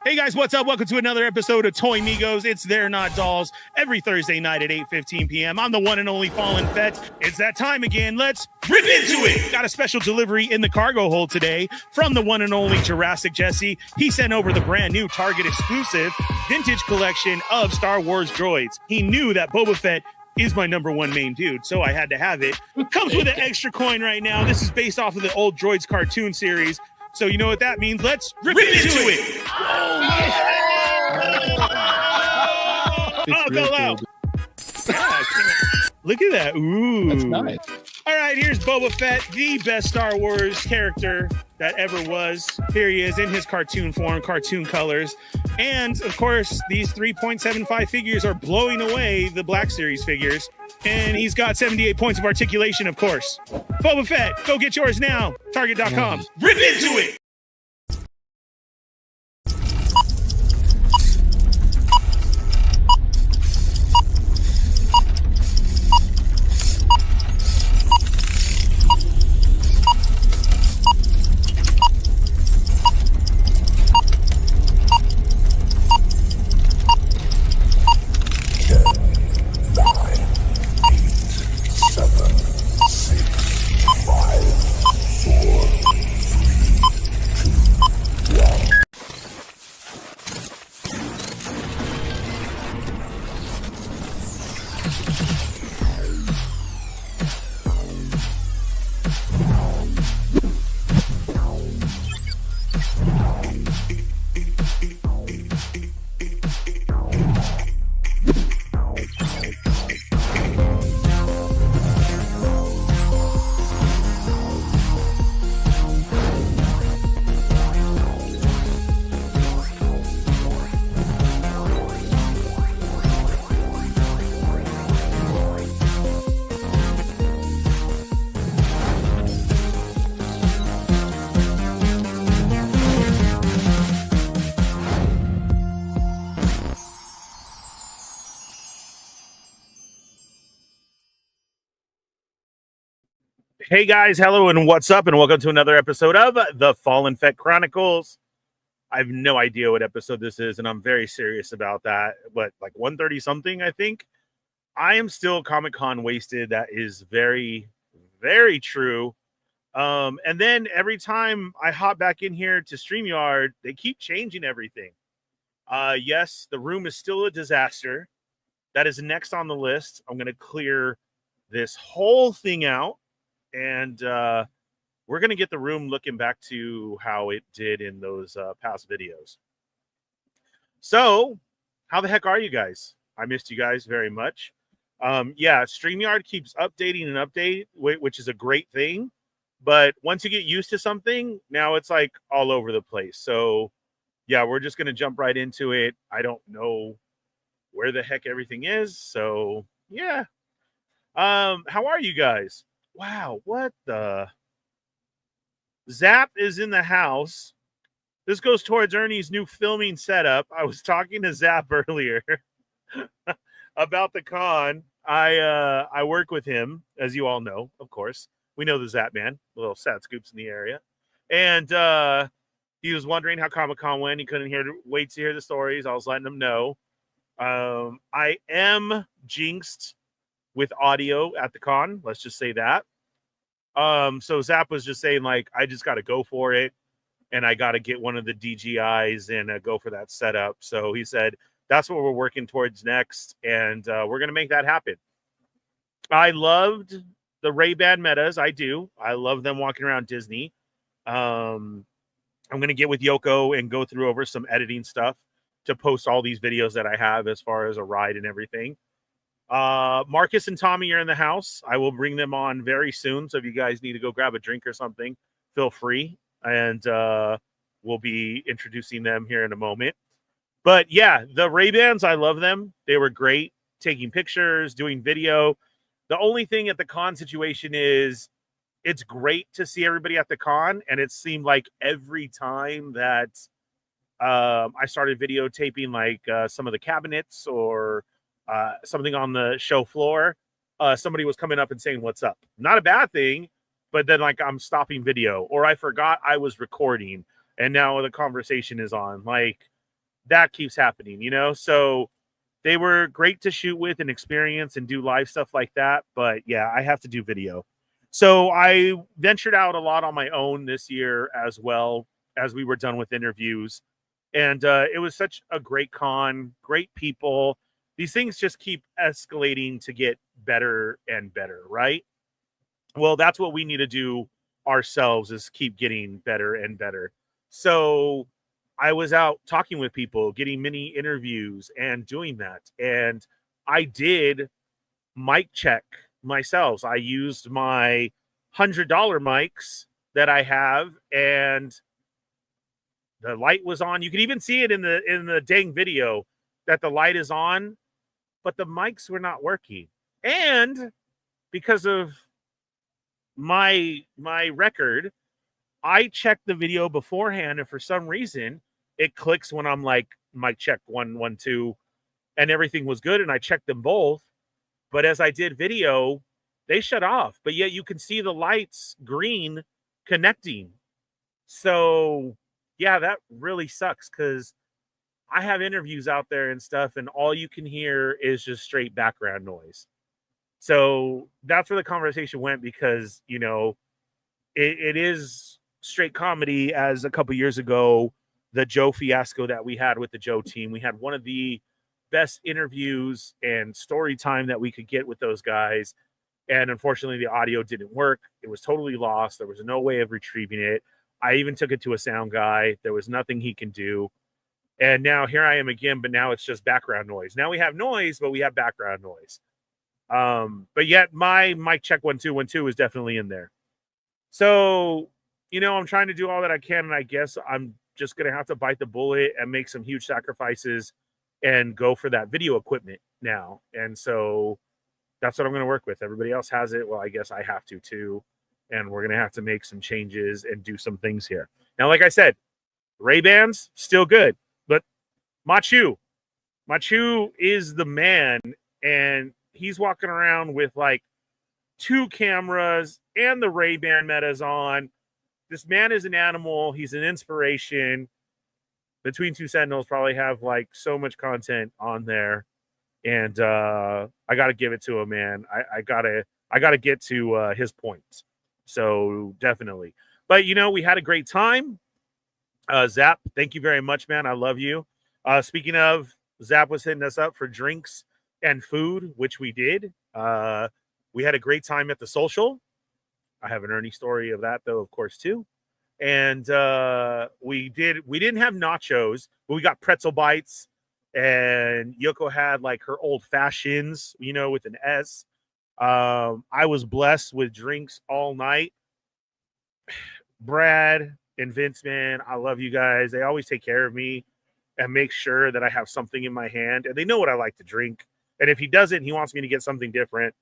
Hey guys, what's up? Welcome to another episode of Toy Migos. It's They're Not Dolls every Thursday night at 8:15 p.m. I'm the one and only Fallen Fett. It's that time again. Let's rip into it. Got a special delivery in the cargo hold today from the one and only Jurassic Jesse. He sent over the brand new Target exclusive vintage collection of Star Wars droids. He knew that Boba Fett is my number one main dude, so I had to have it. Comes with an extra coin right now. This is based off of the old Droids cartoon series. So you know what that means. Let's rip into it. Oh, it fell out. Look at that. Ooh. That's nice. All right, here's Boba Fett, the best Star Wars character that ever was. Here he is in his cartoon form, cartoon colors. And, of course, these 3.75 figures are blowing away the Black Series figures. And he's got 78 points of articulation, of course. Boba Fett, go get yours now. Target.com. Rip into it. Hey guys, hello and what's up, and welcome to another episode of the Fallen Fett Chronicles. I have no idea what episode this is, and I'm very serious about that. But like 130 something, I think. I am still Comic-Con wasted. That is very, very true. And then every time I hop back in here to StreamYard, they keep changing everything. Yes, the room is still a disaster. That is next on the list. I'm going to clear this whole thing out. And we're going to get the room looking back to how it did in those past videos. So, how the heck are you guys? I missed you guys very much. Yeah, StreamYard keeps updating and updating, which is a great thing. But once you get used to something, now it's like all over the place. So, yeah, we're just going to jump right into it. I don't know where the heck everything is. So, yeah. How are you guys? Wow, what the? Zap is in the house. This goes towards Ernie's new filming setup. I was talking to Zap earlier about the con. I work with him, as you all know, of course. We know the Zap man, little Sat Scoops in the area. And he was wondering how Comic-Con went. He couldn't wait to hear the stories. I was letting him know. I am jinxed with audio at the con. Let's just say that. So Zap was just saying, like, I just got to go for it. And I got to get one of the DJIs and go for that setup. So he said, that's what we're working towards next. And we're going to make that happen. I loved the Ray-Ban metas. I do. I love them walking around Disney. I'm going to get with Yoko and go through over some editing stuff to post all these videos that I have as far as a ride and everything. Marcus and Tommy are in the house. I will bring them on very soon. So if you guys need to go grab a drink or something, feel free. And we'll be introducing them here in a moment. But yeah, the Ray-Bans, I love them. They were great taking pictures, doing video. The only thing at the con situation is it's great to see everybody at the con. And it seemed like every time that I started videotaping like some of the cabinets or something on the show floor, somebody was coming up and saying, what's up? Not a bad thing, but then like I'm stopping video or I forgot I was recording and now the conversation is on. Like that keeps happening, you know? So they were great to shoot with and experience and do live stuff like that. But yeah, I have to do video. So I ventured out a lot on my own this year as well as we were done with interviews. And it was such a great con, great people. These things just keep escalating to get better and better, right? Well, that's what we need to do ourselves, is keep getting better and better. So I was out talking with people, getting many interviews and doing that. And I did mic check myself. I used my $100 mics that I have, and the light was on. You can even see it in the dang video that the light is on, but the mics were not working. And because of my record, I checked the video beforehand, and for some reason it clicks when I'm like, mic check 1 1 2, and everything was good, and I checked them both. But as I did video, they shut off, but yet you can see the lights green connecting. So yeah, that really sucks, because I have interviews out there and stuff, and all you can hear is just straight background noise. So that's where the conversation went, because, you know, it is straight comedy. As a couple years ago, the Joe fiasco that we had with the Joe team, we had one of the best interviews and story time that we could get with those guys. And unfortunately, the audio didn't work. It was totally lost. There was no way of retrieving it. I even took it to a sound guy. There was nothing he can do. And now here I am again, but now it's just background noise. Now we have noise, but we have background noise. But yet my mic check 1 2 1 2 is definitely in there. So, you know, I'm trying to do all that I can, and I guess I'm just gonna have to bite the bullet and make some huge sacrifices and go for that video equipment now. And so that's what I'm gonna work with. Everybody else has it. Well, I guess I have to too. And we're gonna have to make some changes and do some things here. Now, like I said, Ray-Bans still good, but Machu is the man, and he's walking around with like 2 cameras and the Ray-Ban metas on. This man is an animal. He's an inspiration. Between Two Sentinels probably have like so much content on there, and I got to give it to him, man. I gotta get to his points. So definitely. But you know, we had a great time. Zap, thank you very much, man. I love you. Speaking of, Zap was hitting us up for drinks and food, which we did. We had a great time at the social. I have an Ernie story of that, though, of course, too. And we didn't have nachos, but we got pretzel bites. And Yoko had like her old fashions, you know, with an S. I was blessed with drinks all night. Brad and Vince, man, I love you guys. They always take care of me and make sure that I have something in my hand. And they know what I like to drink. And if he doesn't, he wants me to get something different.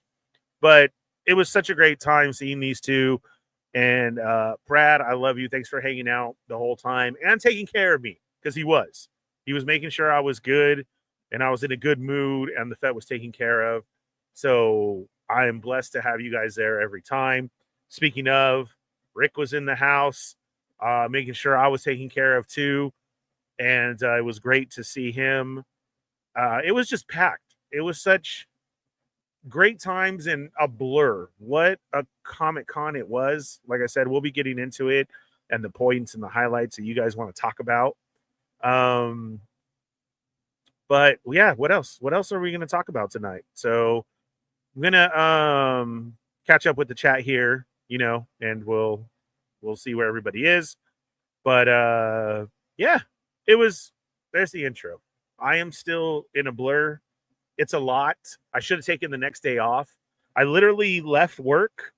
But it was such a great time seeing these two. And Brad, I love you. Thanks for hanging out the whole time and taking care of me, because he was making sure I was good and I was in a good mood, and the Fett was taken care of. So I am blessed to have you guys there every time. Speaking of, Rick was in the house, making sure I was taken care of too. And it was great to see him. It was just packed. It was such great times and a blur. What a Comic-Con it was. Like I said, we'll be getting into it and the points and the highlights that you guys want to talk about. But yeah, what else? What else are we going to talk about tonight? So I'm going to catch up with the chat here, you know, and we'll see where everybody is. But yeah, there's the intro. I am still in a blur. It's a lot. I should have taken the next day off. I literally left work,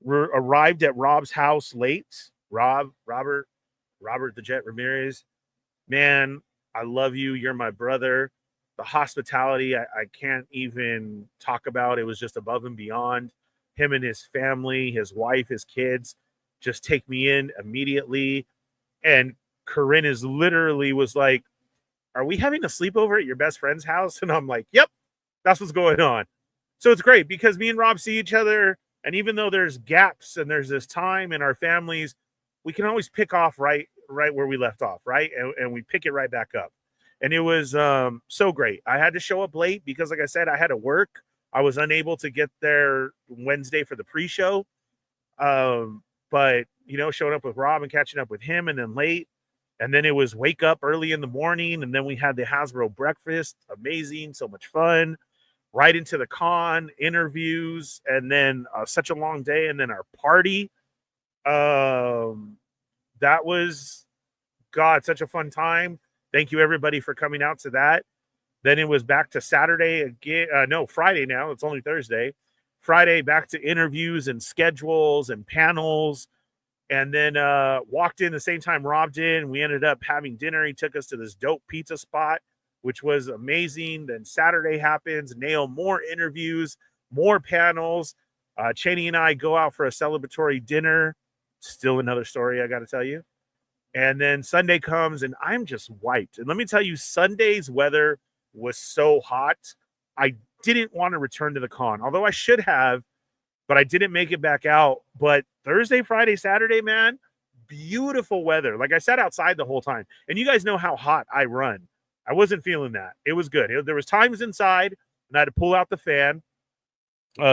arrived at Rob's house late. Robert the Jet Ramirez. Man, I love you. You're my brother. The hospitality, I can't even talk about. It was just above and beyond. Him and his family, his wife, his kids, just take me in immediately. And Corinne literally was like, "Are we having a sleepover at your best friend's house?" And I'm like, "Yep, that's what's going on." So it's great because me and Rob see each other. And even though there's gaps and there's this time in our families, we can always pick off right where we left off, right? And we pick it right back up. And it was so great. I had to show up late because, like I said, I had to work. I was unable to get there Wednesday for the pre-show. But, you know, showing up with Rob and catching up with him, and then late. And then it was wake up early in the morning. And then we had the Hasbro breakfast. Amazing. So much fun. Right into the con, interviews, and then such a long day. And then our party. That was, God, such a fun time. Thank you, everybody, for coming out to that. Then it was back to Saturday again. No, Friday now. It's only Thursday. Friday, back to interviews and schedules and panels. And then walked in the same time Rob did. And we ended up having dinner. He took us to this dope pizza spot, which was amazing. Then Saturday happens. Nail more interviews, more panels. Cheney and I go out for a celebratory dinner. Still another story I got to tell you. And then Sunday comes, and I'm just wiped. And let me tell you, Sunday's weather was so hot, I didn't want to return to the con, although I should have, but I didn't make it back out. But Thursday, Friday, Saturday, man, beautiful weather. Like, I sat outside the whole time. And you guys know how hot I run. I wasn't feeling that. It was good. There was times inside, and I had to pull out the fan.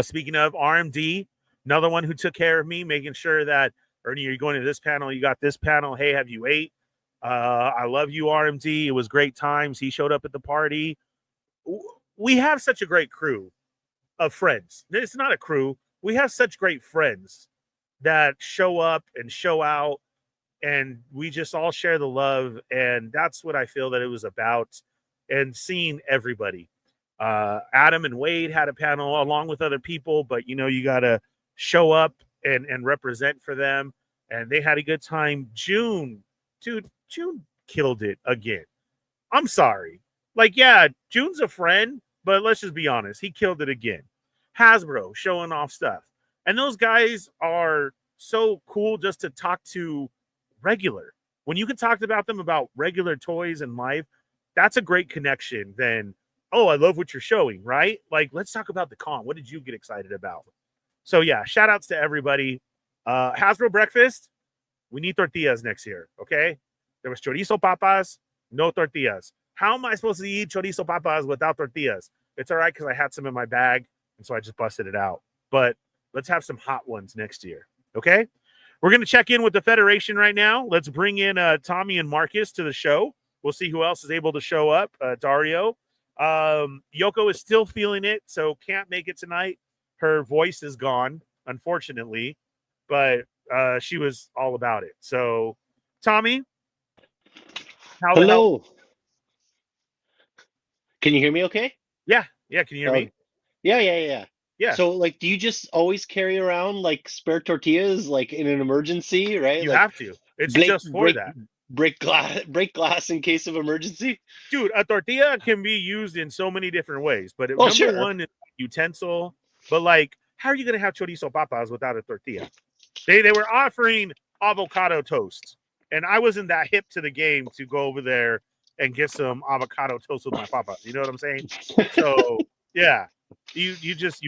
Speaking of RMD, another one who took care of me, making sure that, Ernie, are you going to this panel? You got this panel. Hey, have you ate? I love you, RMD. It was great times. He showed up at the party. We have such a great crew of friends. It's not a crew. We have such great friends that show up and show out, and we just all share the love. And that's what I feel that it was about, and seeing everybody. Adam and Wade had a panel along with other people, but, you know, you got to show up and represent for them, and they had a good time. June killed it again. I'm sorry. Like, yeah, June's a friend, but let's just be honest. He killed it again. Hasbro showing off stuff. And those guys are so cool just to talk to regular. When you can talk about them about regular toys and life, that's a great connection. Then, oh, I love what you're showing, right? Like, let's talk about the con. What did you get excited about? So, yeah, shout outs to everybody. Hasbro breakfast, we need tortillas next year, okay? There was chorizo papas, no tortillas. How am I supposed to eat chorizo papas without tortillas? It's all right because I had some in my bag, and so I just busted it out. But let's have some hot ones next year, okay? We're going to check in with the Federation right now. Let's bring in Tommy and Marcus to the show. We'll see who else is able to show up. Dario. Yoko is still feeling it, so can't make it tonight. Her voice is gone, unfortunately, but she was all about it. So, Tommy, how the hell? Hello. Can you hear me okay? Yeah. Can you hear me? Yeah. Yeah. So, like, do you just always carry around, like, spare tortillas, like, in an emergency, right? You Like, have to. It's just for that. break glass in case of emergency? Dude, a tortilla can be used in so many different ways, but Oh, number sure. one is utensil. But, like, how are you going to have chorizo papas without a tortilla? They were offering avocado toast, and I wasn't that hip to the game to go over there and get some avocado toast with my papas. You know what I'm saying? So, yeah, you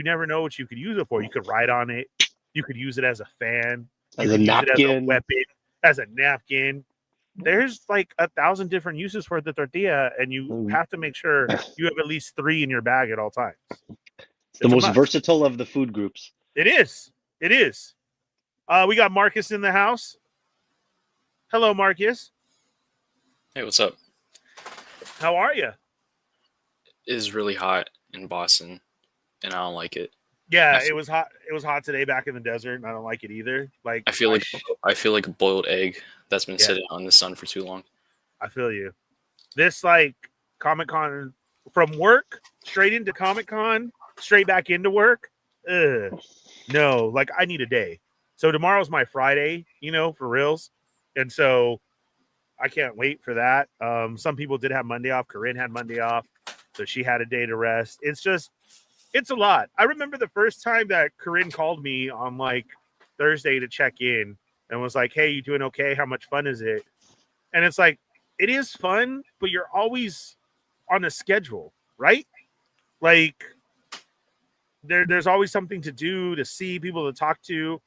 never know what you could use it for. You could write on it. You could use it as a fan. As a napkin. Use it as a weapon, as a napkin. There's like 1,000 different uses for the tortilla, and you have to make sure you have at least 3 in your bag at all times. It's the most versatile of the food groups. It is. We got Marcus in the house. Hello, Marcus. Hey, what's up? How are you? It is really hot in Boston, and I don't like it. Yeah, it was hot. It was hot today back in the desert, and I don't like it either. Like, I feel like a boiled egg that's been sitting on the sun for too long. I feel you. This, like, Comic-Con, from work straight into Comic-Con, straight back into work. No, like, I need a day. So tomorrow's my Friday, you know, for reals. And so I can't wait for that. Some people did have Monday off. Corinne had Monday off, so she had a day to rest. It's a lot. I remember the first time that Corinne called me on, like, Thursday to check in and was like, hey, you doing okay? How much fun is it? And it's like, it is fun, but you're always on a schedule, right? Like, there's always something to do, to see, people to talk to.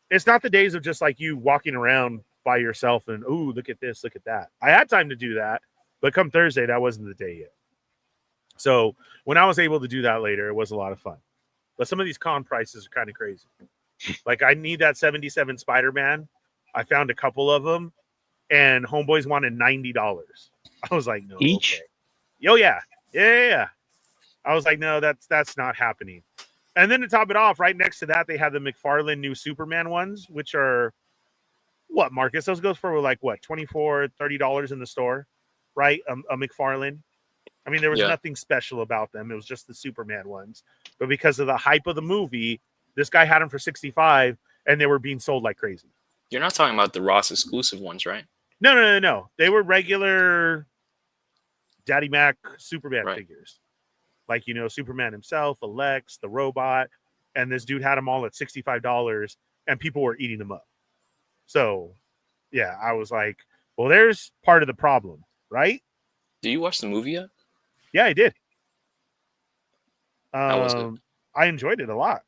It's not the days of just, like, you walking around by yourself and, ooh, look at this, look at that. I had time to do that, But come Thursday, that wasn't the day yet. So when I was able to do that later, it was a lot of fun. But some of these con prices are kind of crazy. Like I need that 77 Spider-Man. I found a couple of them, and homeboys wanted $90. I was like, no. Each? Okay. Oh yeah. I was like, no, that's not happening. And then to top it off, right next to that, they have the McFarlane new Superman ones, which are what, Marcus? Those goes for like what, $24, $30 in the store, right? A McFarlane. I mean, there was nothing special about them. It was just the Superman ones. But because of the hype of the movie, this guy had them for 65, and they were being sold like crazy. You're not talking about the Ross exclusive ones, right? No. They were regular Daddy Mac Superman figures. Like, you know, Superman himself, Alex, the robot, and this dude had them all at $65, and people were eating them up. So, yeah, I was like, well, there's part of the problem, right? Did you watch the movie yet? Yeah, I did. How was it? I enjoyed it a lot.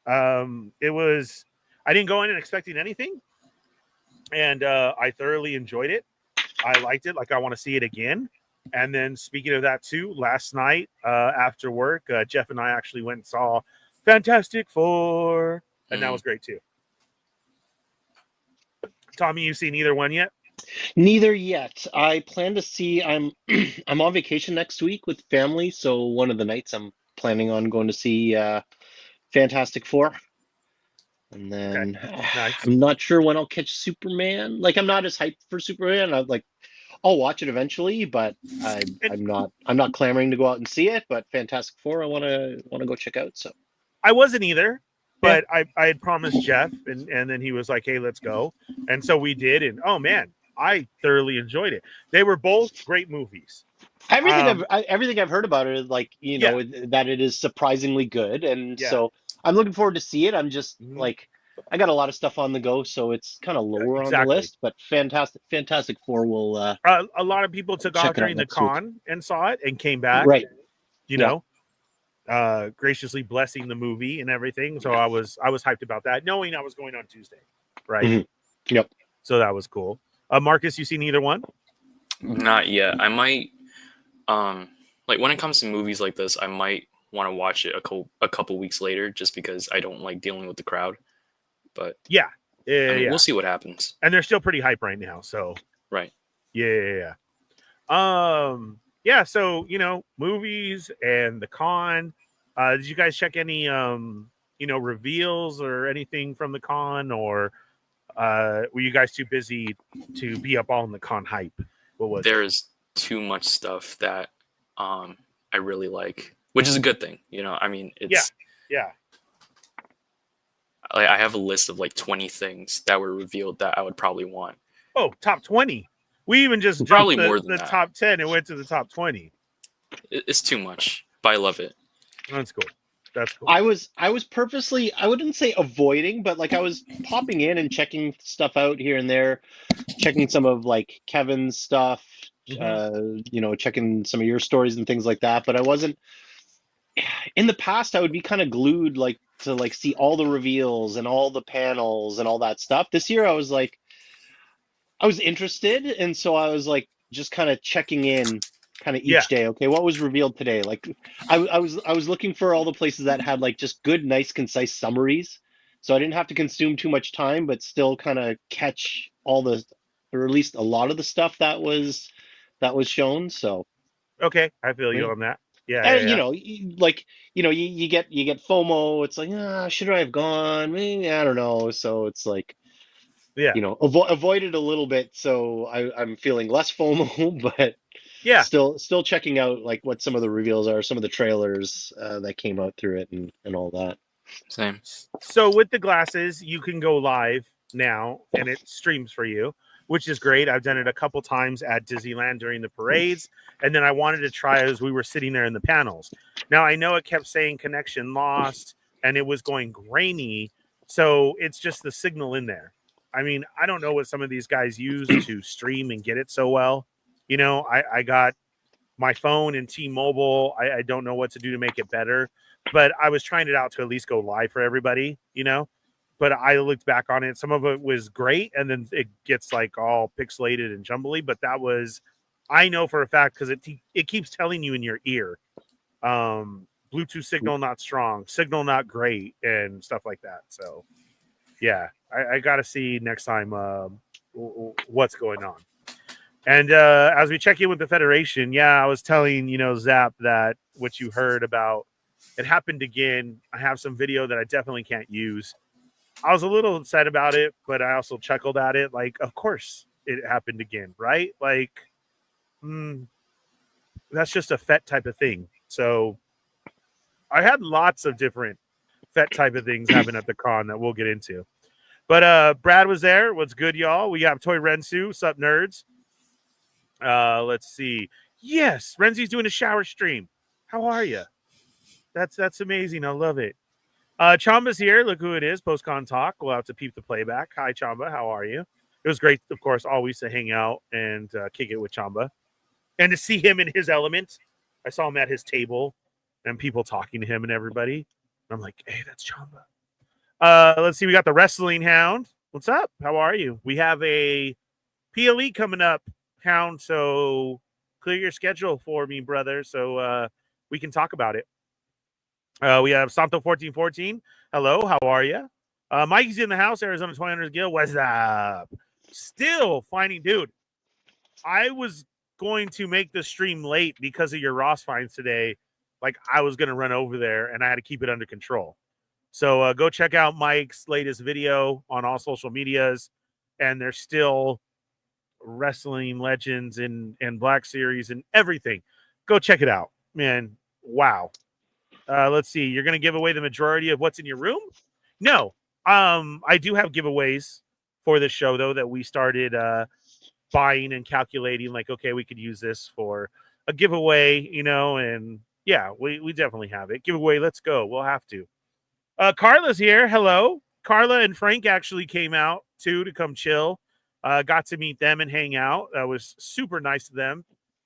It was, I didn't go in and expecting anything, and I thoroughly enjoyed it. I liked it. Like, I want to see it again. And then speaking of that too, last night after work, Jeff and I actually went and saw Fantastic Four, and that was great too. Tommy, you seen either one yet? Neither yet. I plan to see. I'm I'm on vacation next week with family, so one of the nights I'm planning on going to see Fantastic Four, and then Nice. I'm not sure when I'll catch Superman. Like, I'm not as hyped for Superman. I'll watch it eventually, but I'm not clamoring to go out and see it. But Fantastic Four, I want to go check out. So I wasn't either, but I had promised Jeff, and then he was like, "Hey, let's go," and so we did. And oh man, I thoroughly enjoyed it. They were both great movies. Everything I've heard about it is like, you know, that it is surprisingly good, and so I'm looking forward to see it. I'm just like, I got a lot of stuff on the go, so it's kind of lower on the list. But Fantastic Four will. A lot of people took off during the con and saw it and came back. Right. You know, graciously blessing the movie and everything. So I was hyped about that, knowing I was going on Tuesday. Right. Mm-hmm. Yep. So that was cool. Marcus, you seen either one? Not yet. I might. Like when it comes to movies like this, I might want to watch it a couple weeks later, just because I don't like dealing with the crowd. But yeah, we'll see what happens. And they're still pretty hype right now. So right. Yeah. So you know, movies and the con. Did you guys check any reveals or anything from the con, or were you guys too busy to be up all in the con hype? What was There's too much stuff that I really like, which is a good thing. You know, I mean, it's I have a list of like 20 things that were revealed that I would probably want. Oh, top 20. We even just probably jumped more than the that. top 10 and went to the top 20. It's too much, but I love it. That's cool. That's cool. I was purposely, I wouldn't say avoiding, but like I was popping in and checking stuff out here and there, checking some of like Kevin's stuff, checking some of your stories and things like that. But I wasn't. In the past, I would be kind of glued to see all the reveals and all the panels and all that stuff. This year, I was interested, and so I was like just kind of checking in, kind of each day. Okay, what was revealed today? Like, I was looking for all the places that had like just good, nice, concise summaries, so I didn't have to consume too much time, but still kind of catch all the, or at least a lot of the stuff that was shown. So okay, I feel you on that. You know, you get FOMO. It's like, should I have gone? I don't know. So it's like, avoid it a little bit. So I'm feeling less FOMO, but still checking out like what some of the reveals are, some of the trailers that came out through it, and all that. Same. So with the glasses, you can go live now, and it streams for you, which is great. I've done it a couple times at Disneyland during the parades, and then I wanted to try as we were sitting there in the panels. Now, I know it kept saying connection lost, and it was going grainy, so it's just the signal in there. I mean, I don't know what some of these guys use to stream and get it so well. You know, I got my phone and T-Mobile. I don't know what to do to make it better, but I was trying it out to at least go live for everybody, you know? but I looked back on it. Some of it was great, and then it gets like all pixelated and jumbly. But that was, I know for a fact, because it keeps telling you in your ear, Bluetooth signal not strong, signal not great, and stuff like that. So yeah, I got to see next time what's going on. And as we check in with the Federation, yeah, I was telling, Zap, that what you heard about, it happened again. I have some video that I definitely can't use. I was a little upset about it, but I also chuckled at it. Like, of course it happened again, right? Like, that's just a Fett type of thing. So I had lots of different Fett type of things happen at the con that we'll get into. But Brad was there. What's good, y'all? We have Toy Rensu. Sup, nerds? Let's see. Yes, Renzi's doing a shower stream. How are you? That's amazing. I love it. Chamba's here. Look who it is. Post-con talk. We'll have to peep the playback. Hi, Chamba. How are you? It was great, of course, always to hang out and kick it with Chamba. And to see him in his element. I saw him at his table and people talking to him and everybody. And I'm like, hey, that's Chamba. Let's see. We got the Wrestling Hound. What's up? How are you? We have a PLE coming up, Hound. So clear your schedule for me, brother, so we can talk about it. We have Santo1414. Hello, how are you? Mikey's in the house. Arizona 2000 Guild. What's up? Still finding, dude. I was going to make the stream late because of your Ross finds today. Like, I was going to run over there, and I had to keep it under control. So go check out Mike's latest video on all social medias. And there's still Wrestling Legends and Black Series and everything. Go check it out, man. Wow. Let's see. You're going to give away the majority of what's in your room? No. I do have giveaways for this show, though, that we started buying and calculating. Like, okay, we could use this for a giveaway, and yeah, we definitely have it. Giveaway, let's go. We'll have to. Carla's here. Hello. Carla and Frank actually came out, too, to come chill. Got to meet them and hang out. That was super nice of them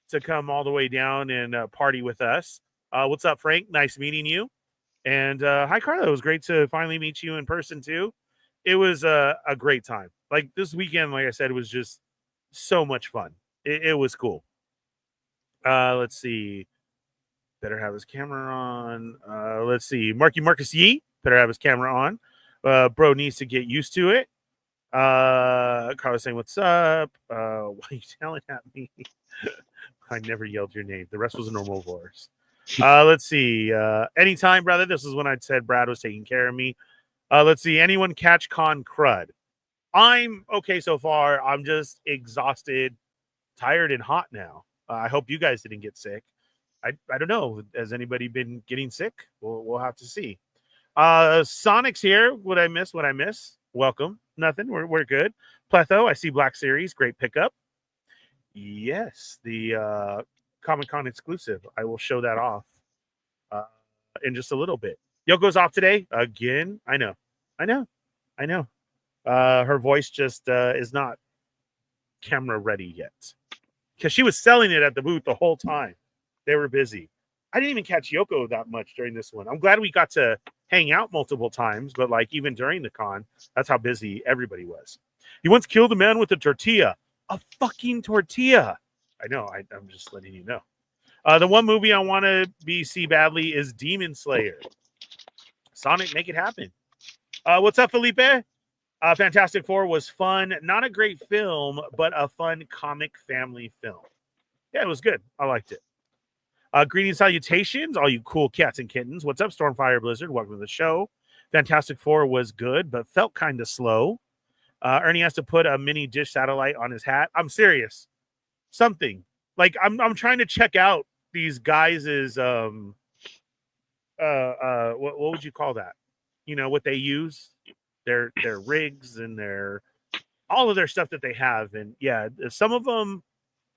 to come all the way down and party with us. What's up, Frank? Nice meeting you. And hi, Carla. It was great to finally meet you in person, too. It was a great time. Like, this weekend, like I said, it was just so much fun. It was cool. Let's see. Better have his camera on. Let's see. Marcus Yee. Better have his camera on. Bro needs to get used to it. Carla's saying, what's up? Why are you yelling at me? I never yelled your name. The rest was a normal voice. Let's see. Anytime, brother. This is when I said Brad was taking care of me. Let's see. Anyone catch con crud? I'm okay so far. I'm just exhausted, tired, and hot now. I hope you guys didn't get sick. I don't know. Has anybody been getting sick? We'll have to see. Sonic's here. What I miss? Welcome. Nothing. We're good. Pletho, I see Black Series. Great pickup. Yes, the Comic-Con exclusive. I will show that off in just a little bit. Yoko's off today again. I know. Her voice just is not camera ready yet because she was selling it at the booth the whole time. They were busy. I didn't even catch Yoko that much during this one. I'm glad we got to hang out multiple times, but like even during the con, that's how busy everybody was. He once killed a man with a tortilla. A fucking tortilla. I know. I'm just letting you know. The one movie I want to see badly is Demon Slayer. Sonic, make it happen. What's up, Felipe? Fantastic Four was fun. Not a great film, but a fun comic family film. Yeah, it was good. I liked it. Greetings, salutations, all you cool cats and kittens. What's up, Stormfire Blizzard? Welcome to the show. Fantastic Four was good, but felt kind of slow. Ernie has to put a mini dish satellite on his hat. I'm serious. Something. Like, I'm trying to check out these guys' what would you call that? What they use? Their rigs and all of their stuff that they have. And yeah, some of them,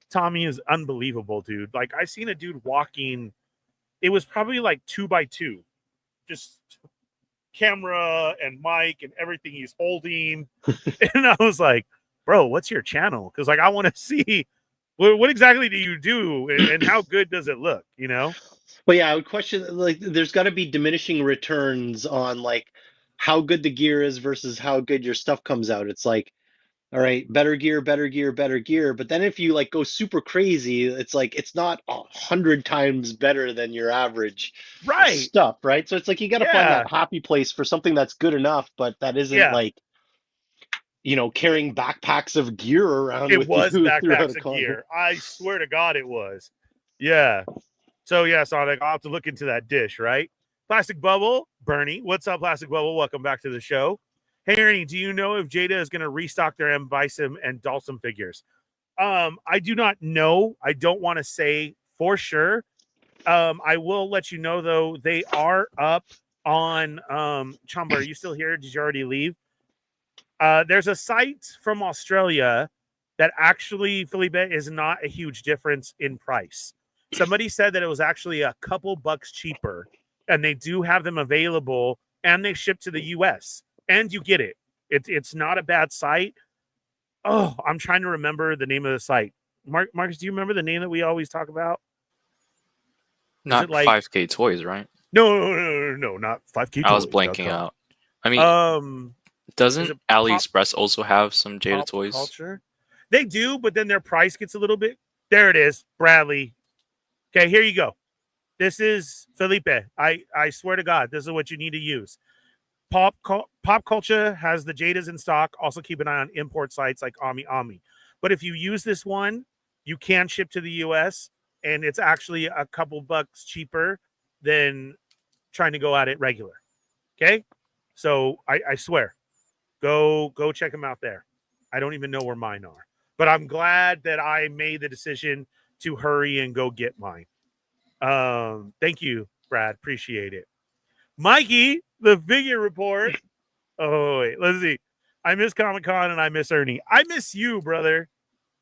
Tommy, is unbelievable, dude. Like, I seen a dude walking. It was probably like 2x2, just camera and mic and everything he's holding. And I was like, bro, what's your channel? Because like, I want to see what exactly do you do and how good does it look? Well, yeah, I would question, like, there's got to be diminishing returns on like how good the gear is versus how good your stuff comes out. It's like, all right, better gear, better gear, better gear. But then if you like go super crazy, it's like it's not 100 times better than your average Right. stuff, right? So it's like you got to find Yeah. that happy place for something that's good enough, but that isn't Yeah. like, carrying backpacks of gear around It with was you throughout backpacks a of con. gear. I swear to God, it was. Yeah. So yeah, Sonic, I'll have to look into that dish, right? Plastic Bubble, Bernie. What's up, Plastic Bubble? Welcome back to the show. Hey, Ernie, do you know if Jada is going to restock their M. Bison and Dalsum figures? I do not know. I don't want to say for sure. I will let you know, though, they are up on Chamba. Are you still here? Did you already leave? There's a site from Australia that actually, Felipe, is not a huge difference in price. Somebody said that it was actually a couple bucks cheaper, and they do have them available, and they ship to the US, and you get it. It's not a bad site. Oh, I'm trying to remember the name of the site. Marcus, do you remember the name that we always talk about? Not it like 5K Toys, right? No, not 5K. I was blanking out. I mean, Is doesn't it AliExpress also have some Jada Pop toys? Culture? They do, but then their price gets a little bit. There it is, Bradley. Okay, here you go. This is Felipe. I swear to God, this is what you need to use. Pop Culture has the Jadas in stock. Also, keep an eye on import sites like Ami. But if you use this one, you can ship to the US, and it's actually a couple bucks cheaper than trying to go at it regular. Okay, so I swear, go check them out there. I don't even know where mine are, but I'm glad that I made the decision to hurry and go get mine. Thank you, Brad. Appreciate it. Mikey, the figure report. Oh, wait, let's see. I miss Comic-Con and I miss Ernie. I miss you, brother.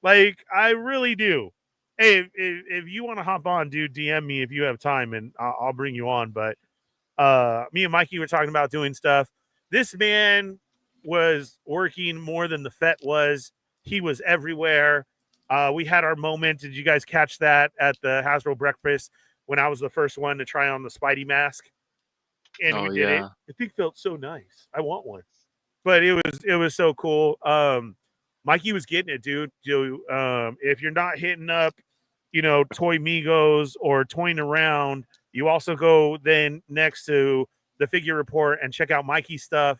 Like, I really do. Hey, if you want to hop on, dude, DM me if you have time, and I'll bring you on. But me and Mikey were talking about doing stuff. This man was working more than the Fett was. He was everywhere. We had our moment. Did you guys catch that at the Hasbro breakfast when I was the first one to try on the Spidey mask? And we did it. The thing felt so nice. I want one. But it was so cool. Mikey was getting it, dude. If you're not hitting up, Toy Migos or toying around, you also go then next to the figure report and check out Mikey's stuff,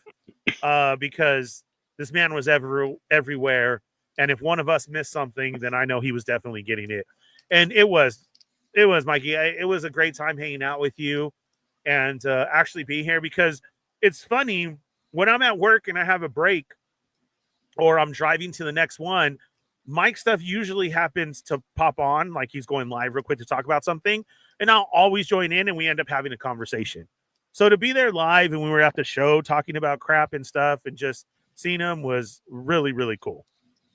because this man was everywhere. And if one of us missed something, then I know he was definitely getting it. And it was Mikey. It was a great time hanging out with you and actually being here, because it's funny when I'm at work and I have a break or I'm driving to the next one, Mike stuff usually happens to pop on, like he's going live real quick to talk about something, and I'll always join in and we end up having a conversation. So to be there live and we were at the show talking about crap and stuff and just seeing him was really, really cool.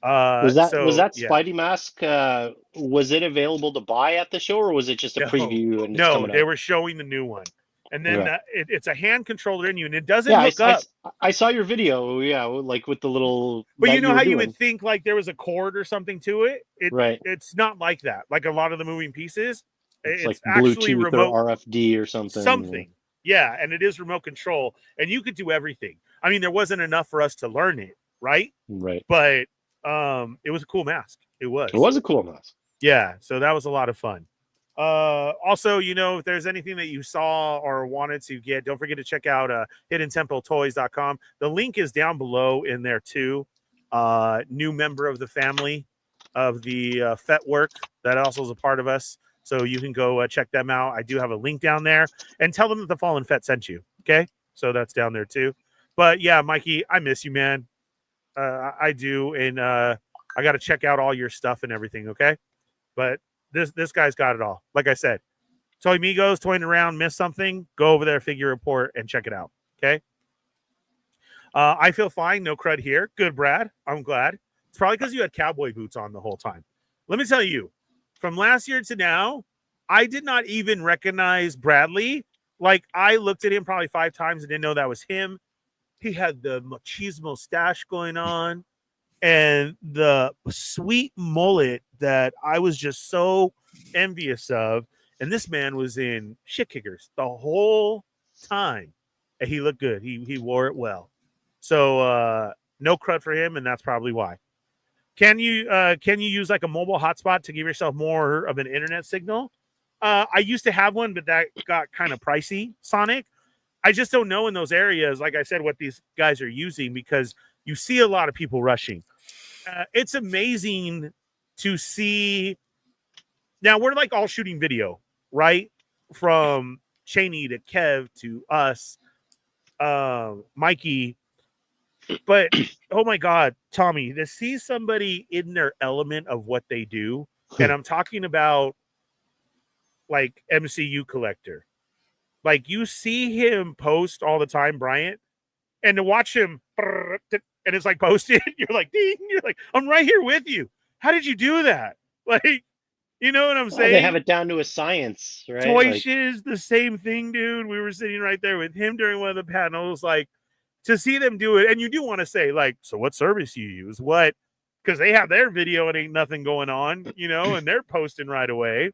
Was that yeah. Spidey mask? Was it available to buy at the show, or was it just a preview and it's No, coming they out? were showing the new one, and then Okay. it's a hand controller in you, and it doesn't Yeah, hook up. I saw your video. Yeah, like with the little. But that you know were how doing. you would think like there was a cord or something to it? Right. It's not like that. Like a lot of the moving pieces, It's like actually Bluetooth remote or RFD or something. something. Yeah, and it is remote control, and you could do everything. I mean, there wasn't enough for us to learn it, right? Right. But it was a cool mask. It was. It was a cool mask. Yeah, so that was a lot of fun. Also, if there's anything that you saw or wanted to get, don't forget to check out hiddentemplepetoys.com. The link is down below in there too. New member of the family of the Fett work that also is a part of us. So you can go check them out. I do have a link down there, and tell them that the Fallen Fett sent you. Okay, so that's down there too. But yeah, Mikey, I miss you, man. I do, and I got to check out all your stuff and everything. Okay, but this guy's got it all. Like I said, Toy Migos, toying around, miss something, go over there, figure report, and check it out. Okay. I feel fine. No crud here. Good, Brad. I'm glad. It's probably because you had cowboy boots on the whole time. Let me tell you, from last year to now, I did not even recognize Bradley. Like, I looked at him probably 5 times and didn't know that was him. He had the machismo stash going on and the sweet mullet that I was just so envious of. And this man was in shit kickers the whole time. and he looked good. He wore it well. So no crud for him, and that's probably why. Can you use like a mobile hotspot to give yourself more of an internet signal? I used to have one, but that got kind of pricey, Sonic. I just don't know in those areas, like I said, what these guys are using, because you see a lot of people rushing. It's amazing to see. Now we're like all shooting video, right? From Cheney to Kev to us, Mikey. But oh my God, Tommy, to see somebody in their element of what they do, and I'm talking about like MCU collector. Like you see him post all the time, Bryant, and to watch him and it's like posted, you're like, ding, you're like, I'm right here with you. How did you do that? Like, you know what I'm saying? They have it down to a science, right? Toy Shiz, the same thing, dude. We were sitting right there with him during one of the panels, like to see them do it. And you do want to say, like, so what service you use? What? Because they have their video and ain't nothing going on, you know, and they're posting right away.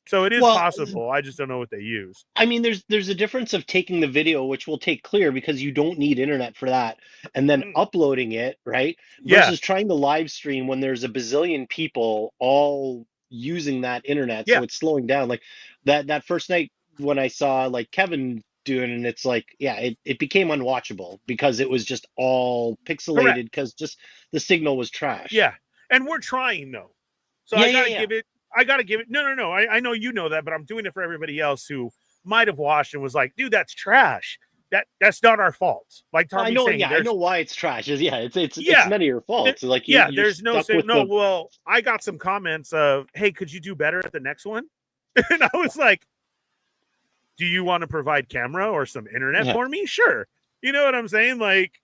So it is possible. I just don't know what they use. I mean, there's a difference of taking the video, which will take clear because you don't need internet for that, and then uploading it, right? Versus trying to live stream when there's a bazillion people all using that internet, so it's slowing down. Like that first night when I saw like Kevin doing, and it's like, it became unwatchable because it was just all pixelated because just the signal was trash. Yeah, and we're trying though, so I gotta give it. No. I know you know that, but I'm doing it for everybody else who might have watched and was like, dude, that's trash. That's not our fault. Like Tommy's saying, I know why it's trash. It's none of your fault. Like there's no well, I got some comments of, hey, could you do better at the next one? And I was like, do you want to provide camera or some internet for me? Sure. You know what I'm saying? Like,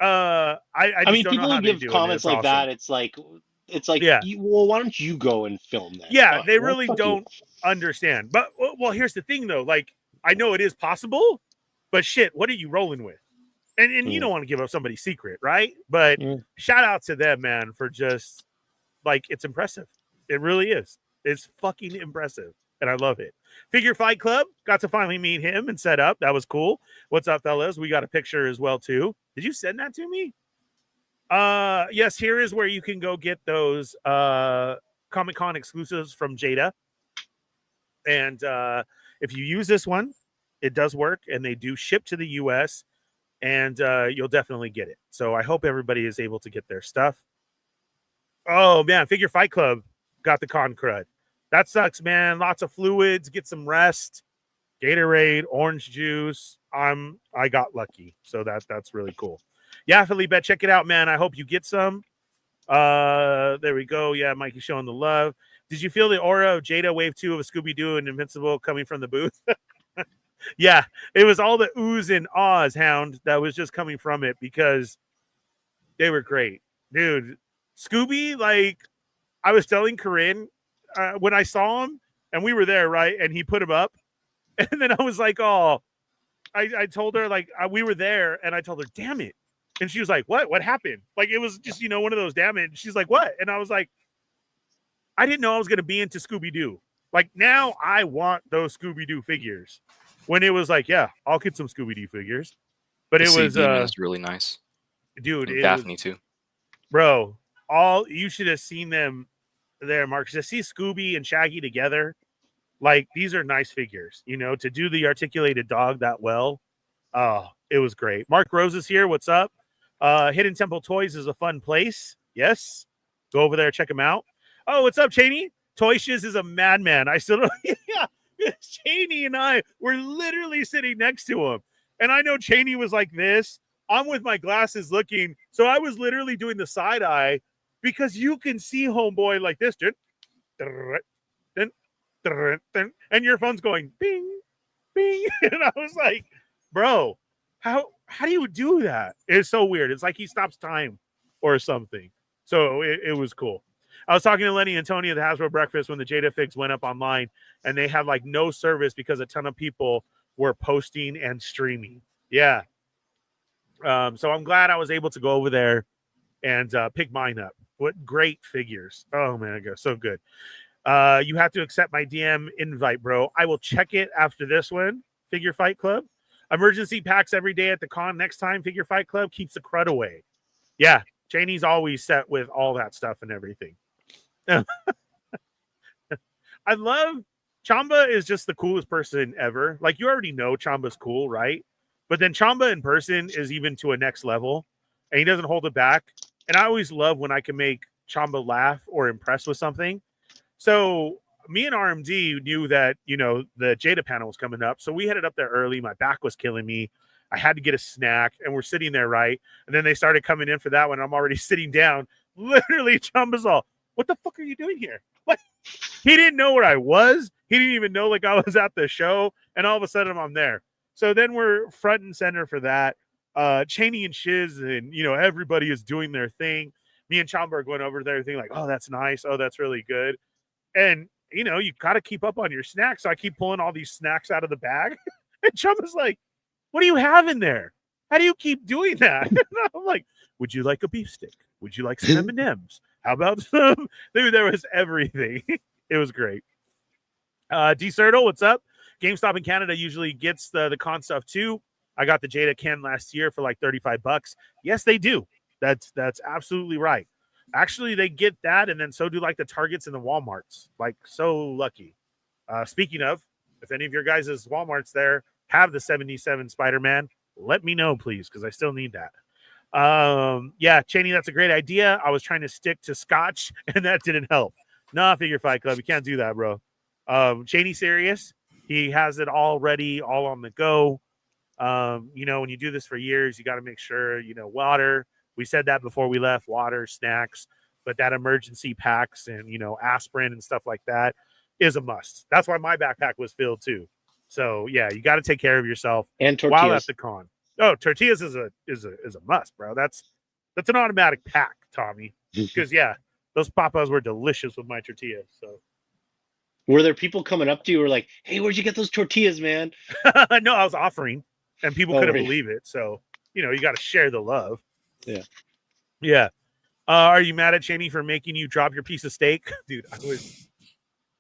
I mean, people who give comments like that, it's like, well, why don't you go and film that? Yeah, they really don't understand. But well, here's the thing though. Like, I know it is possible, but shit, what are you rolling with? And you don't want to give up somebody's secret, right? But shout out to them, man, for just like, it's impressive. It really is. It's fucking impressive. And I love it. Figure Fight Club, got to finally meet him and set up. That was cool. What's up, fellas? We got a picture as well, too. Did you send that to me? Yes, here is where you can go get those Comic-Con exclusives from Jada. And if you use this one, it does work, and they do ship to the US, and you'll definitely get it. So I hope everybody is able to get their stuff. Oh, man, Figure Fight Club got the con crud. That sucks, man. Lots of fluids. Get some rest. Gatorade, orange juice. I got lucky, so that's really cool. Yeah, Felipe, check it out, man. I hope you get some. There we go. Yeah, Mikey showing the love. Did you feel the aura of Jada Wave 2 of a Scooby-Doo and Invincible coming from the booth? Yeah, it was all the oohs and ahs, Hound, that was just coming from it because they were great. Dude, Scooby, like, I was telling Corinne when I saw him, and we were there, right? And he put him up. And then I was like, oh, I told her, like, we were there, and I told her, damn it. And she was like, what? What happened? Like, it was just, one of those damn it. She's like, what? And I was like, I didn't know I was going to be into Scooby-Doo. Like, now I want those Scooby-Doo figures. When it was like, yeah, I'll get some Scooby-Doo figures. But it was is really nice. Dude, and Daphne too. Bro, you should have seen them there, Mark. To see Scooby and Shaggy together, like, these are nice figures, to do the articulated dog that well. Oh, it was great. Mark Rose is here. What's up? Hidden Temple Toys is a fun place. Yes. Go over there, check them out. Oh, what's up, Cheney? Toy Shiz is a madman. I still don't. Yeah. Cheney and I were literally sitting next to him. And I know Cheney was like this. I'm with my glasses looking. So I was literally doing the side eye because you can see homeboy like this. And your phone's going bing, bing. And I was like, bro, how do you do that? It's so weird. It's like he stops time or something. So it was cool. I was talking to Lenny and Tony at the Hasbro breakfast when the Jada Figs went up online, and they had like no service because a ton of people were posting and streaming. Yeah. So I'm glad I was able to go over there and pick mine up. What great figures. Oh man, so good. You have to accept my DM invite, bro. I will check it after this one. Figure Fight Club. Emergency packs every day at the con. Next time, Figure Fight Club keeps the crud away. Yeah, Cheney's always set with all that stuff and everything. I love Chamba is just the coolest person ever. Like, you already know Chamba's cool, right? But then Chamba in person is even to a next level, and he doesn't hold it back. And I always love when I can make Chamba laugh or impress with something. So me and RMD knew that, you know, the Jada panel was coming up. So we headed up there early. My back was killing me. I had to get a snack, and we're sitting there, right? And then they started coming in for that one. I'm already sitting down. Literally, Chamba's all, what the fuck are you doing here? Like, he didn't know where I was. He didn't even know, like, I was at the show. And all of a sudden, I'm there. So then we're front and center for that. Cheney and Shiz and, you know, everybody is doing their thing. Me and Chamba are going over their thing like, oh, that's nice. Oh, that's really good. And, you know, you got to keep up on your snacks. So I keep pulling all these snacks out of the bag. And Chamba's like, what do you have in there? How do you keep doing that? And I'm like, would you like a beef stick? Would you like some M&Ms? How about some? Dude, there was everything. It was great. D-Certle, what's up? GameStop in Canada usually gets the con stuff too. I got the Jada Ken last year for like $35. Yes, they do. That's absolutely right. Actually, they get that, and then so do like the Targets and the Walmarts. Like, so lucky. Speaking of, if any of your guys' Walmarts there have the 77 Spider-Man, let me know, please, because I still need that. Yeah, Cheney, that's a great idea. I was trying to stick to Scotch, and that didn't help. Nah, Figure Fight Club, you can't do that, bro. Cheney serious. He has it all ready, all on the go. You know, when you do this for years, you got to make sure, you know, water. We said that before we left, water, snacks, but that emergency packs and, you know, aspirin and stuff like that is a must. That's why my backpack was filled too. So yeah, you got to take care of yourself And tortillas. while at the con. Oh, tortillas is a must, bro. That's an automatic pack, Tommy. Because yeah, those papas were delicious with my tortillas. So were there people coming up to you who were like, hey, where'd you get those tortillas, man? no, I was offering, and people couldn't believe it. So, you know, you got to share the love. Yeah. Yeah. Are you mad at Cheney for making you drop your piece of steak? Dude, I was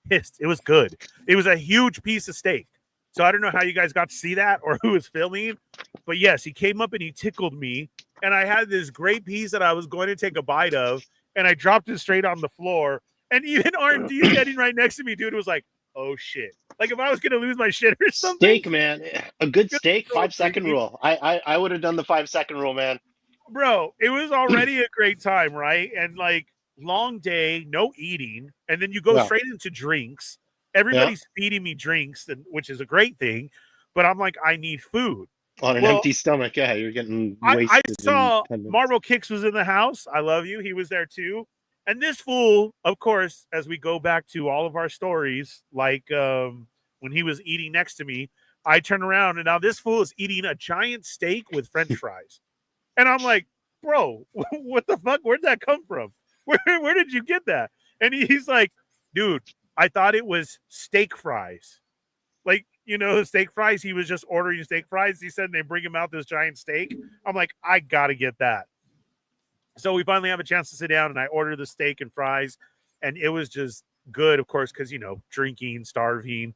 pissed. It was good. It was a huge piece of steak. So I don't know how you guys got to see that or who was filming. But yes, he came up and he tickled me. And I had this great piece that I was going to take a bite of. And I dropped it straight on the floor. And even R&D standing right next to me, dude, was like, oh, shit. Like if I was going to lose my shit or something. Steak, man. A good steak, 5-second rule. I would have done the 5-second rule, man. Bro, it was already a great time, right? And like long day, no eating, and then you go straight into drinks. Everybody's feeding me drinks, which is a great thing, but I'm like, I need food. On an empty stomach, yeah, you're getting wasted. I saw Marvel Kicks was in the house. I love you. He was there too. And this fool, of course, as we go back to all of our stories, like when he was eating next to me, I turn around and now this fool is eating a giant steak with French fries. And I'm like, bro, what the fuck? Where'd that come from? Where did you get that? And he's like, dude, I thought it was steak fries. Like, you know, steak fries. He was just ordering steak fries. He said they bring him out this giant steak. I'm like, I got to get that. So we finally have a chance to sit down and I ordered the steak and fries. And it was just good, of course, because, you know, drinking, starving.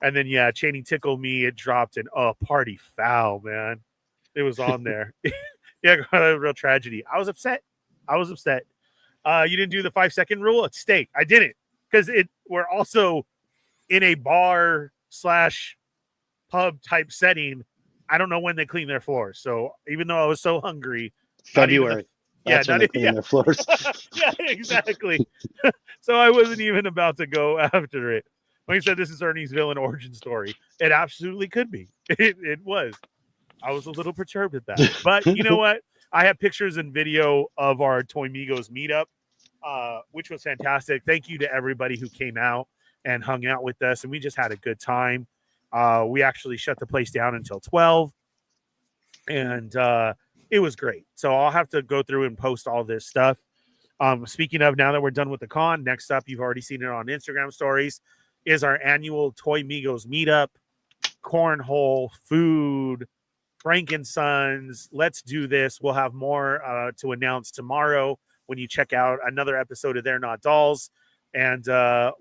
And then, yeah, Cheney tickled me. It dropped and, party foul, man. It was on there. Yeah, a real tragedy. I was upset. You didn't do the 5-second rule at steak. I didn't because we're also in a bar / pub type setting. I don't know when they clean their floors. So even though I was so hungry, February. That's when they clean their floors. Yeah, exactly. So I wasn't even about to go after it. When he said this is Ernie's villain origin story, it absolutely could be. It was. I was a little perturbed at that. But you know what? I have pictures and video of our Toy Migos meetup, which was fantastic. Thank you to everybody who came out and hung out with us. And we just had a good time. We actually shut the place down until 12. And it was great. So I'll have to go through and post all this stuff. Speaking of, now that we're done with the con, next up, you've already seen it on Instagram stories, is our annual Toy Migos meetup. Cornhole, food, Frankensons, let's do this. We'll have more to announce tomorrow when you check out another episode of They're Not Dolls. And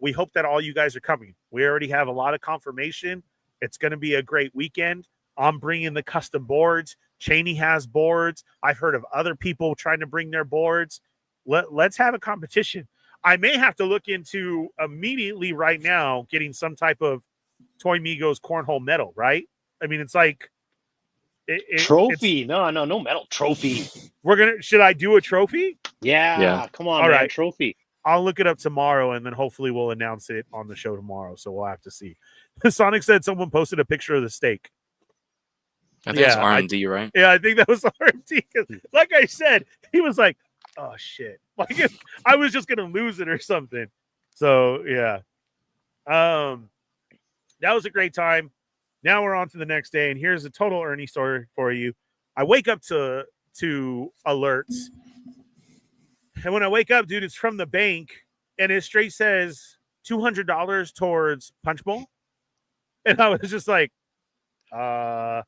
we hope that all you guys are coming. We already have a lot of confirmation. It's going to be a great weekend. I'm bringing the custom boards. Cheney has boards. I've heard of other people trying to bring their boards. Let's have a competition. I may have to look into immediately right now getting some type of Toy Migos cornhole medal, right? I mean, it's like trophy. No medal. Trophy. Should I do a trophy? Yeah. Come on, All man. right. Trophy. I'll look it up tomorrow, and then hopefully we'll announce it on the show tomorrow. So we'll have to see. Sonic said someone posted a picture of the steak. I think it's R&D, right? Yeah, I think that was R&D. Like I said, he was like, "Oh shit!" Like I was just gonna lose it or something. So yeah, that was a great time. Now we're on to the next day, and here's a total Ernie story for you. I wake up to alerts. And when I wake up, dude, it's from the bank, and it straight says $200 towards Punch Bowl. And I was just like, the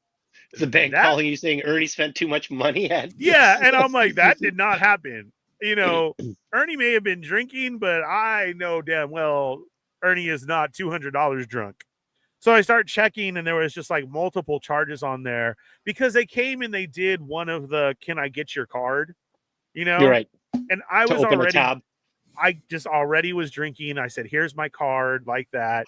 bank calling you saying Ernie spent too much money at. Yeah, and I'm like, that did not happen. You know, Ernie may have been drinking, but I know damn well Ernie is not $200 drunk. So I start checking, and there was just like multiple charges on there because they came and they did one of the "Can I get your card?" You know, You're right. And I was open already, a tab. I just already was drinking. I said, "Here's my card," like that.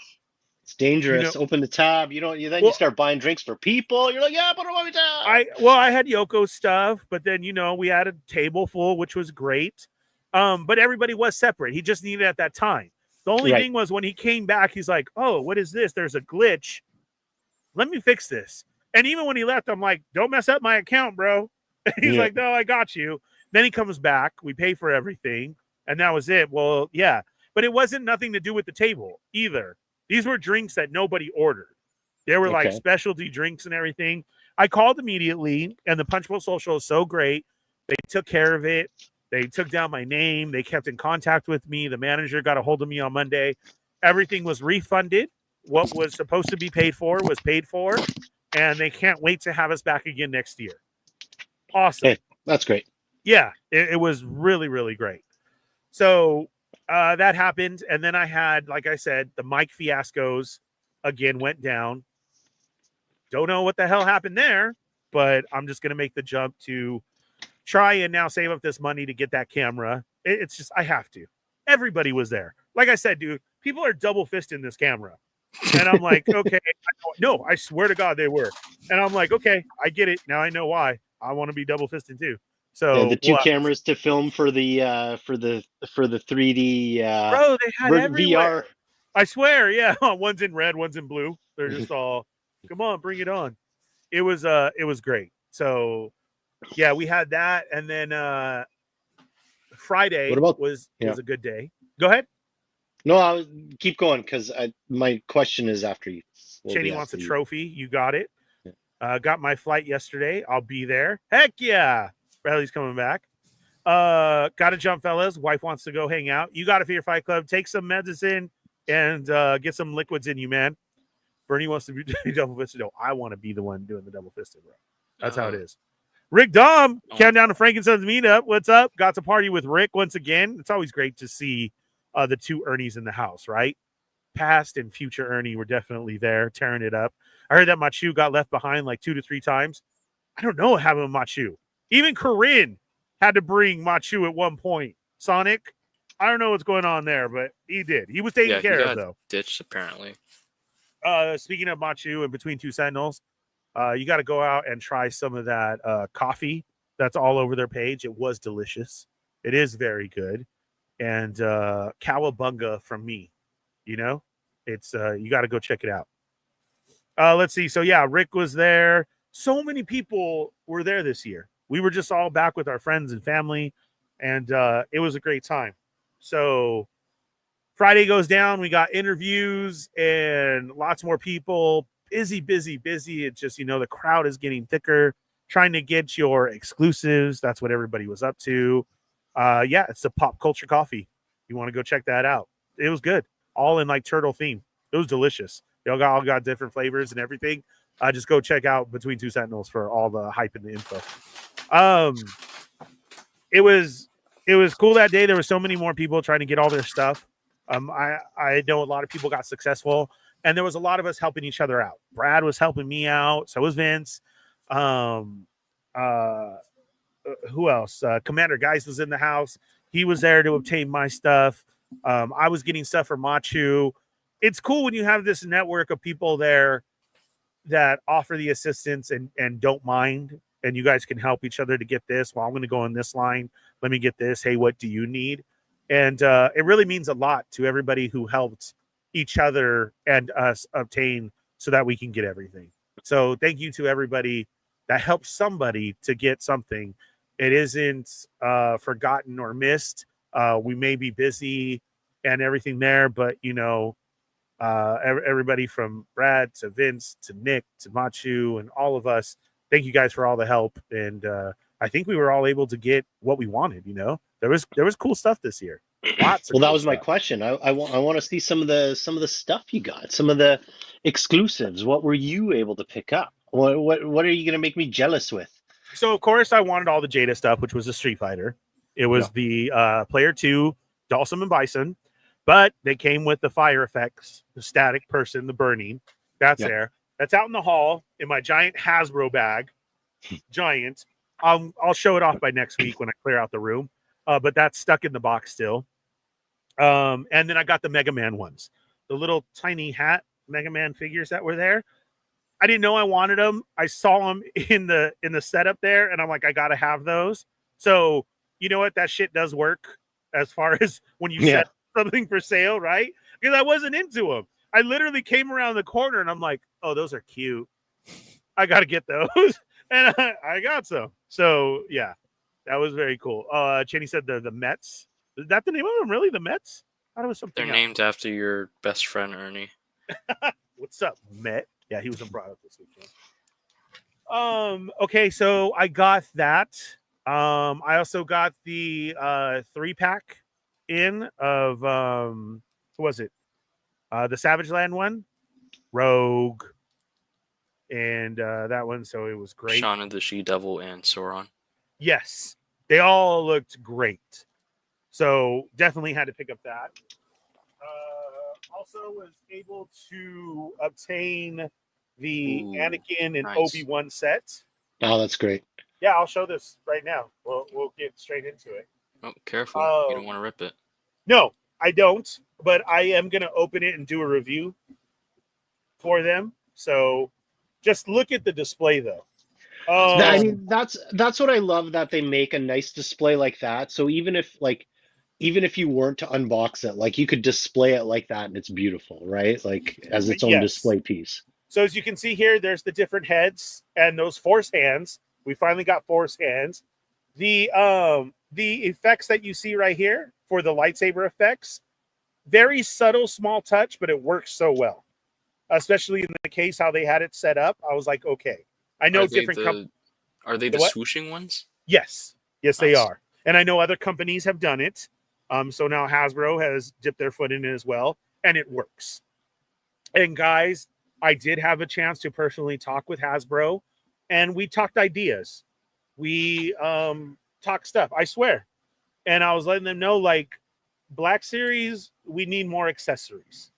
It's dangerous. Open the tab. You start buying drinks for people. You're like, yeah, put it on my tab. I had YOKO stuff, but then we had a table full, which was great. But everybody was separate. He just needed it at that time. The only thing was when he came back, he's like, "Oh, what is this? There's a glitch. Let me fix this." And even when he left, I'm like, "Don't mess up my account, bro." And he's like, "No, I got you." Then he comes back. We pay for everything, and that was it. Well, yeah, but it wasn't nothing to do with the table either. These were drinks that nobody ordered. They were like specialty drinks and everything. I called immediately, and the Punch Bowl Social is so great. They took care of it. They took down my name. They kept in contact with me. The manager got a hold of me on Monday. Everything was refunded. What was supposed to be paid for was paid for, and they can't wait to have us back again next year. Awesome. Hey, that's great. Yeah, it was really, really great. So that happened. And then I had, like I said, the mic fiascos again went down. Don't know what the hell happened there, but I'm just going to make the jump to try and now save up this money to get that camera. It's just, I have to. Everybody was there. Like I said, dude, people are double fisting this camera. And I'm like, okay, no, I swear to God they were. And I'm like, okay, I get it. Now I know why. I want to be double fisting too. So the two cameras to film for the 3D bro, they had everywhere. VR. I swear, yeah. One's in red, one's in blue. They're just all, come on, bring it on. It was great. So yeah, we had that, and then Friday was a good day. Go ahead. No, I'll keep going because my question is after you. Cheney wants a trophy. You got it. Got my flight yesterday. I'll be there. Heck yeah. Bradley's coming back. Got to jump, fellas. Wife wants to go hang out. You got to Fear Fight Club. Take some medicine and get some liquids in you, man. Bernie wants to be double fisted. No, I want to be the one doing the double fisted, bro. That's how it is. Rick Dom, countdown to Frankenstein's meetup. What's up? Got to party with Rick once again. It's always great to see the two Ernies in the house, right? Past and future Ernie were definitely there, tearing it up. I heard that Machu got left behind like 2 to 3 times. I don't know what happened with Machu. Even Corinne had to bring Machu at one point. Sonic, I don't know what's going on there, but he did. He was taken care of, though. Ditched, apparently. Speaking of Machu and Between Two Sentinels, you got to go out and try some of that coffee that's all over their page. It was delicious. It is very good. And cowabunga from me. You know, it's you got to go check it out. Let's see. So yeah, Rick was there. So many people were there this year. We were just all back with our friends and family, and it was a great time. So Friday goes down. We got interviews and lots more people. Busy. It's just, the crowd is getting thicker, trying to get your exclusives. That's what everybody was up to. Yeah, it's a pop culture coffee. You want to go check that out. It was good. All in like turtle theme. It was delicious. They all got different flavors and everything. Just go check out Between Two Sentinels for all the hype and the info. It was cool that day. There were so many more people trying to get all their stuff. I know a lot of people got successful, and there was a lot of us helping each other out. Brad was helping me out, so was Vince. Who else? Commander Geist was in the house. He was there to obtain my stuff. I was getting stuff from Machu. It's cool when you have this network of people there that offer the assistance and don't mind, and you guys can help each other to get this. Well, I'm going to go on this line. Let me get this. Hey, what do you need? And it really means a lot to everybody who helped each other and us obtain so that we can get everything. So thank you to everybody that helped somebody to get something. It isn't forgotten or missed. We may be busy and everything there, but you know, everybody from Brad to Vince to Nick to Machu and all of us, thank you guys for all the help. And I think we were all able to get what we wanted. You know, there was cool stuff this year. Lots of Well, that cool was my stuff. question. I want to see some of the stuff you got, some of the exclusives. What were you able to pick up? What are you gonna make me jealous with? So of course I wanted all the Jada stuff, which was the Street Fighter. It was the Player 2, Dawson and Bison, but they came with the fire effects, the static person, the burning. That's there. That's out in the hall in my giant Hasbro bag. Giant. I'll show it off by next week when I clear out the room. But that's stuck in the box still. And then I got the Mega Man ones, the little tiny hat Mega Man figures that were there. I didn't know I wanted them. I saw them in the setup there, and I'm like, I gotta have those. So you know what? That shit does work as far as when you set something for sale, right? Because I wasn't into them. I literally came around the corner, and I'm like, oh, those are cute. I gotta get those, and I got some. So yeah, that was very cool. Cheney said the Mets. Is that the name of them? Really, the Mets? I thought it was something. They're named after your best friend Ernie. What's up, Met? Yeah, he wasn't brought up this weekend. Okay, so I got that. I also got the 3-pack in of who was it? The Savage Land one, Rogue, and that one. So it was great. Shaun of the She-Devil and Sauron. Yes, they all looked great. So definitely had to pick up that. Also was able to obtain the Anakin and Obi-Wan set. Oh, that's great. Yeah, I'll show this right now. We'll get straight into it. Oh, careful. You don't want to rip it. No, I don't. But I am going to open it and do a review for them. So just look at the display, though. I mean, that's what I love, that they make a nice display like that. So even if you weren't to unbox it, like you could display it like that and it's beautiful, right? Like as its own display piece. So as you can see here, there's the different heads and those force hands. We finally got force hands. The effects that you see right here for the lightsaber effects, very subtle, small touch, but it works so well. Especially in the case how they had it set up. I was like, okay. I know different Are they the swooshing ones? Yes. Yes, they are. And I know other companies have done it. So now Hasbro has dipped their foot in it as well, and it works. And guys, I did have a chance to personally talk with Hasbro, and we talked ideas. We talked stuff, I swear. And I was letting them know, like, Black Series, we need more accessories.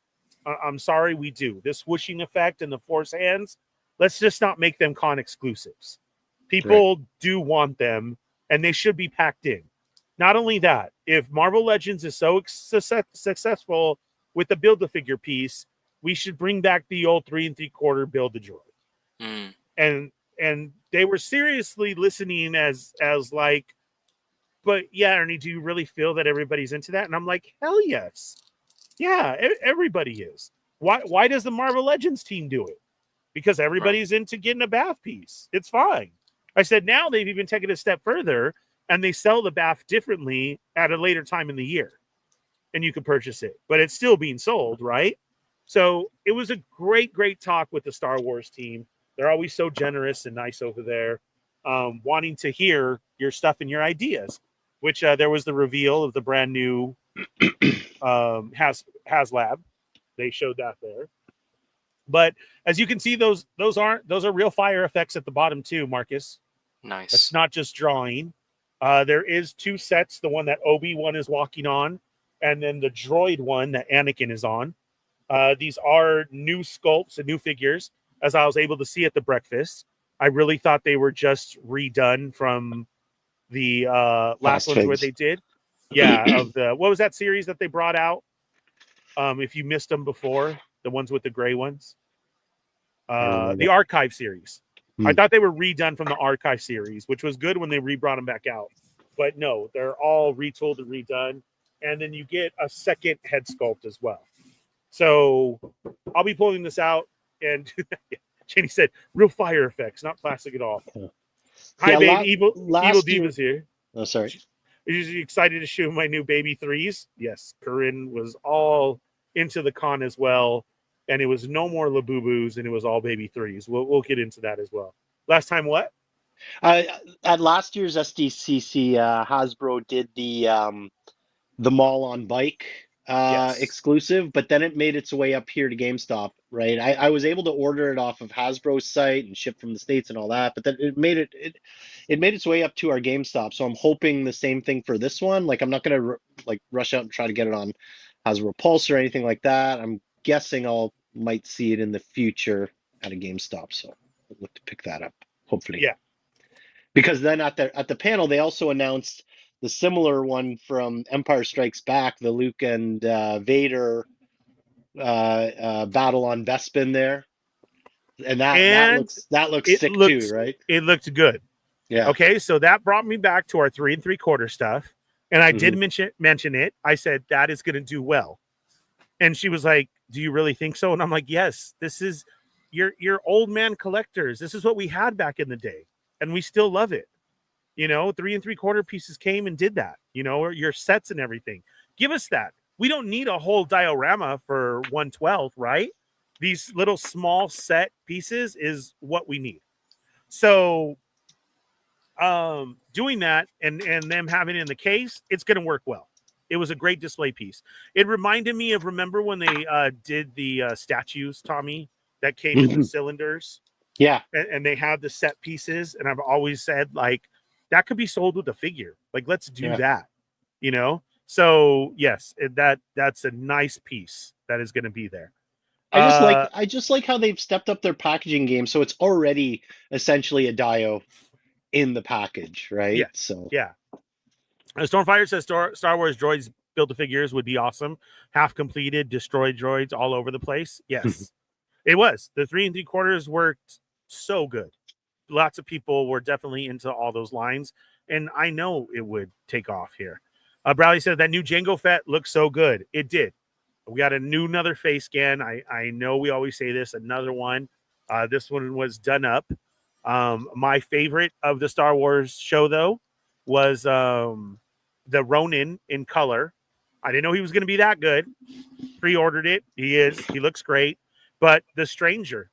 I'm sorry, we do. This whooshing effect and the force hands, let's just not make them con exclusives. People do want them, and they should be packed in. Not only that, if Marvel Legends is so successful with the Build-A-Figure piece, we should bring back the old 3 3/4 Build-A-Droid. And they were seriously listening as like, but yeah, Ernie, do you really feel that everybody's into that? And I'm like, hell yes. Yeah, everybody is. Why does the Marvel Legends team do it? Because everybody's into getting a bath piece. It's fine. I said now they've even taken a step further, and they sell the bath differently at a later time in the year. And you can purchase it. But it's still being sold, right? So it was a great, great talk with the Star Wars team. They're always so generous and nice over there, wanting to hear your stuff and your ideas, which there was the reveal of the brand new HasLab. They showed that there. But as you can see, those are real fire effects at the bottom too, Marcus. Nice. It's not just drawing. There is 2 sets, the one that Obi-Wan is walking on, and then the droid one that Anakin is on. These are new sculpts and new figures, as I was able to see at the breakfast. I really thought they were just redone from the last ones where they did. Yeah, of the, what was that series that they brought out? If you missed them before, the ones with the gray ones. The Archive series. I thought they were redone from the Archive series, which was good when they re-brought them back out. But no, they're all retooled and redone. And then you get a second head sculpt as well. So I'll be pulling this out. And Jenny said, real fire effects, not plastic at all. Hi, Yeah, babe. Evil Diva's here. Oh, sorry. Are you excited to show my new baby threes? Yes, Corinne was all into the con as well. And it was no more Labubus, and it was all baby threes. We'll get into that as well. Last time what? At last year's SDCC, Hasbro did the Mall on Bike Yes. exclusive, but then it made its way up here to GameStop, right? I was able to order it off of Hasbro's site and ship from the States and all that, but then it made its way up to our GameStop. So I'm hoping the same thing for this one. Like, I'm not gonna rush out and try to get it on Hasbro Pulse or anything like that. I'm guessing might see it in the future at a GameStop, so I'll look to pick that up, hopefully. Yeah. Because then at the panel, they also announced the similar one from Empire Strikes Back, the Luke and Vader battle on Bespin there, and that looks sick too, right? It looked good. Yeah. Okay, so that brought me back to our 3 3/4 stuff, and I did mention it. I said that is going to do well, and she was like, "Do you really think so?" And I'm like, "Yes. This is your old man collectors. This is what we had back in the day, and we still love it." 3 3/4 pieces came and did that, or your sets and everything. Give us that. We don't need a whole diorama for 1/12, right? These little small set pieces is what we need. So doing that and them having it in the case, it's going to work well. It was a great display piece. It reminded me of, remember when they did the statues, Tommy, that came in the cylinders? Yeah. And they have the set pieces. And I've always said, like, that could be sold with a figure. Like, let's do that, So yes, that's a nice piece that is going to be there. I just like how they've stepped up their packaging game, so it's already essentially a Dio in the package, right? Yes. So yeah. Stormfire says Star Wars droids build the figures would be awesome. Half completed, destroyed droids all over the place. Yes, it was. The 3 3/4 worked so good. Lots of people were definitely into all those lines, and I know it would take off here. Bradley said that new Jango Fett looks so good. It did. We got another face scan. I know we always say this, another one. This one was done up. My favorite of the Star Wars show, though, was the Ronin in color. I didn't know he was going to be that good. Pre-ordered it. He is. He looks great. But the Stranger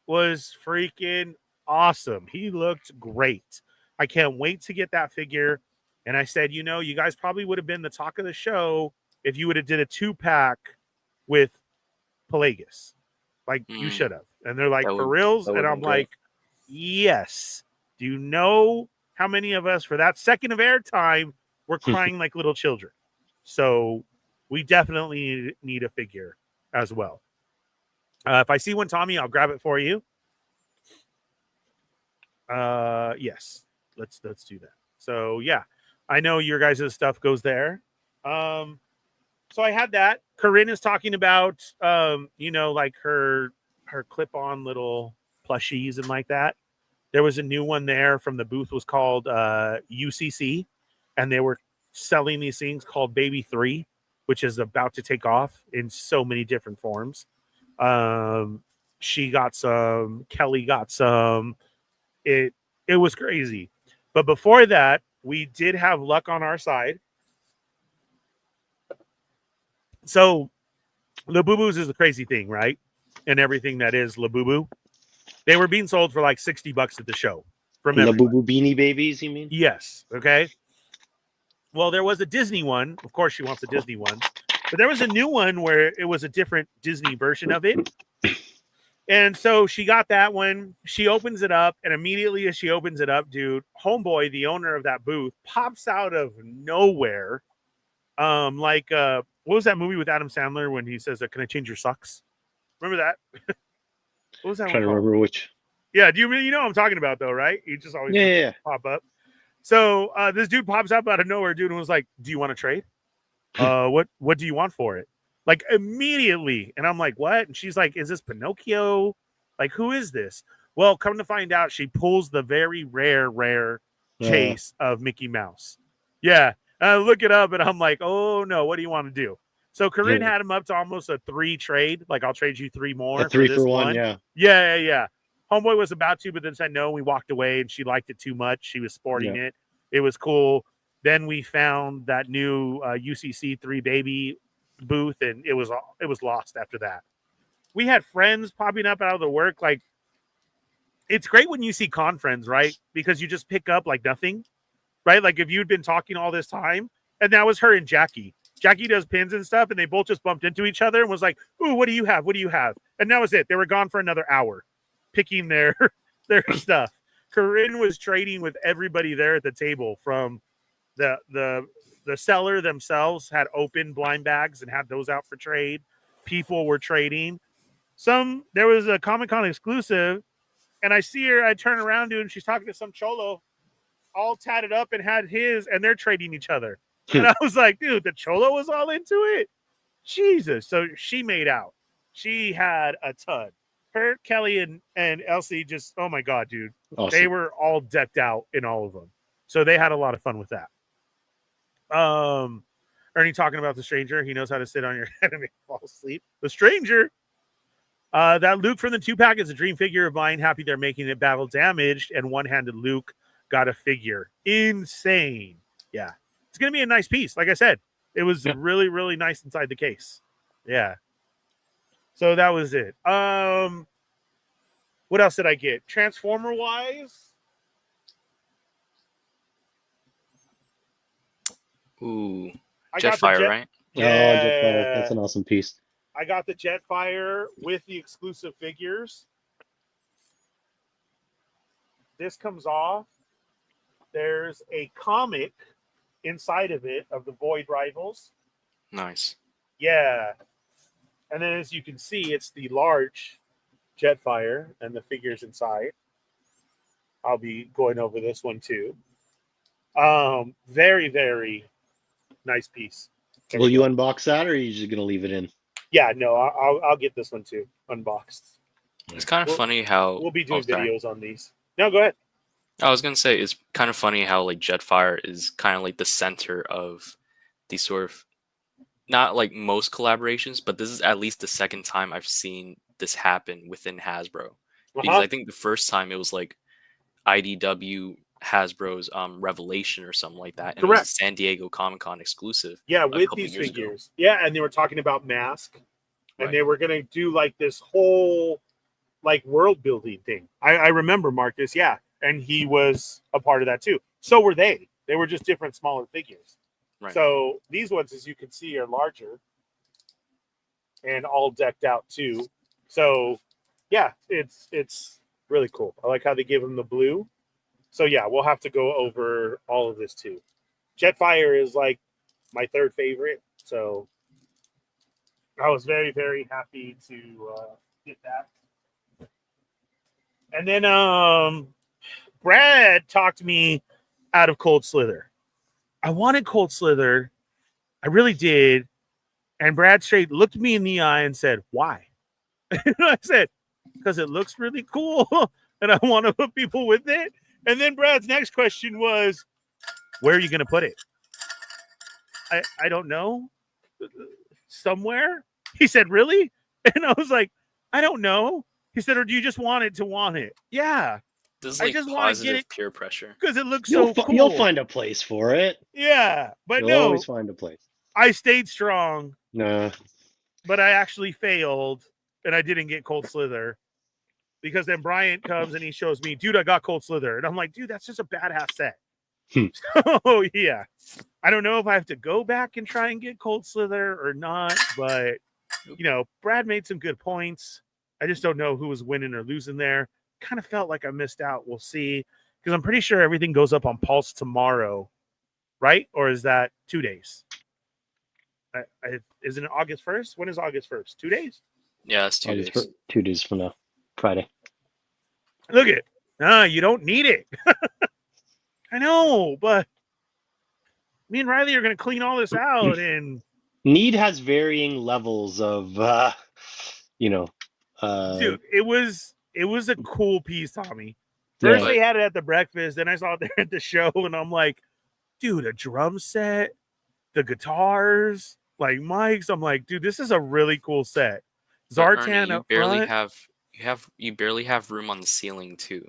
was freaking awesome. He looked great. I can't wait to get that figure. And I said, you guys probably would have been the talk of the show if you would have did a 2-pack with Pelagus. Like, you should have. And they're like, for reals? And I'm like, yes. Do you know how many of us, for that second of airtime, were crying like little children? So we definitely need a figure as well. If I see one, Tommy, I'll grab it for you. Yes, let's do that. So yeah, I know your guys' stuff goes there. So I had that. Corinne is talking about, like her clip-on little plushies and like that. There was a new one there from the booth, was called UCC, and they were selling these things called Baby 3, which is about to take off in so many different forms. She got some, Kelly got some. It was crazy. But before that, we did have luck on our side. So Labubus is a crazy thing, right? And everything that is Labubu. They were being sold for like $60 at the show. From Labubu Beanie Babies, you mean? Yes. Okay. Well, there was a Disney one. Of course, she wants a Disney one. But there was a new one where it was a different Disney version of it. And so she got that one. She opens it up. And immediately as she opens it up, dude, Homeboy, the owner of that booth, pops out of nowhere Like what was that movie with Adam Sandler when he says, "Can I change your socks?" Remember that? What was that Trying to one called? remember which. Yeah, do you know what I'm talking about though, right? He just always Yeah. pop up. So this dude pops up out of nowhere, dude, and was like, "Do you want to trade? What do you want for it?" Like immediately, and I'm like, "What?" And she's like, "Is this Pinocchio? Like, who is this?" Well, come to find out, she pulls the very rare case of Mickey Mouse. Yeah, I look it up, and I'm like, "Oh no, what do you want to do?" So Corinne had him up to almost a 3 trade. Like, I'll trade you 3 more. A 3 for for this 1, yeah. Yeah. Homeboy was about to, but then said no. We walked away, and she liked it too much. She was sporting it. It was cool. Then we found that new UCC 3 baby booth, and it was lost after that. We had friends popping up out of the work. Like, it's great when you see con friends, right? Because you just pick up like nothing, right? Like if you'd been talking all this time, and that was her and Jackie. Jackie does pins and stuff, and they both just bumped into each other and was like, "Ooh, what do you have? What do you have?" And that was it. They were gone for another hour, picking their stuff. Corinne was trading with everybody there at the table. From the seller themselves had open blind bags and had those out for trade. People were trading. There was a Comic-Con exclusive, and I see her. I turn around, dude, and she's talking to some cholo, all tatted up, and had his, and they're trading each other. And I was like, dude, the cholo was all into it. Jesus. So she made out. She had a ton. Her, Kelly, and Elsie just, oh my God, dude. Awesome. They were all decked out in all of them. So they had a lot of fun with that. Ernie talking about the stranger. He knows how to sit on your head and make you fall asleep. The stranger. That Luke from the 2-pack is a dream figure of mine. Happy they're making it battle damaged. And one-handed Luke got a figure. Insane. Yeah. It's going to be a nice piece. Like I said, it was really, really nice inside the case. Yeah. So that was it. What else did I get? Transformer-wise? Ooh. Jetfire, right? Yeah. Oh, Jetfire. That's an awesome piece. I got the Jetfire with the exclusive figures. This comes off. There's a comic inside of it of the Void Rivals. Nice. Yeah. And then as you can see, it's the large Jetfire and the figures inside. I'll be going over this one too. Very, very nice piece. Will you unbox that, or are you just going to leave it in? Yeah, no, I'll get this one too, unboxed. It's kind of funny how... We'll be doing videos on these. No, go ahead. I was going to say, it's kind of funny how like Jetfire is kind of like the center of these sort of, not like most collaborations, but this is at least the second time I've seen this happen within Hasbro. Because I think the first time it was like IDW Hasbro's Revelation or something like that. And Correct. It was a San Diego Comic-Con exclusive. Yeah, with these figures. Yeah, and they were talking about Mask. And they were going to do like this whole like world building thing. I remember Marcus, yeah. And he was a part of that too. So were they. They were just different, smaller figures. Right. So these ones, as you can see, are larger and all decked out too. So yeah, it's really cool. I like how they give them the blue. So yeah, we'll have to go over all of this too. Jetfire is like my third favorite. So I was very, very happy to get that. And then Brad talked me out of Cold Slither. I wanted Cold Slither. I really did. And Brad straight looked me in the eye and said, why? And I said, because it looks really cool and I want to put people with it. And then Brad's next question was, where are you going to put it? I don't know. Somewhere? He said, really? And I was like, I don't know. He said, or do you just want it to want it? Yeah. This is like positive peer pressure. Because it looks so cool. You'll find a place for it. Yeah. But You'll always find a place. I stayed strong. Nah. But I actually failed. And I didn't get Cold Slither. Because then Bryant comes and he shows me, dude, I got Cold Slither. And I'm like, dude, that's just a badass set. So, yeah. I don't know if I have to go back and try and get Cold Slither or not. But, you know, Brad made some good points. I just don't know who was winning or losing there. Kind of felt like I missed out. We'll see. Because I'm pretty sure everything goes up on Pulse tomorrow. Right? Or is that 2 days? Isn't it August 1st? When is August 1st? 2 days? Yeah, it's 2 days. 2 days from now, Friday. Look at you don't need it. I know, but me and Riley are going to clean all this out. And Need has varying levels of, dude, it was a cool piece, Tommy. First, they had it at the breakfast. Then I saw it there at the show, and I'm like, dude, a drum set, the guitars, like mics. I'm like, dude, this is a really cool set. Zartan, you barely have room on the ceiling too.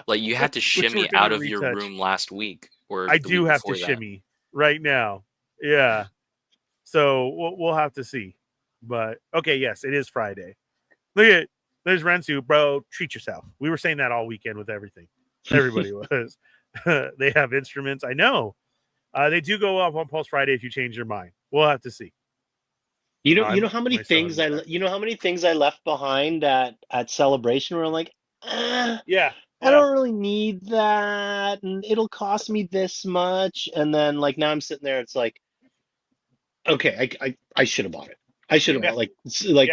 Like you had to shimmy out of your room last week, or I do have to shimmy right now. Yeah, so we'll have to see. But okay, yes, it is Friday. Look at there's Rensu, bro. Treat yourself. We were saying that all weekend with everything. Everybody was. They have instruments. I know. They do go up on Pulse Friday if you change your mind. We'll have to see. You know how many things I left behind at Celebration where I'm like, yeah, I don't really need that, and it'll cost me this much. And then like now I'm sitting there, it's like, okay, I should have bought it. I should have bought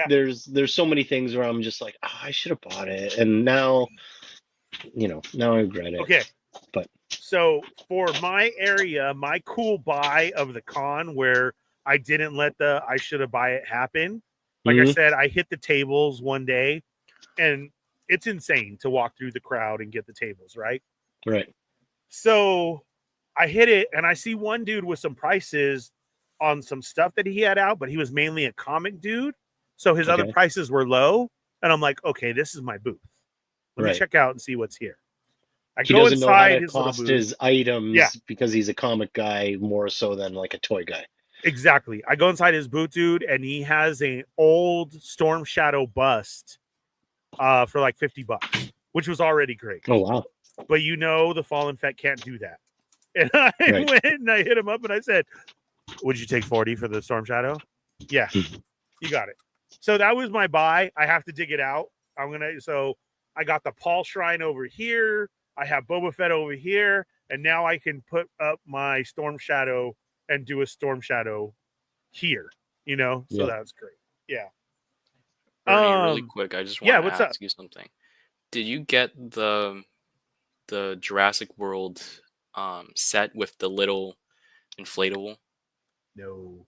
there's so many things where I'm just like, I should have bought it, and now I regret it. Okay, but so for my area, my cool buy of the con where I didn't let the I should have buy it happen. Like I said, I hit the tables one day, and it's insane to walk through the crowd and get the tables, right? Right. So I hit it, and I see one dude with some prices on some stuff that he had out, but he was mainly a comic dude. So his other prices were low. And I'm like, okay, this is my booth. Let me check out and see what's here. He doesn't know how to cost his items because he's a comic guy more so than like a toy guy. Exactly. I go inside his booth, dude, and he has an old Storm Shadow bust for like $50, which was already great. Oh, wow. But the Fallen Fett can't do that. And I went and I hit him up and I said, would you take 40 for the Storm Shadow? Yeah, you got it. So that was my buy. I have to dig it out. So I got the Paul Shrine over here. I have Boba Fett over here. And now I can put up my Storm Shadow and do a Storm Shadow here, So that's great. Yeah. Ernie, really quick, I just want to ask you something. Did you get the Jurassic World set with the little inflatable? No.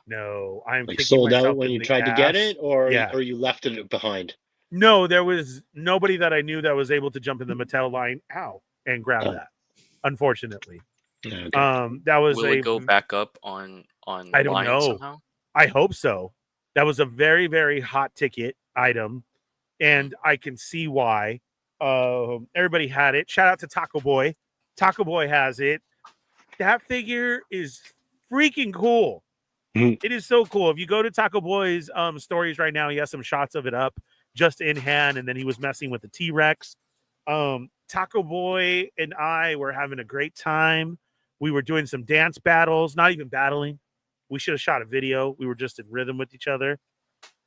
No. I'm like sold out when you tried to get it, or you left it behind? No, there was nobody that I knew that was able to jump in the Mattel line and grab that. Unfortunately. Okay. That was Will it go back up on I don't know. Somehow? I hope so. That was a very, very hot ticket item, and I can see why. Everybody had it. Shout out to Taco Boy. Taco Boy has it. That figure is freaking cool. It is so cool. If you go to Taco Boy's stories right now, he has some shots of it up just in hand, and then he was messing with the T-Rex. Taco Boy and I were having a great time. We were doing some dance battles, not even battling. We should have shot a video. We were just in rhythm with each other.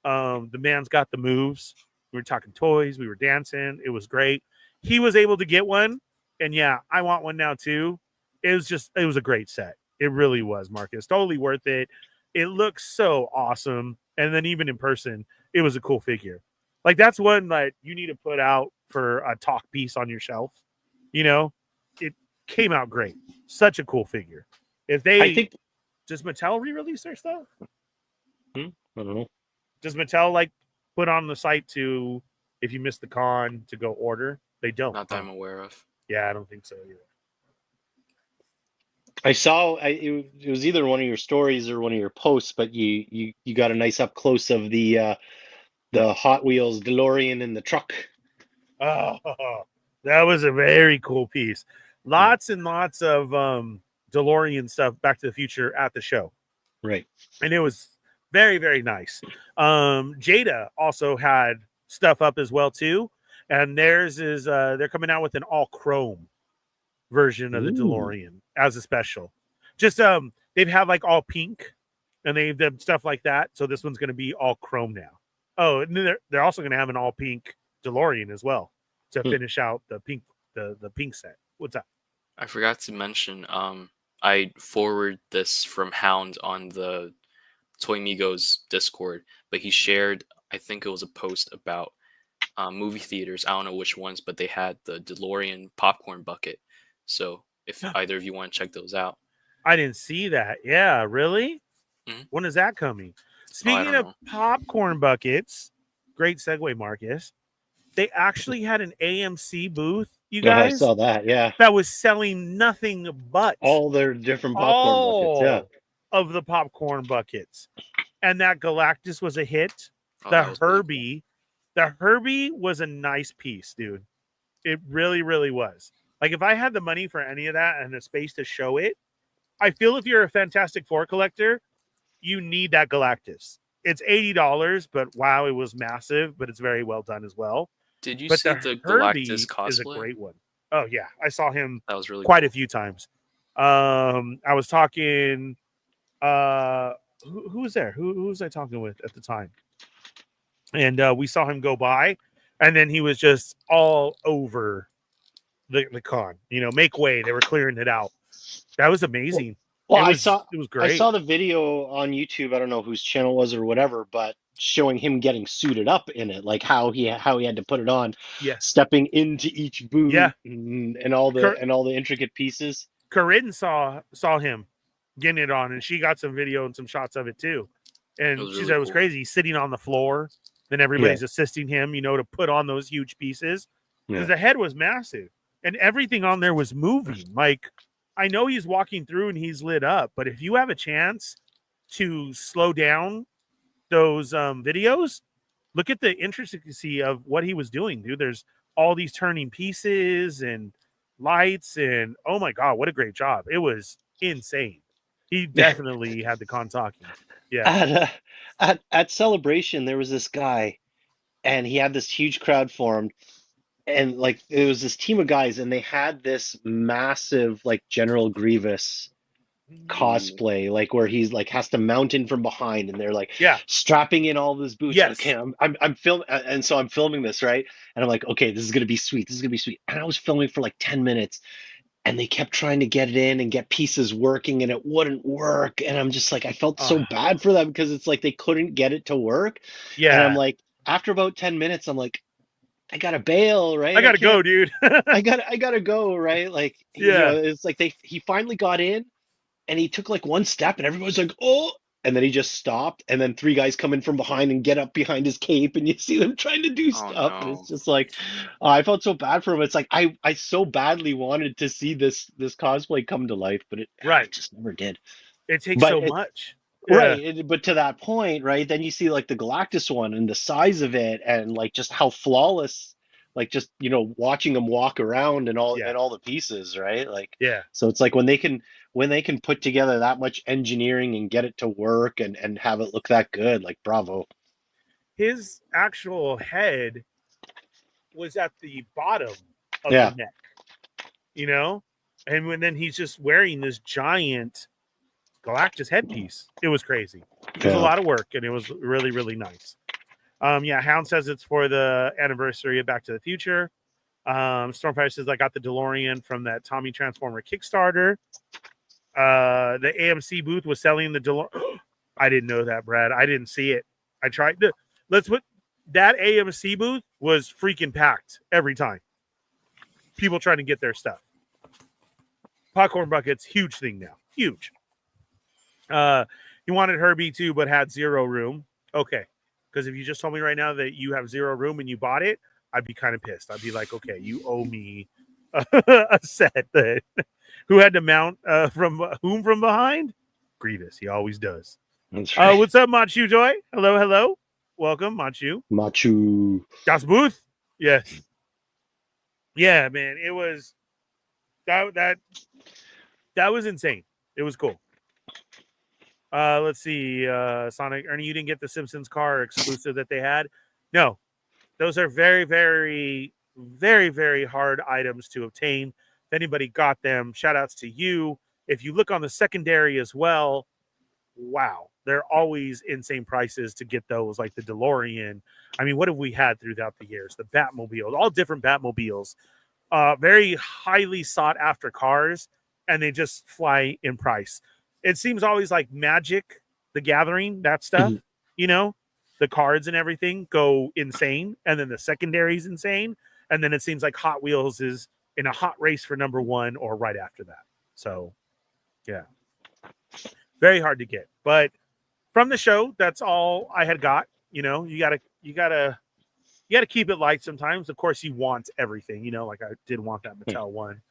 The man's got the moves. We were talking toys. We were dancing. It was great. He was able to get one. And I want one now too. It was a great set. It really was, Marcus. Totally worth it. It looks so awesome. And then even in person, it was a cool figure. Like that's one that you need to put out for a talk piece on your shelf. It came out great. Such a cool figure. Does Mattel re-release their stuff? I don't know. Does Mattel put on the site to, if you miss the con, to go order? They don't. Not that I'm aware of. Yeah, I don't think so either. I saw it was either one of your stories or one of your posts, but you got a nice up close of the Hot Wheels DeLorean in the truck. Oh, that was a very cool piece. Lots and lots of DeLorean stuff, Back to the Future at the show. Right. And it was very, very nice. Jada also had stuff up as well too. And theirs is they're coming out with an all chrome version of the DeLorean as a special. Just they've had all pink and they've done stuff like that. So this one's going to be all chrome now. Oh, and they're also going to have an all pink DeLorean as well to finish out the pink set. What's up? I forgot to mention I forward this from Hound on the Toy Migos Discord, but he shared, I think it was a post about movie theaters. I don't know which ones, but they had the DeLorean popcorn bucket. So if either of you want to check those out. I didn't see that. Yeah, really? Mhm. When is that coming? I Speaking don't of know. popcorn buckets, great segue, Marcus. They actually had an AMC booth, you Yeah, I guys, saw that. Yeah, that was selling nothing but all their different popcorn buckets. Yeah, of the popcorn buckets. And that Galactus was a hit. Oh, that was really cool. The Herbie was a nice piece, dude. It really, really was. Like, if I had the money for any of that and the space to show it, I feel if you're a Fantastic Four collector, you need that Galactus. It's $80, but wow, it was massive, but it's very well done as well. Did you But see the the Herbie Galactus cosplay? is a great one. Oh yeah, I saw him That was really quite cool. a few times. I was talking. Who was there? Who was I talking with at the time? And we saw him go by, and then he was just all over the con. You know, make way. They were clearing it out. That was amazing. well, it I was, saw it was great. I saw the video on YouTube. I don't know whose channel it was or whatever, but showing him getting suited up in it, like how he had to put it on, Yes. stepping into each boot, Yeah. and all the intricate pieces. Corinne saw him getting it on, and she got some video and some shots of it too. And she really said it was cool. crazy. He's sitting on the floor, then everybody's assisting him, you know, to put on those huge pieces. Because the head was massive, and everything on there was moving. Like, I know he's walking through and he's lit up, but if you have a chance to slow down those videos, look at the intricacy of what he was doing, dude. There's all these turning pieces and lights, and oh my god, what a great job. It was insane. He definitely had the con talking. Yeah. At Celebration, there was this guy, and he had this huge crowd formed, and like it was this team of guys, and they had this massive like General Grievous cosplay, like where he's like has to mount in from behind, and they're like strapping in all of his boots. Yes. Okay, I'm filming, and so I'm filming this, right? And I'm like, okay, this is gonna be sweet. This is gonna be sweet. And I was filming for like 10 minutes, and they kept trying to get it in and get pieces working, and it wouldn't work. And I'm just like, I felt so bad for them because it's like they couldn't get it to work. Yeah. And I'm like, after about 10 minutes, I'm like, I gotta bail, right? I gotta go, dude. I gotta go, right? Like, you know, it's like he finally got in, and he took like one step, and everybody's like, oh, and then he just stopped, and then three guys come in from behind and get up behind his cape, and you see them trying to do stuff, and it's just like, I felt so bad for him. It's like I so badly wanted to see this cosplay come to life, but it just never did. It takes so much. Right, but to that point, right, then you see like the Galactus one and the size of it, and like just how flawless, like just, you know, watching them walk around and all the pieces, right? Like, so it's like when they can put together that much engineering and get it to work and have it look that good, like, bravo. His actual head was at the bottom of the neck, you know, and then he's just wearing this giant Galactus headpiece. It was crazy. It was a lot of work, and it was really, really nice. Hound says it's for the anniversary of Back to the Future. Stormfire says I got the DeLorean from that Tommy Transformer Kickstarter. The AMC booth was selling the DeLorean. I didn't know that, Brad. I didn't see it. I tried to. That AMC booth was freaking packed every time. People trying to get their stuff. Popcorn buckets, huge thing now. Huge. He wanted Herbie too, but had zero room. Okay. Because if you just told me right now that you have zero room and you bought it, I'd be kind of pissed. I'd be like, okay, you owe me a set. Who had to mount from behind? Grievous. He always does. That's right. What's up, Machu Joy? Hello. Welcome, Machu. Das Booth? Yes. Yeah, man. It was that was insane. It was cool. Let's see. Sonic, Ernie, you didn't get the Simpsons car exclusive that they had? No. Those are very, very, very, very hard items to obtain. If anybody got them, shout outs to you. If you look on the secondary as well, wow, they're always insane prices to get those, like the DeLorean. I mean, what have we had throughout the years? The Batmobiles, all different Batmobiles. Very highly sought after cars. and they just fly in price. It seems always like Magic the Gathering, that stuff, you know, the cards and everything go insane, and then the secondary's insane, and then it seems like Hot Wheels is in a hot race for number one or right after that. So, yeah, very hard to get. But from the show, that's all I had got. You know, you gotta keep it light sometimes. Of course, you want everything. You know, like I did want that Mattel one.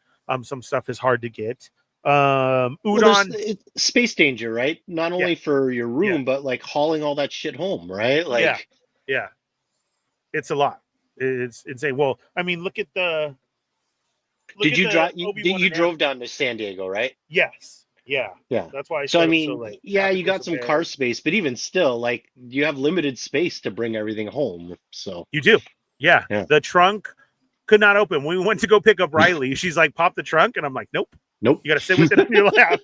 Some stuff is hard to get. Udon, well, it's space danger, right? Not only for your room, but like hauling all that shit home, right? Like, yeah, it's a lot. It's insane. Well, I mean, look at the. Did you drive? You drove down to San Diego, right? Yes. Yeah. That's why. So I mean, you got some car space, but even still, like, you have limited space to bring everything home. So you do. Yeah. The trunk could not open. When we went to go pick up Riley, she's like, "Pop the trunk," and I'm like, "Nope. You got to sit with it on your lap."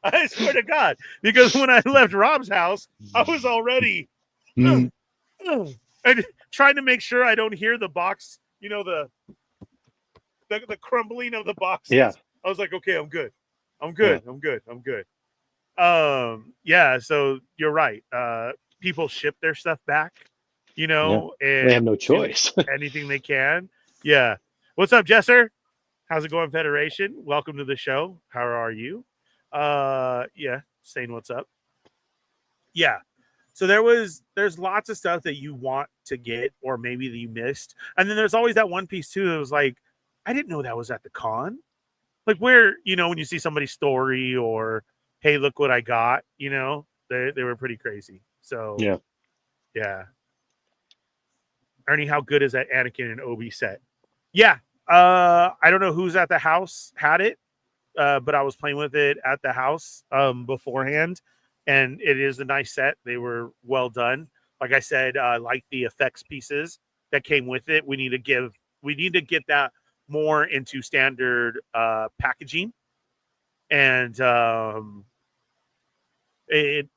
I swear to God, because when I left Rob's house, I was already and trying to make sure I don't hear the box. You know, the crumbling of the boxes. Yeah. I was like, okay, I'm good. I'm good. So you're right. People ship their stuff back, you know, and they have no choice. Anything they can. Yeah. What's up, Jesser? How's it going, Federation? Welcome to the show. How are you? Saying what's up. Yeah. So there's lots of stuff that you want to get, or maybe that you missed. And then there's always that one piece too that was like, I didn't know that was at the con. Like, where, you know, when you see somebody's story or, hey, look what I got, you know, they were pretty crazy. So yeah. Ernie, how good is that Anakin and Obi set? Yeah. I don't know who's at the house had it, but I was playing with it at the house beforehand, and it is a nice set. They were well done. Like I said, like the effects pieces that came with it, we need to get that more into standard packaging, and it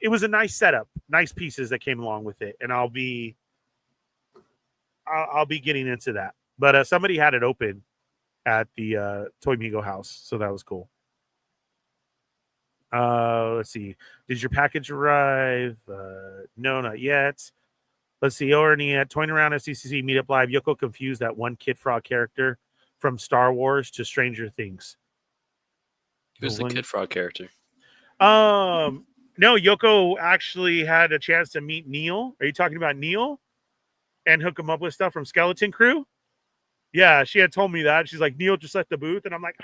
was a nice setup, nice pieces that came along with it, and I'll be getting into that. But somebody had it open at the Toy Migo house, so that was cool. Let's see. Did your package arrive? No, not yet. Let's see. Ernie at Toying Around Sdcc Meetup Live. Yoko confused that one Kid Frog character from Star Wars to Stranger Things. Who's the Kid Frog character? No, Yoko actually had a chance to meet Neil. Are you talking about Neil? And hook him up with stuff from Skeleton Crew? Yeah, she had told me that. She's like, Neil just left the booth, and I'm like,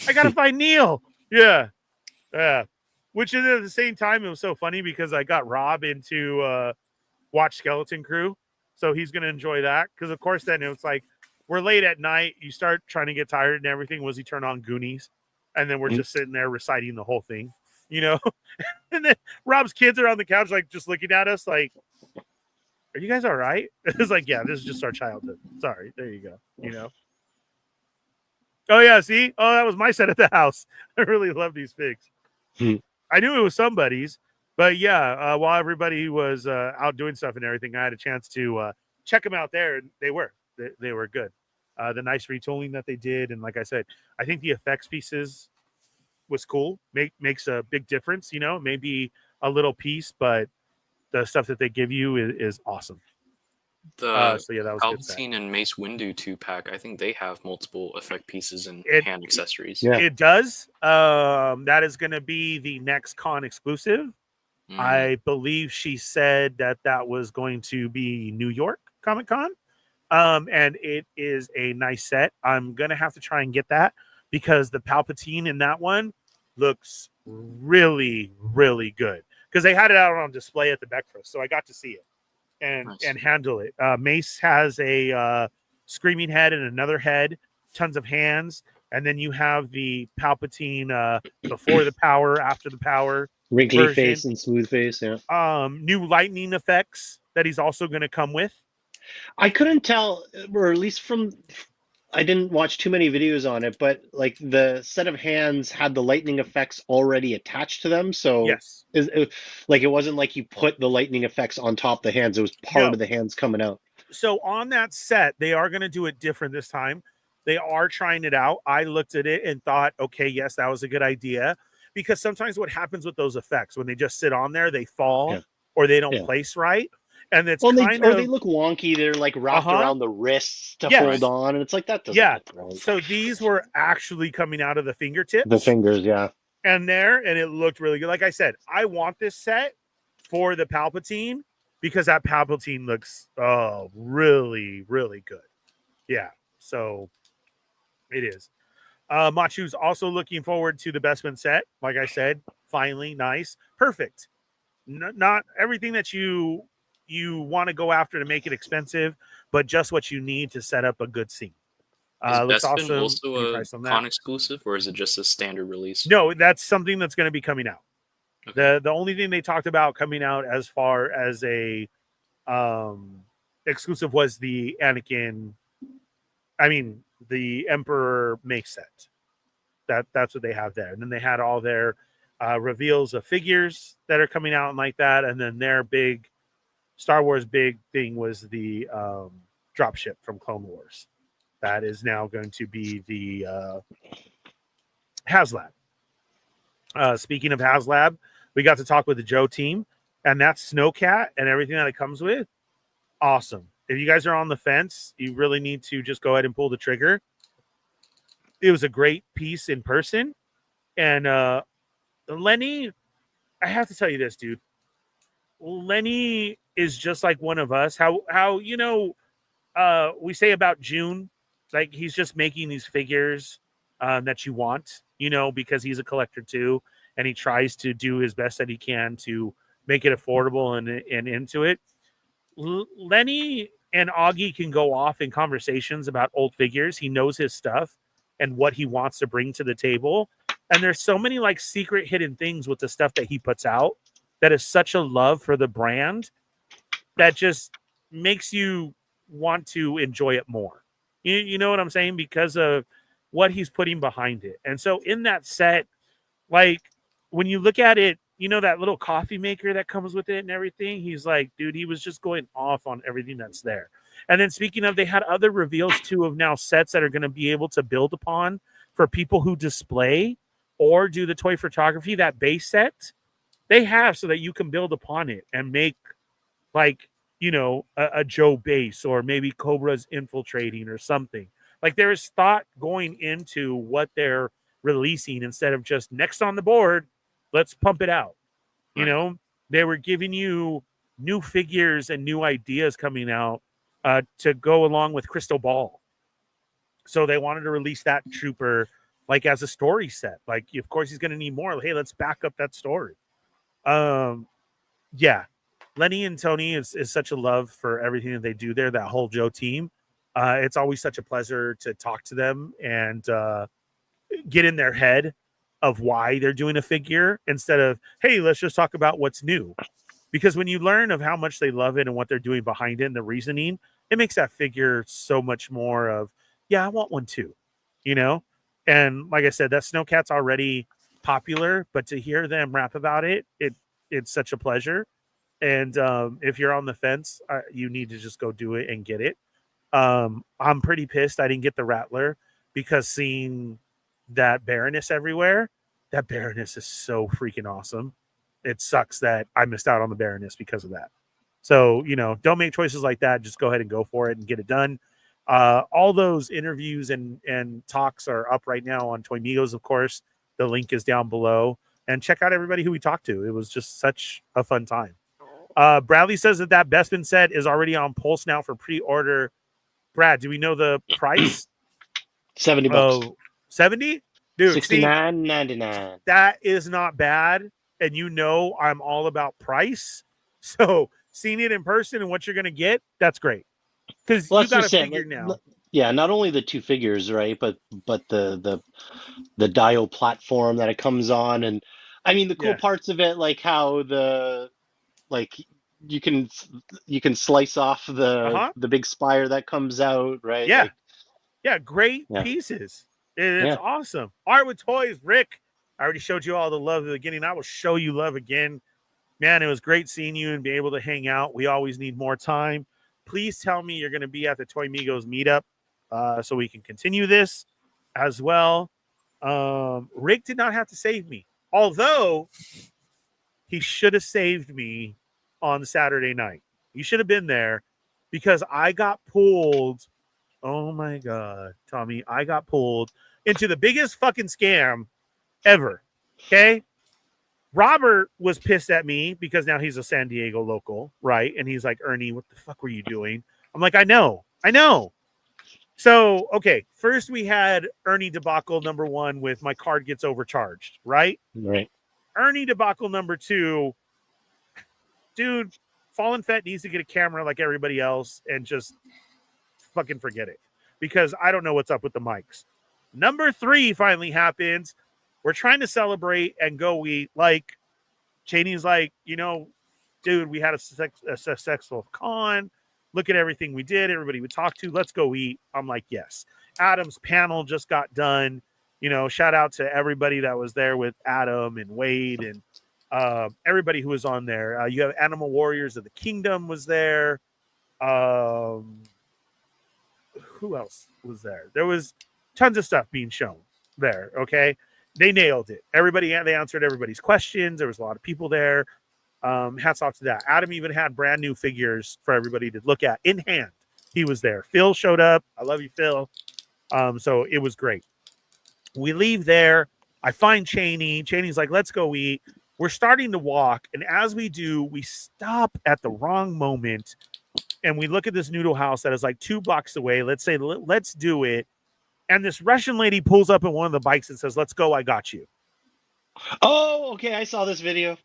I gotta find Neil. Yeah. Which is at the same time, it was so funny because I got Rob into watch Skeleton Crew, so he's gonna enjoy that. Because of course, then it's like we're late at night, you start trying to get tired and everything. Was he turn on Goonies, and then we're just sitting there reciting the whole thing, you know? And then Rob's kids are on the couch, like just looking at us, like, are you guys all right? It's like, yeah, this is just our childhood. Sorry, there you go. You know. Oh yeah, see, that was my set at the house. I really love these figs. I knew it was somebody's. But yeah, while everybody was out doing stuff and everything, I had a chance to check them out there, and they were good. The nice retooling that they did, and like I said, I think the effects pieces was cool. Makes a big difference, you know. Maybe a little piece, but the stuff that they give you is awesome. The that was Palpatine and Mace Windu 2-pack, I think they have multiple effect pieces and hand accessories. Yeah. It does. That is going to be the next con exclusive. I believe she said that was going to be New York Comic Con. And it is a nice set. I'm going to have to try and get that because the Palpatine in that one looks really, really good. Because they had it out on display at the breakfast, so I got to see it and handle it. Mace has a screaming head and another head, tons of hands, and then you have the Palpatine before the power, after the power, wrinkly version. face and smooth face. Yeah. New lightning effects that he's also going to come with. I couldn't tell, or at least from. I didn't watch too many videos on it, but like the set of hands had the lightning effects already attached to them. So yes, it wasn't like you put the lightning effects on top of the hands. It was part of the hands coming out. So on that set, they are going to do it different this time. They are trying it out. I looked at it and thought, okay, yes, that was a good idea. Because sometimes what happens with those effects, when they just sit on there, they fall or they don't place right. And it's they look wonky. They're like wrapped around the wrists to hold on. And it's like, that doesn't look right. So these were actually coming out of the fingertips. The fingers, And it looked really good. Like I said, I want this set for the Palpatine because that Palpatine looks really, really good. Yeah. So it is. Machu's also looking forward to the Bestman set. Like I said, finally, nice. Perfect. Not everything that you want to go after to make it expensive, but just what you need to set up a good scene. Is Bestman also a con exclusive, or is it just a standard release? No, that's something that's going to be coming out. Okay. The only thing they talked about coming out as far as a exclusive was the the Emperor make set. That's what they have there. And then they had all their reveals of figures that are coming out and like that. And then their big Star Wars big thing was the dropship from Clone Wars. That is now going to be the HasLab. Speaking of HasLab, we got to talk with the Joe team, and that's Snowcat and everything that it comes with. Awesome. If you guys are on the fence, you really need to just go ahead and pull the trigger. It was a great piece in person. And Lenny, I have to tell you this, dude. Lenny is just like one of us. How we say about June, like he's just making these figures that you want, because he's a collector too, and he tries to do his best that he can to make it affordable and into it. Lenny and Augie can go off in conversations about old figures. He knows his stuff and what he wants to bring to the table. And there's so many like secret hidden things with the stuff that he puts out that is such a love for the brand that just makes you want to enjoy it more. You know what I'm saying? Because of what he's putting behind it. And so in that set, like when you look at it, that little coffee maker that comes with it and everything, he's like, dude, he was just going off on everything that's there. And then speaking of, they had other reveals too of now sets that are going to be able to build upon for people who display or do the toy photography. That base set they have so that you can build upon it and make like, a Joe base, or maybe Cobra's infiltrating or something. Like there is thought going into what they're releasing instead of just next on the board, let's pump it out. Right. They were giving you new figures and new ideas coming out to go along with Crystal Ball. So they wanted to release that trooper like as a story set. Like, of course, he's going to need more. Hey, let's back up that story. Yeah. Lenny and Tony is such a love for everything that they do there, that whole Joe team. It's always such a pleasure to talk to them and get in their head of why they're doing a figure instead of, hey, let's just talk about what's new. Because when you learn of how much they love it and what they're doing behind it and the reasoning, it makes that figure so much more of, yeah, I want one too, And like I said, that Snowcat's already popular, but to hear them rap about it, it's such a pleasure. And if you're on the fence, you need to just go do it and get it. I'm pretty pissed I didn't get the Rattler because seeing that Baroness everywhere, that Baroness is so freaking awesome. It sucks that I missed out on the Baroness because of that. So, don't make choices like that. Just go ahead and go for it and get it done. All those interviews and talks are up right now on Toy Migos, of course. The link is down below. And check out everybody who we talked to. It was just such a fun time. Bradley says that Bestman set is already on Pulse now for pre-order. Brad, do we know the price? $70. Oh, 70? Dude, $69.99. That is not bad. And I'm all about price. So seeing it in person and what you're going to get, that's great. Because you got a figure now. Yeah, not only the two figures, right? But the DARIO platform that it comes on. And I mean, the cool parts of it, like how you can slice off the big spire that comes out, right? Yeah, great pieces. It's awesome. Art with Toys, Rick. I already showed you all the love at the beginning. I will show you love again. Man, it was great seeing you and be able to hang out. We always need more time. Please tell me you're going to be at the Toy Migos meetup. so we can continue this as well. Rick did not have to save me, although he should have saved me on Saturday night. You should have been there because I got pulled. Oh my God, Tommy, I got pulled into the biggest fucking scam ever. Okay. Robert was pissed at me because now he's a San Diego local, right? And he's like, Ernie, what the fuck were you doing? I'm like, I know. So, okay, first we had Ernie debacle number 1 with my card gets overcharged, right? Right. Ernie debacle number 2, dude, Fallen Fett needs to get a camera like everybody else and just fucking forget it because I don't know what's up with the mics. Number 3 finally happens. We're trying to celebrate and go eat. Like, Cheney's like, dude, we had a successful con. Look at everything we did. Everybody we talked to. Let's go eat. I'm like, yes. Adam's panel just got done. Shout out to everybody that was there with Adam and Wade and everybody who was on there. You have Animal Warriors of the Kingdom was there. Who else was there? There was tons of stuff being shown there. Okay. They nailed it. They answered everybody's questions. There was a lot of people there. Hats off to that. Adam even had brand new figures for everybody to look at in hand. He was there. Phil showed up. I love you, Phil. So it was great. We leave there. I find Cheney. Cheney's like, let's go eat. We're starting to walk. And as we do, we stop at the wrong moment. And we look at this noodle house that is like 2 blocks away. Let's say, let's do it. And this Russian lady pulls up in one of the bikes and says, let's go. I got you. Oh, okay. I saw this video.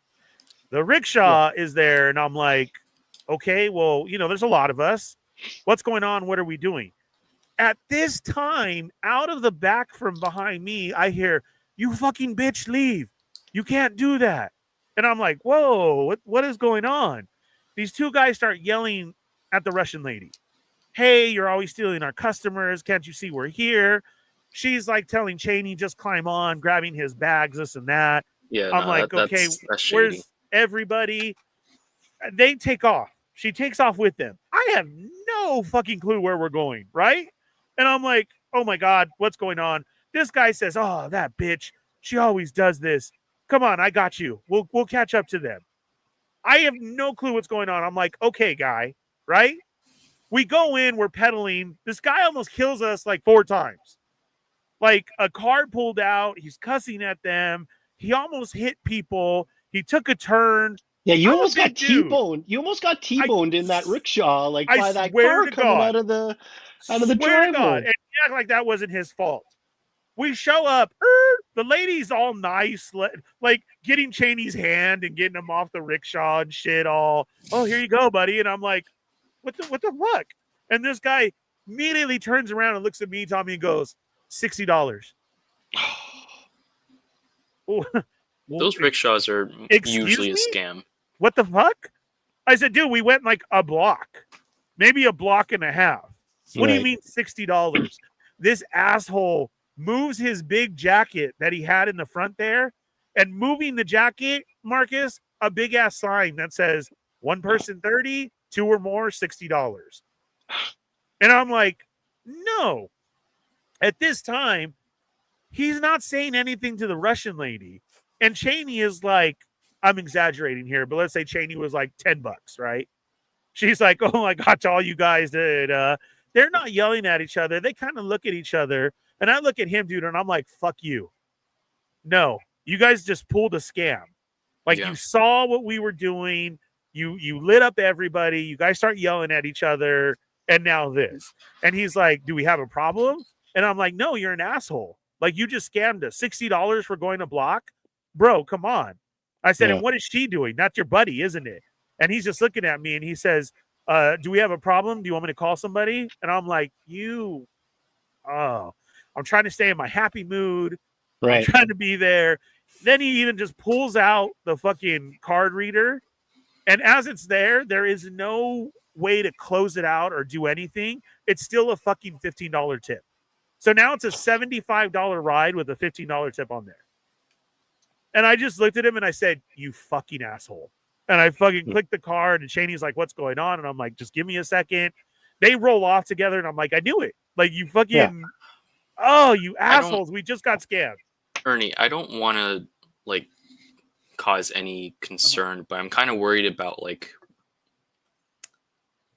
The rickshaw is there. And I'm like, okay, well, there's a lot of us. What's going on? What are we doing? At this time, out of the back from behind me, I hear, you fucking bitch, leave. You can't do that. And I'm like, whoa, what is going on? These 2 guys start yelling at the Russian lady. Hey, you're always stealing our customers. Can't you see we're here? She's like telling Cheney, just climb on, grabbing his bags, this and that. Yeah, I'm like, okay, that's where's everybody? They take off. She takes off with them. I have no fucking clue where we're going, right? And I'm like, oh my God, what's going on? This guy says, oh, that bitch, she always does this. Come on, I got you. We'll catch up to them. I have no clue what's going on. I'm like, okay, guy, right? We go in, we're pedaling. This guy almost kills us like 4 times. Like a car pulled out. He's cussing at them. He almost hit people. He took a turn. Yeah, you I'm almost a got big dude. T-boned. You almost got T-boned in that rickshaw, like I by that swear car to coming God. out of the Swear to God. driveway. And he act like that wasn't his fault. We show up. The lady's all nice, like getting Cheney's hand and getting him off the rickshaw and shit. All, oh, here you go, buddy. And I'm like, what the fuck? And this guy immediately turns around and looks at me, Tommy, and goes, $60. Those rickshaws are usually a scam. What the fuck? I said, dude, we went like a block, maybe a block and a half. What do you mean $60? This asshole moves his big jacket that he had in the front there, and moving the jacket, Marcus, a big ass sign that says 1 person 30, 2 or more $60. And I'm like, no. At this time, he's not saying anything to the Russian lady. And Cheney is like, I'm exaggerating here, but let's say Cheney was like $10, right? She's like, oh my God, to all you guys did. They're not yelling at each other. They kind of look at each other. And I look at him, dude, and I'm like, fuck you. No, you guys just pulled a scam. Like, you saw what we were doing. You lit up everybody. You guys start yelling at each other. And now this. And he's like, do we have a problem? And I'm like, no, you're an asshole. Like, you just scammed us. $60 for going a block? Bro, come on. I said, and what is she doing? That's your buddy, isn't it? And he's just looking at me and he says, do we have a problem? Do you want me to call somebody? And I'm like, I'm trying to stay in my happy mood. Right. I'm trying to be there. Then he even just pulls out the fucking card reader. And as it's there, there is no way to close it out or do anything. It's still a fucking $15 tip. So now it's a $75 ride with a $15 tip on there. And I just looked at him and I said, you fucking asshole. And I fucking clicked the card and Cheney's like, what's going on? And I'm like, just give me a second. They roll off together and I'm like, I knew it. Like you fucking, oh, you assholes. We just got scammed. Ernie, I don't want to like cause any concern, but I'm kind of worried about like,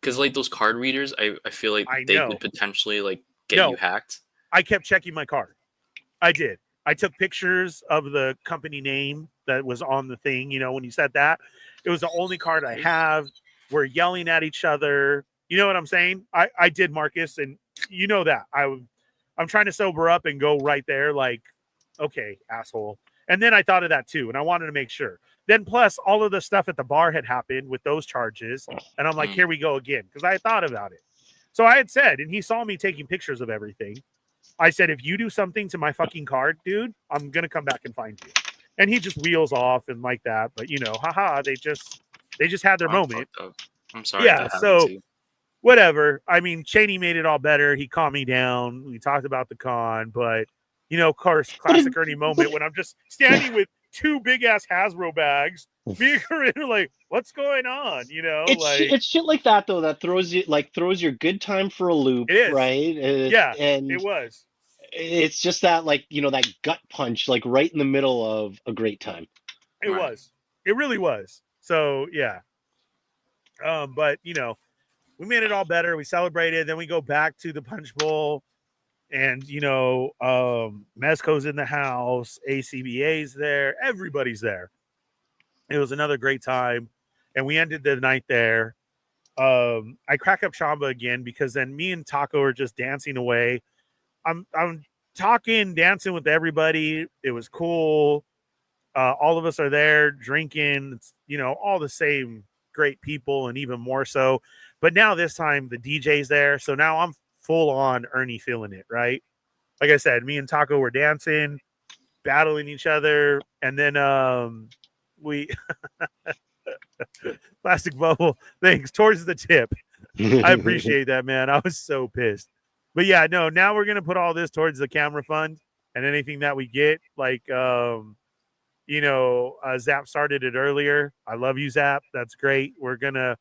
because like those card readers, I feel like they could potentially like get you hacked. I kept checking my card. I did. I took pictures of the company name that was on the thing. You know, when you said that, it was the only card I have. We're yelling at each other. You know what I'm saying? I did, Marcus, and you know that. I'm trying to sober up and go right there like, okay, asshole. And then I thought of that too, and I wanted to make sure. Then plus all of the stuff at the bar had happened with those charges, and I'm like, here we go again, because I had thought about it. So I had said, and he saw me taking pictures of everything. I said, if you do something to my fucking card, dude, I'm going to come back and find you. And he just wheels off and like that. But, you know, haha, they just had their moment. I'm sorry. Yeah, so whatever. I mean, Cheney made it all better. He calmed me down. We talked about the con. But, you know, of course, classic Ernie moment when I'm just standing with two big-ass Hasbro bags. Me and Corinne are like, what's going on? You know, it's shit like that though that throws your good time for a loop, right? And it was. It's just that, like, you know, that gut punch, like right in the middle of a great time. It was. It really was. So yeah. But you know, we made it all better. We celebrated. Then we go back to the punch bowl, and you know, Mezco's in the house. ACBA's there. Everybody's there. It was another great time, and we ended the night there. I crack up Shamba again because then me and Taco are just dancing away. I'm talking, dancing with everybody. It was cool. All of us are there drinking. It's, you know, all the same great people and even more so. But now this time the DJ's there. So now I'm full on Ernie feeling it, right? Like I said, me and Taco were dancing, battling each other. And then we plastic bubble. Thanks. Towards the tip. I appreciate that, man. I was so pissed. But yeah, no, now we're going to put all this towards the camera fund and anything that we get. Like, you know, Zap started it earlier. I love you, Zap. That's great. We're going to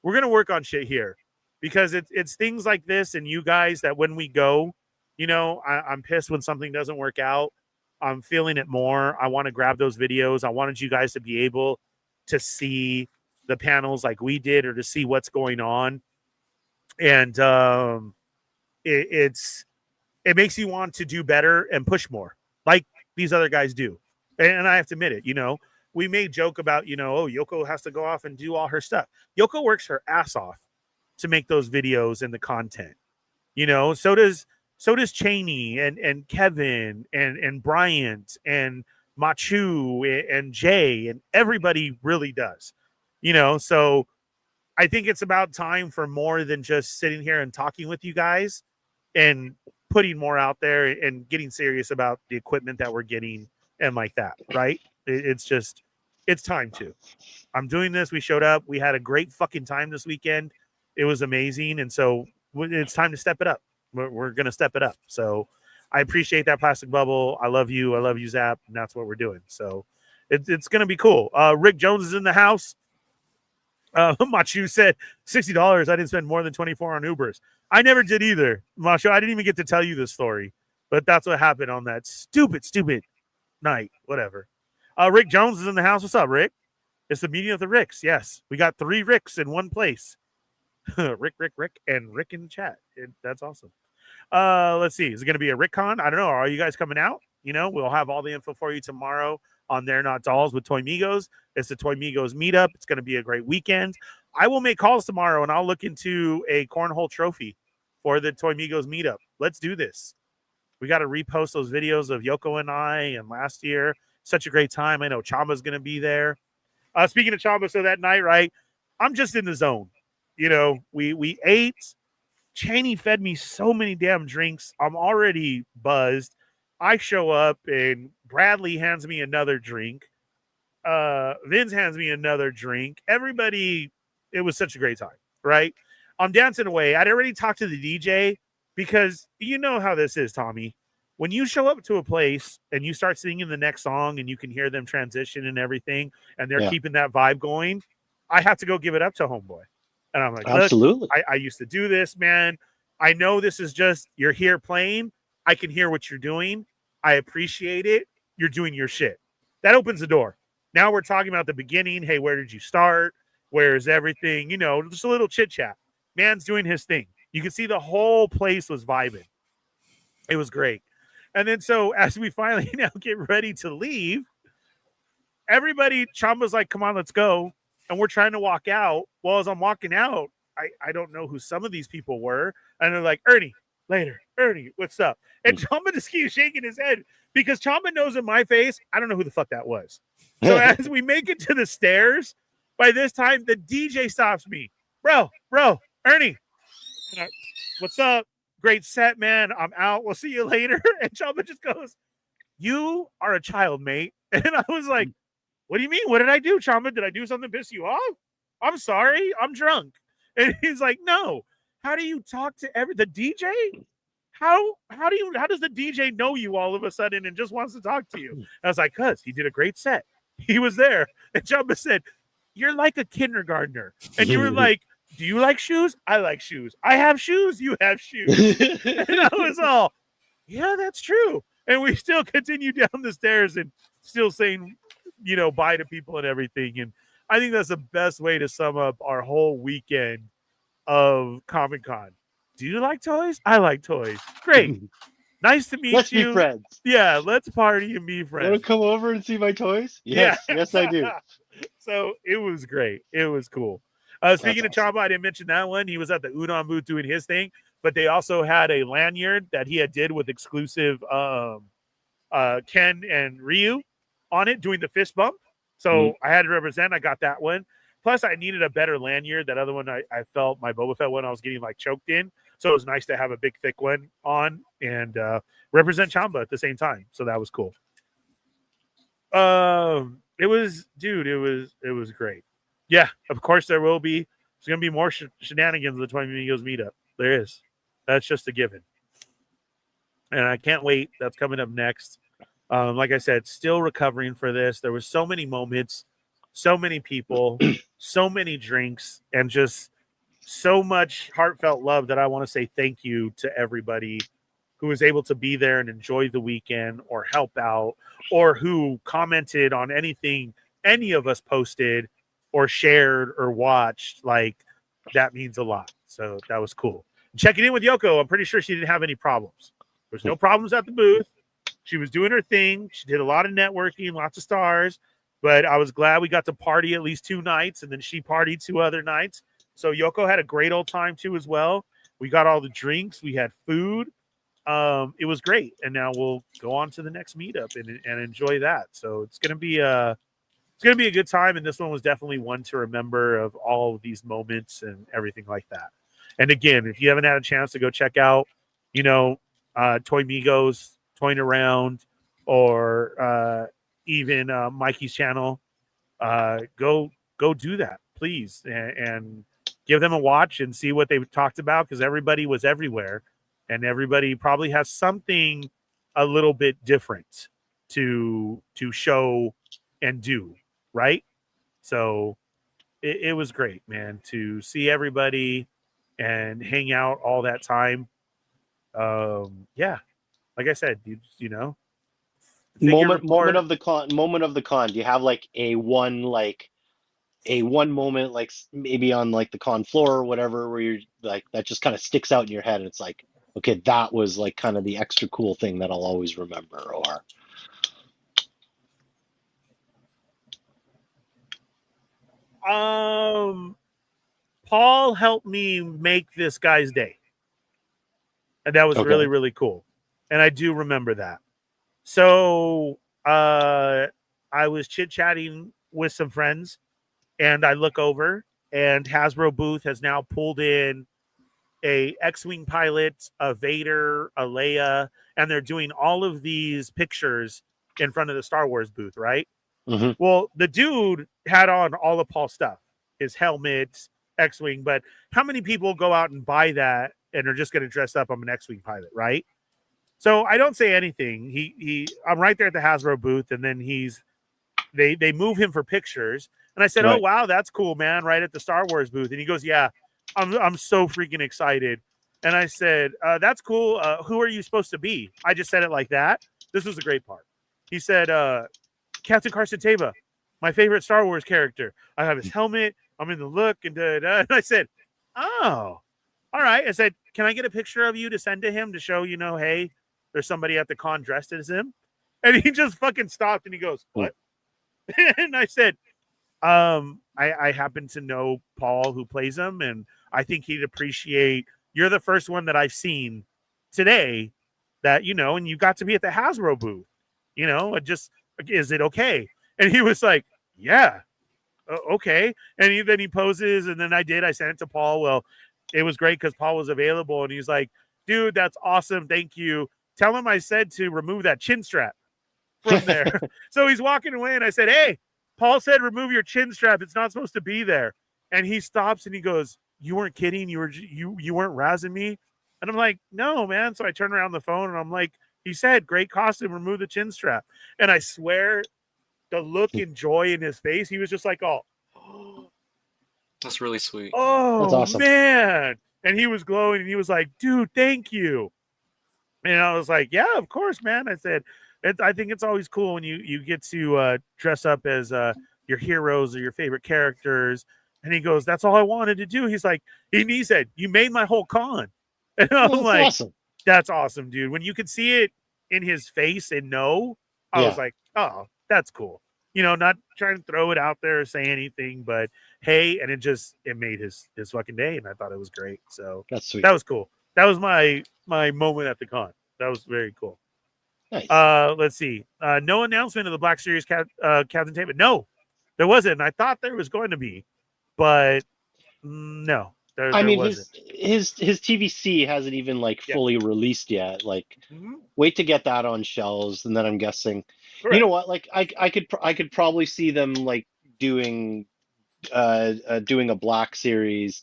work on shit here because it's things like this and you guys that when we go, you know, I'm pissed when something doesn't work out. I'm feeling it more. I want to grab those videos. I wanted you guys to be able to see the panels like we did or to see what's going on. And, it makes you want to do better and push more like these other guys do. And I have to admit it, you know, we made joke about, you know, oh, Yoko has to go off and do all her stuff. Yoko works her ass off to make those videos and the content, you know, so does Cheney and Kevin and Bryant and Machu and Jay and everybody really does, you know, so I think it's about time for more than just sitting here and talking with you guys and putting more out there and getting serious about the equipment that we're getting and like that, right? It's time to. I'm doing this. We showed up. We had a great fucking time this weekend. It was amazing. And so it's time to step it up. We're going to step it up. So I appreciate that, Plastic Bubble. I love you. I love you, Zap. And that's what we're doing. So it's going to be cool. Rick Jones is in the house. Machu said $60. I didn't spend more than 24 on Ubers. I never did either, Machu. I didn't even get to tell you this story, but that's what happened on that stupid night. Whatever. Rick Jones is in the house. What's up, Rick? It's the meeting of the Ricks. Yes, we got 3 Ricks in one place. Rick, and Rick in the chat. That's awesome. Let's see. Is it going to be a RickCon? I don't know. Are you guys coming out? You know, we'll have all the info for you tomorrow on They're Not Dolls with Toy Migos. It's the Toy Migos meetup. It's going to be a great weekend. I will make calls tomorrow, and I'll look into a cornhole trophy for the Toy Migos meetup. Let's do this. We got to repost those videos of Yoko and I and last year. Such a great time. I know Chamba's going to be there. Speaking of Chamba, so that night, right, I'm just in the zone. You know, we ate. Cheney fed me so many damn drinks. I'm already buzzed. I show up, and Bradley hands me another drink. Vince hands me another drink. Everybody, it was such a great time, right? I'm dancing away. I'd already talked to the DJ because you know how this is, Tommy. When you show up to a place and you start singing the next song and you can hear them transition and everything, and they're keeping that vibe going, I have to go give it up to Homeboy. And I'm like, absolutely. I used to do this, man. I know this is just, you're here playing. I can hear what you're doing. I appreciate it. You're doing your shit. That opens the door. Now we're talking about the beginning. Hey, where did you start? Where's everything? You know, just a little chit chat. Man's doing his thing. You can see the whole place was vibing. It was great. And then so as we finally now get ready to leave, everybody, Chamba's like, come on, let's go. And we're trying to walk out. Well, as I'm walking out, I don't know who some of these people were. And they're like, Ernie, later. Ernie, what's up? And Chamba just keeps shaking his head because Chamba knows in my face, I don't know who the fuck that was. So as we make it to the stairs, by this time, the DJ stops me. Bro, Ernie, what's up? Great set, man. I'm out. We'll see you later. And Chamba just goes, you are a child, mate. And I was like, what do you mean? What did I do, Chamba? Did I do something to piss you off? I'm sorry. I'm drunk. And he's like, no. How do you talk to the DJ? How does the DJ know you all of a sudden and just wants to talk to you? And I was like, cuz he did a great set. He was there. And Chamba said, you're like a kindergartner. And you were like, do you like shoes? I like shoes. I have shoes. You have shoes. And I was all, yeah, that's true. And we still continue down the stairs and still saying, you know, bye to people and everything. And I think that's the best way to sum up our whole weekend of Comic-Con. Do you like toys? I like toys. Great. Nice to meet Let's you. be friends. Yeah, let's party and be friends. Want to come over and see my toys? Yes, Yeah. yes, I do. So it was great. It was cool. Speaking of Chamba, I didn't mention that one. He was at the Udon booth doing his thing, but they also had a lanyard that he had did with exclusive Ken and Ryu on it doing the fist bump. So I had to represent. I got that one. Plus, I needed a better lanyard. That other one, I felt my Boba Fett one I was getting like choked in. So it was nice to have a big, thick one on and represent Chamba at the same time. So that was cool. It was great. Yeah, of course there will be. There's going to be more shenanigans of the 20 Amigos meetup. There is. That's just a given. And I can't wait. That's coming up next. Like I said, still recovering for this. There were so many moments, so many people, so many drinks, and just so much heartfelt love that I want to say thank you to everybody who was able to be there and enjoy the weekend or help out or who commented on anything any of us posted or shared or watched. Like, that means a lot. So that was cool. Checking in with Yoko, I'm pretty sure she didn't have any problems. There's no problems at the booth. She was doing her thing. She did a lot of networking, lots of stars. But I was glad we got to party at least 2 nights, and then she partied 2 other nights. So Yoko had a great old time too as well. We got all the drinks. We had food. It was great. And now we'll go on to the next meetup and enjoy that. So it's gonna be a good time. And this one was definitely one to remember of all of these moments and everything like that. And again, if you haven't had a chance to go check out, you know, Toy Migos, Toying Around, or even Mikey's channel, go do that, please, and give them a watch and see what they talked about, because everybody was everywhere and everybody probably has something a little bit different to show and do, right? So it was great, man, to see everybody and hang out all that time. Yeah, like I said, you know, moment of the con. Do you have like a one moment, like maybe on like the con floor or whatever, where you're like, that just kind of sticks out in your head and it's like, okay, that was like kind of the extra cool thing that I'll always remember? Or Paul helped me make this guy's day, and that was really, really cool. And I do remember that. So I was chit-chatting with some friends, and I look over, and Hasbro booth has now pulled in a X-Wing pilot, a Vader, a Leia, and they're doing all of these pictures in front of the Star Wars booth, right? Mm-hmm. Well, the dude had on all of Paul's stuff, his helmet, X-Wing, but how many people go out and buy that and are just going to dress up? I'm an X-Wing pilot, right? So I don't say anything. I'm right there at the Hasbro booth, and then they move him for pictures. And I said, right. Oh, wow, that's cool, man, right at the Star Wars booth. And he goes, yeah, I'm so freaking excited. And I said, that's cool. Who are you supposed to be? I just said it like that. This was the great part. He said, Captain Carson Teva, my favorite Star Wars character. I have his helmet. I'm in the look. And and I said, oh, all right. I said, can I get a picture of you to send to him to show, hey, there's somebody at the con dressed as him? And he just fucking stopped and he goes, what? And I said, I happen to know Paul who plays him, and I think he'd appreciate. You're the first one that I've seen today that, and you got to be at the Hasbro booth, just, is it okay? And he was like, yeah, okay. And then he poses, and then I sent it to Paul. Well, it was great because Paul was available, and he's like, dude, that's awesome. Thank you. Tell him I said to remove that chin strap from there. So he's walking away, and I said, hey, Paul said remove your chin strap. It's not supposed to be there. And he stops and he goes, you weren't kidding. You weren't razzing me. And I'm like, no, man. So I turn around the phone and I'm like, he said, great costume, remove the chin strap. And I swear the look and joy in his face, he was just like, oh, that's really sweet. Oh, that's awesome, man. And he was glowing and he was like, dude, thank you. And I was like, yeah, of course, man. I said, I think it's always cool when you get to dress up as your heroes or your favorite characters. And he goes, that's all I wanted to do. He's like, he said, you made my whole con. And I'm like, awesome. That's awesome, dude. When you could see it in his face and know, I was like, oh, that's cool. Not trying to throw it out there or say anything, but hey, and it made his fucking day. And I thought it was great. So that's sweet. That was cool. That was my moment at the con. That was very cool. Nice. Let's see. No announcement of the Black Series Captain Teva. No, there wasn't. I thought there was going to be, but no. There wasn't. his TVC hasn't even fully released yet. Wait to get that on shelves, and then I'm guessing. Correct. You know what? I could probably see them doing a Black Series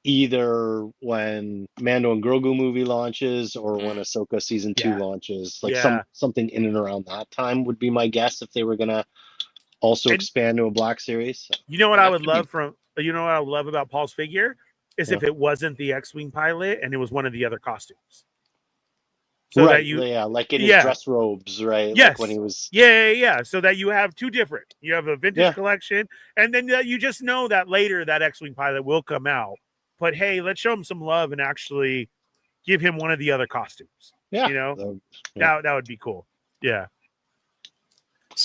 either when Mando and Grogu movie launches or when Ahsoka season 2 launches. Something in and around that time would be my guess if they were gonna also expand to a Black Series. So. You know what I would love about Paul's figure is if it wasn't the X-Wing pilot and it was one of the other costumes. So that like in his dress robes, right? Yes. Like when he was So that you have two different. You have a vintage collection, and then you just know that later that X-Wing pilot will come out. But hey, let's show him some love and actually give him one of the other costumes. Yeah. That would be cool. Yeah.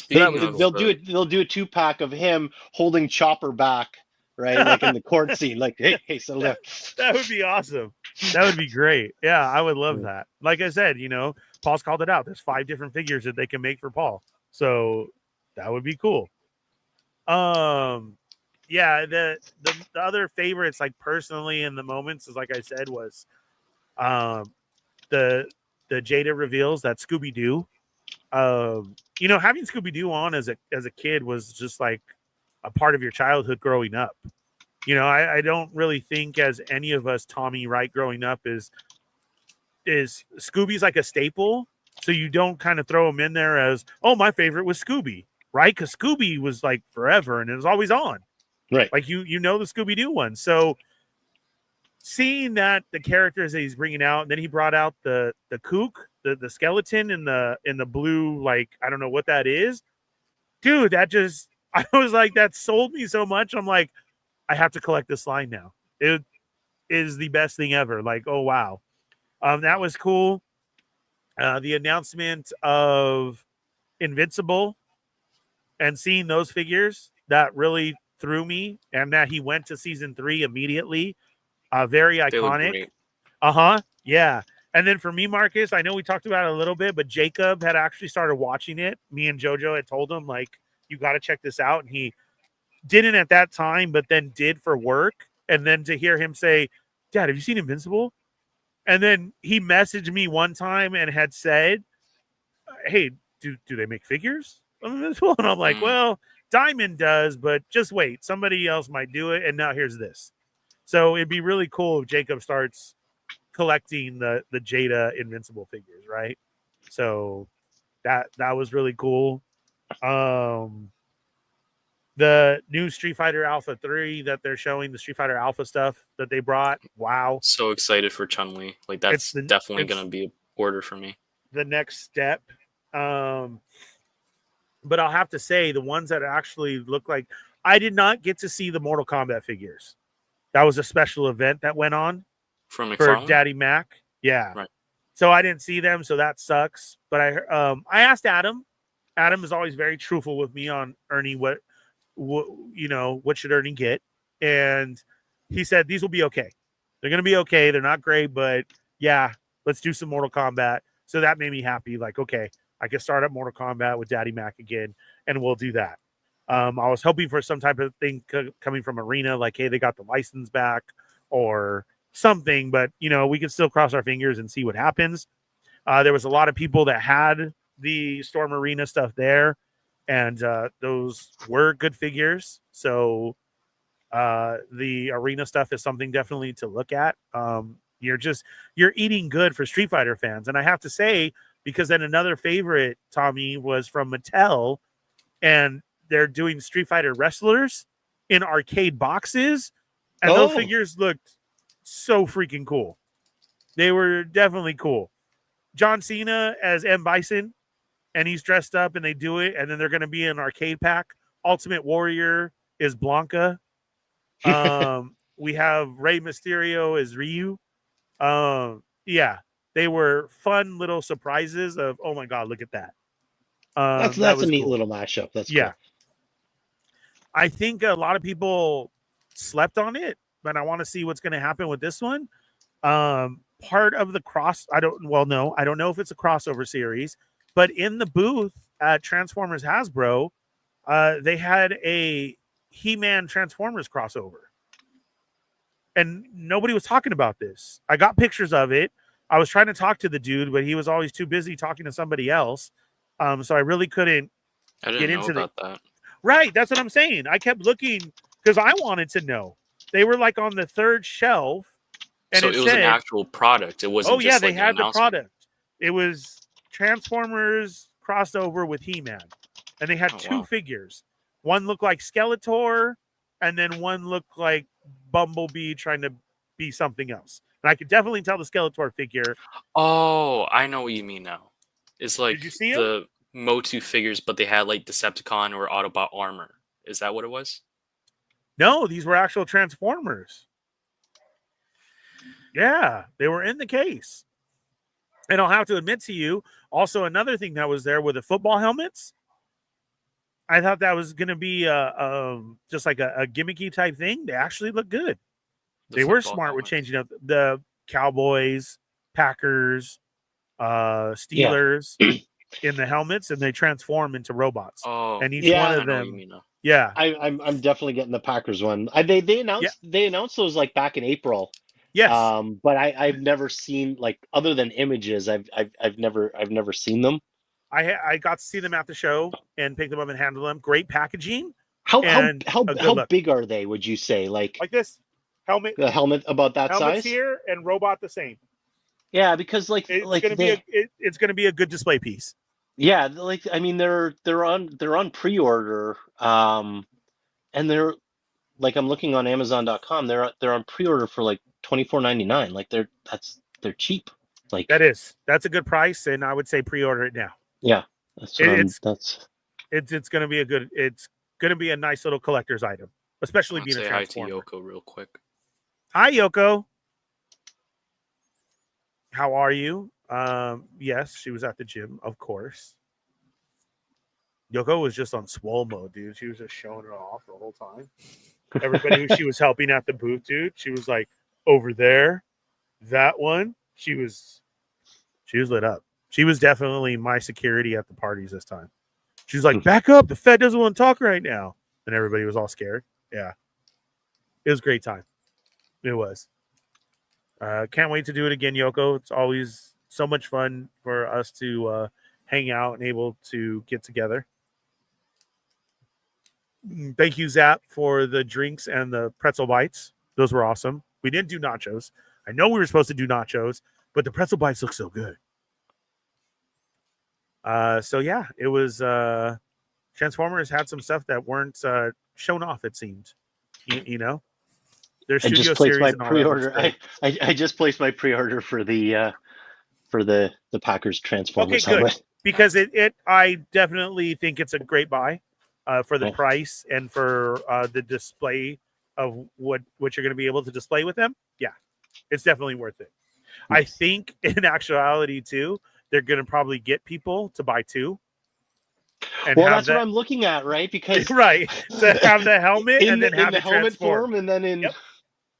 They'll do a 2-pack of him holding Chopper back, right? Like in the court scene, hey, settle down. That would be awesome. That would be great. Yeah, I would love that. Like I said, Paul's called it out. There's 5 different figures that they can make for Paul. So that would be cool. Yeah, the other favorites, personally in the moments, is like I said, was the Jada reveals that Scooby-Doo. Having Scooby-Doo on as a kid was just like a part of your childhood growing up. I don't really think as any of us, Tommy, right, growing up is Scooby's like a staple. So you don't kind of throw him in there as, oh, my favorite was Scooby, right? Because Scooby was forever and it was always on. Right. The Scooby-Doo one. So seeing that the characters that he's bringing out, and then he brought out the kook, the skeleton in the blue, I don't know what that is. Dude, I was like, that sold me so much. I'm like, I have to collect this line now. It is the best thing ever. Oh, wow. That was cool. The announcement of Invincible and seeing those figures, that really threw me, and that he went to season 3 immediately. Very iconic. Yeah. And then for me, Marcus, I know we talked about it a little bit, but Jacob had actually started watching it. Me and JoJo had told him, you got to check this out. And he didn't at that time, but then did for work. And then to hear him say, Dad, have you seen Invincible? And then he messaged me one time and had said, hey, do they make figures of Invincible? And I'm like, well, Diamond does, but just wait. Somebody else might do it. And now here's this. So it'd be really cool if Jacob starts collecting the Jada Invincible figures, right? So that was really cool. The new Street Fighter Alpha 3 that they're showing, the Street Fighter Alpha stuff that they brought. Wow. So excited for Chun-Li. Like that's definitely going to be an order for me. The next step. But I'll have to say the ones that actually look like, I did not get to see the Mortal Kombat figures. That was a special event that went on from for McFarlane? Daddy Mac. Yeah. Right. So I didn't see them, so that sucks. But I asked Adam. Adam is always very truthful with me on Ernie, what should Ernie get? And he said these will be okay. They're gonna be okay. They're not great, but yeah, let's do some Mortal Kombat. So that made me happy. Like, okay, I can start up Mortal Kombat with Daddy Mac again, and we'll do that. I was hoping for some type of thing coming from Arena, like, hey, they got the license back or something, but we can still cross our fingers and see what happens. There was a lot of people that had the Storm Arena stuff there, and those were good figures. So the Arena stuff is something definitely to look at. You're eating good for Street Fighter fans. And I have to say, because then another favorite, Tommy, was from Mattel, and they're doing Street Fighter wrestlers in arcade boxes, and those figures looked so freaking cool. They were definitely cool. John Cena as M. Bison, and he's dressed up, and they do it, and then they're going to be in an arcade pack. Ultimate Warrior is Blanca. We have Rey Mysterio as Ryu. Yeah, they were fun little surprises of, oh my God, look at that. That's a neat little mashup. That's cool. I think a lot of people slept on it, but I want to see what's going to happen with this one. Part of the I don't know if it's a crossover series, but in the booth at Transformers Hasbro, they had a He-Man Transformers crossover. And nobody was talking about this. I got pictures of it. I was trying to talk to the dude, but he was always too busy talking to somebody else. So I really couldn't get into that. Right, that's what I'm saying. I kept looking because I wanted to know. They were like on the third shelf, and so it was an actual product. It wasn't. Oh yeah, they had the product. It was Transformers crossover with He-Man, and they had two figures. One looked like Skeletor, and then one looked like Bumblebee trying to be something else. And I could definitely tell the Skeletor figure. Oh, I know what you mean now. It's like Did you see the Motu figures, but they had like Decepticon or Autobot armor. Is that what it was? No, these were actual Transformers. Yeah, they were in the case. And I'll have to admit to you, also another thing that was there were the football helmets. I thought that was going to be just like a gimmicky type thing. They actually look good. They were smart with changing up the Cowboys, Packers, Steelers in the helmets, and they transform into robots. Oh, and each one of them. Yeah, I'm definitely getting the Packers one. They announced those like back in April. Yes. But I've never seen, like, other than images, I've never seen them. I got to see them at the show and pick them up and handle them. Great packaging. How big are they, would you say? Like this helmet. The helmet about that Helmet's size here, and robot the same. Yeah, because it's gonna be a good display piece. Yeah, like, I mean, they're on pre-order, and they're like, I'm looking on Amazon.com. They're on pre-order for like $24.99. Like they're cheap. Like that's a good price, and I would say pre-order it now. Yeah, it's gonna be it's gonna be a nice little collector's item, especially being a Transformer. Say hi to Yoko real quick. Hi, Yoko. How are you? Yes, she was at the gym, of course. Yoko was just on swole mode, dude. She was just showing it off the whole time. Everybody who she was helping at the booth, dude, she was like, over there, that one. She was lit up. She was definitely my security at the parties this time. She was like, back up. The Fed doesn't want to talk right now. And everybody was all scared. Yeah. It was a great time. It was. Can't wait to do it again, Yoko. It's always so much fun for us to hang out and able to get together. Thank you, Zap, for the drinks and the pretzel bites. Those were awesome. We didn't do nachos. I know we were supposed to do nachos, but the pretzel bites look so good. So yeah, it was Transformers had some stuff that weren't shown off. It seemed, you know, their I studio just placed series my and all that looks pre-order. great. I just placed my pre-order for the Packers Transformers Okay, good. helmet. Because I definitely think it's a great buy for the Yeah. price and for the display of what you're going to be able to display with them. Yeah, it's definitely worth it. I think in actuality too, they're going to probably get people to buy two. And Well, that's what I'm looking at, right? Because right, to have the helmet and then have the it helmet transform. form, and then in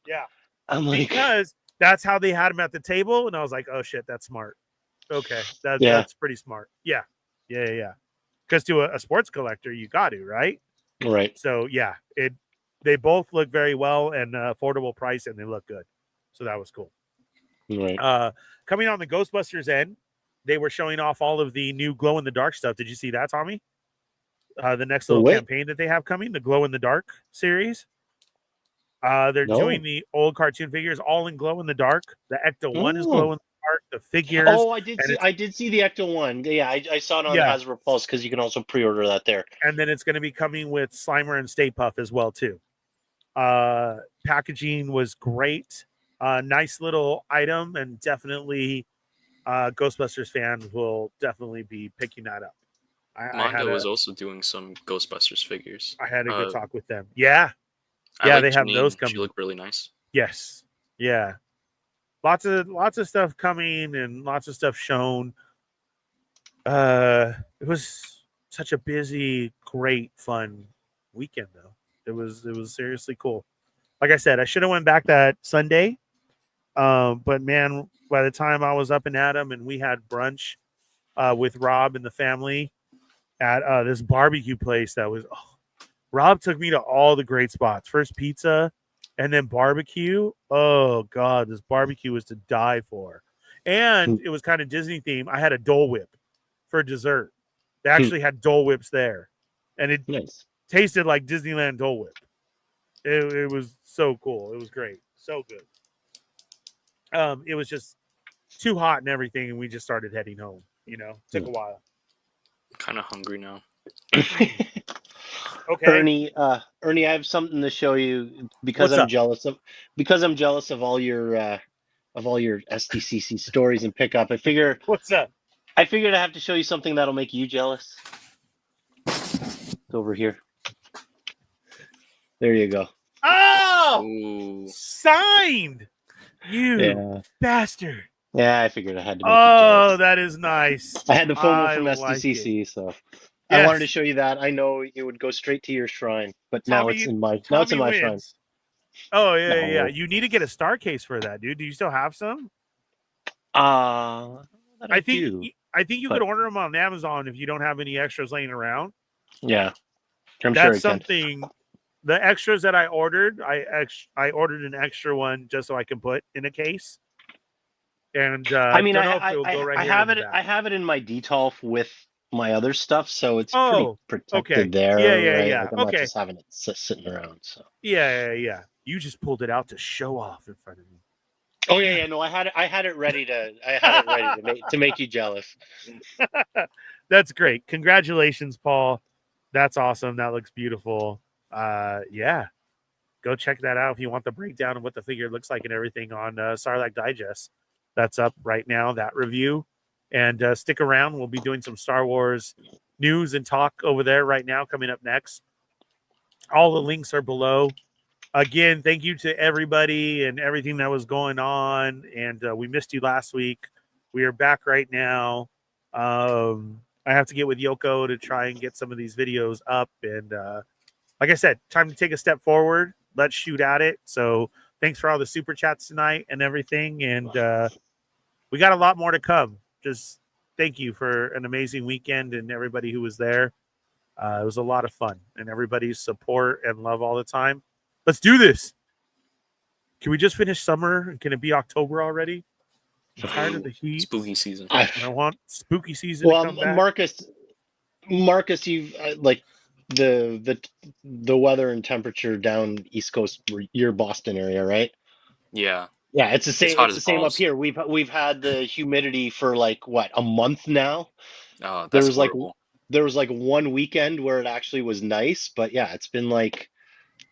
Yeah, I'm like, because that's how they had them at the table, and I was like, oh shit, that's smart. Okay, Yeah. that's pretty smart. Yeah. Because to a sports collector, you got to, right? right. So yeah, they both look very well and affordable price, and they look good. So that was cool. Right. Coming on the Ghostbusters end, they were showing off all of the new glow in the dark stuff. Did you see that, Tommy? The next little campaign that they have coming, the glow in the dark series. They're doing the old cartoon figures all in glow in the dark. The Ecto 1 is glow in the dark. The figures. Oh, I did see the Ecto 1. Yeah, I saw it on Hasbro Pulse because you can also pre-order that there. And then it's going to be coming with Slimer and Stay Puft as well too. Packaging was great. Nice little item, and definitely Ghostbusters fans will definitely be picking that up. Mondo was also doing some Ghostbusters figures. I had a good talk with them. Yeah, they have those coming. She looked really nice. Yes, yeah. Lots of stuff coming and lots of stuff shown. It was such a busy, great, fun weekend though. It was seriously cool. Like I said, I should have went back that Sunday. But man, by the time I was up and at 'em and we had brunch with Rob and the family at this barbecue place that was Rob took me to all the great spots. First pizza and then barbecue. Oh God, this barbecue was to die for. And it was kind of Disney themed. I had a Dole Whip for dessert. They actually had Dole Whips there. And it tasted like Disneyland Dole Whip. It was so cool. It was great. So good. It was just too hot and everything, and we just started heading home. Took a while. Kind of hungry now. Okay, Ernie, I have something to show you because I'm jealous of all your SDCC stories and pickup. What's up? I figured I have to show you something that'll make you jealous. It's over here. There you go. Oh, Ooh. Signed. You bastard. Yeah, I figured I had to make you jealous. That is nice. I had to phone from SDCC, so I wanted to show you that. I know it would go straight to your shrine, but now it's in my shrine. Oh yeah. You need to get a star case for that, dude. Do you still have some? I think you could order them on Amazon if you don't have any extras laying around. Yeah, that's something. The extras that I ordered, I ordered an extra one just so I can put in a case. And I have it in my detolf with my other stuff, so it's pretty protected there. Yeah. Like I'm not just having it sitting around. So yeah. You just pulled it out to show off in front of me. Oh yeah. No, I had it ready to make you jealous. That's great. Congratulations, Paul. That's awesome. That looks beautiful. Go check that out if you want the breakdown of what the figure looks like and everything on Sarlacc Digest. That's up right now, that review. And stick around. We'll be doing some Star Wars news and talk over there right now coming up next. All the links are below. Again, thank you to everybody and everything that was going on. And we missed you last week. We are back right now. I have to get with Yoko to try and get some of these videos up. And like I said, time to take a step forward. Let's shoot at it. So thanks for all the super chats tonight and everything. And we got a lot more to come. Just thank you for an amazing weekend and everybody who was there. It was a lot of fun and everybody's support and love all the time. Let's do this. Can we just finish summer? Can it be October already? I'm tired of the heat. Spooky season. I want spooky season to come back. Marcus, you've like the weather and temperature down East Coast, your Boston area, right? Yeah. Yeah, it's the same. It's the same up balls. here. We've had the humidity for like what, a month now. Oh, that's horrible. there was like one weekend where it actually was nice, but yeah, it's been like,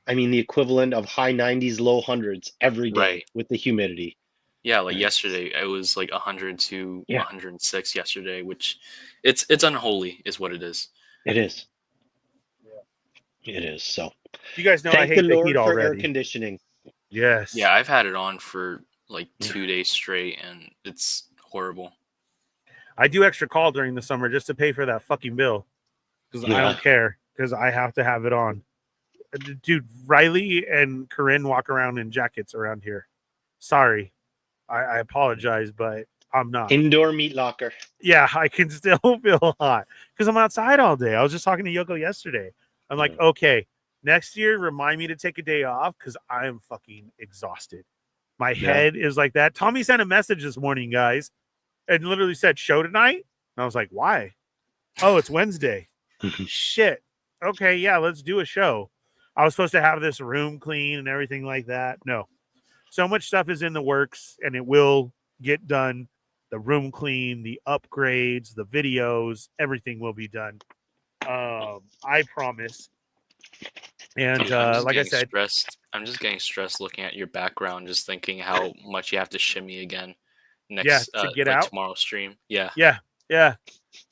I mean, the equivalent of high 90s, low hundreds every day Right. with the humidity. Yeah, like Right. yesterday, it was like 100 to Yeah. 106 yesterday, which it's unholy, is what it is. It is. It is. So You guys know I thank hate the the Lord heat for air already. conditioning. Yes. Yeah, I've had it on for like 2 days straight, and it's horrible. I do extra call during the summer just to pay for that fucking bill because I don't care because I have to have it on. Dude, Riley and Corinne walk around in jackets around here. Sorry. I apologize, but I'm not. Indoor meat locker. Yeah, I can still feel hot because I'm outside all day. I was just talking to Yoko yesterday. I'm like, okay, next year, remind me to take a day off because I am fucking exhausted. My head is like that. Tommy sent a message this morning, guys, and literally said, show tonight? And I was like, why? Oh, it's Wednesday. Shit. Okay, yeah, let's do a show. I was supposed to have this room clean and everything like that. No. So much stuff is in the works, and it will get done. The room clean, the upgrades, the videos, everything will be done. I promise. And Dude, like I said, I'm just getting stressed looking at your background, just thinking how much you have to shimmy again next yeah, to get like out tomorrow's stream. Yeah. Yeah,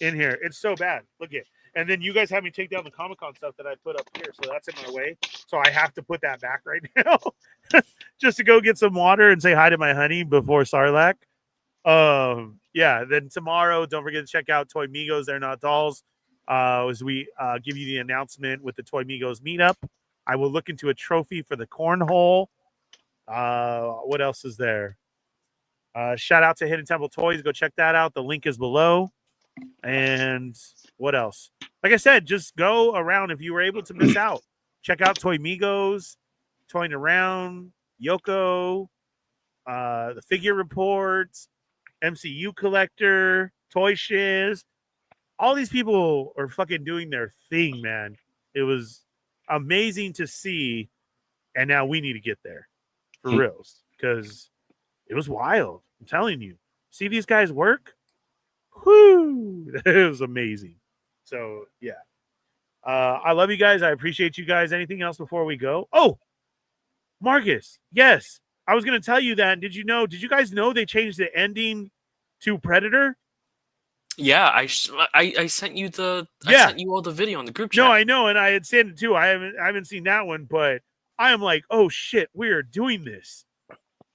in here. It's so bad. Look at. And then you guys have me take down the Comic-Con stuff that I put up here, so that's in my way. So I have to put that back right now, just to go get some water and say hi to my honey before Sarlacc. Yeah. Then tomorrow, don't forget to check out Toy Migos. They're not dolls. As we give you the announcement with the Toy Migos meetup, I will look into a trophy for the cornhole. What else is there? Shout out to Hidden Temple Toys. Go check that out. The link is below. And what else? Like I said, just go around if you were able to miss out. Check out Toy Migos, Toying Around, Yoko, the Figure Reports, MCU Collector, Toy Shiz. All these people are fucking doing their thing, man. It was amazing to see, and now we need to get there for reals because it was wild. I'm telling you. See these guys work? Whoo! It was amazing. So, yeah. I love you guys. I appreciate you guys. Anything else before we go? Oh, Marcus. Yes. I was going to tell you that. Did you guys know they changed the ending to Predator? Yeah, I sent you I sent you all the video on the group chat. No, I know, and I had sent it too. I haven't seen that one, but I am like, oh shit, we are doing this.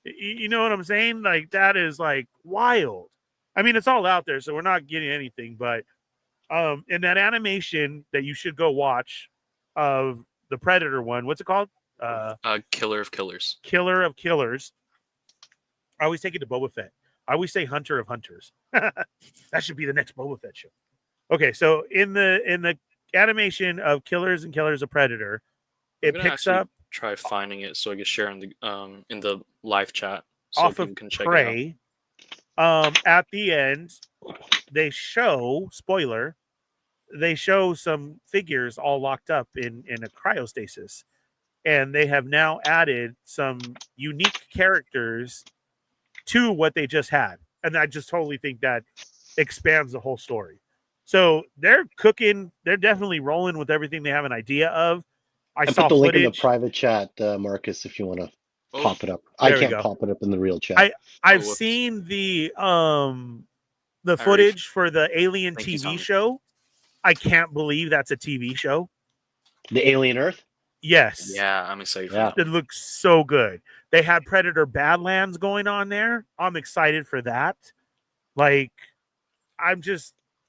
You know what I'm saying? Like that is like wild. I mean, it's all out there, so we're not getting anything, but in that animation that you should go watch of the Predator one, what's it called? Killer of Killers. Killer of Killers. I always take it to Boba Fett. I always say Hunter of Hunters. That should be the next Boba Fett show. Okay, so in the animation of Killers and Killers of Predator, it picks up. Try finding it so I can share in the live chat so off of can check Prey. At the end, they show spoiler. They show some figures all locked up in a cryostasis, and they have now added some unique characters to what they just had, and I just totally think that expands the whole story. So they're cooking. They're definitely rolling with everything they have an idea of. I saw put the footage. Link in the private chat, Marcus, if you want to pop it up. I can't pop it up in the real chat. I've seen the footage for the Alien TV show. I can't believe that's a TV show. The Alien Earth? Yes. Yeah, I'm excited for that. It looks so good. They had Predator Badlands going on there. I'm excited for that. Like,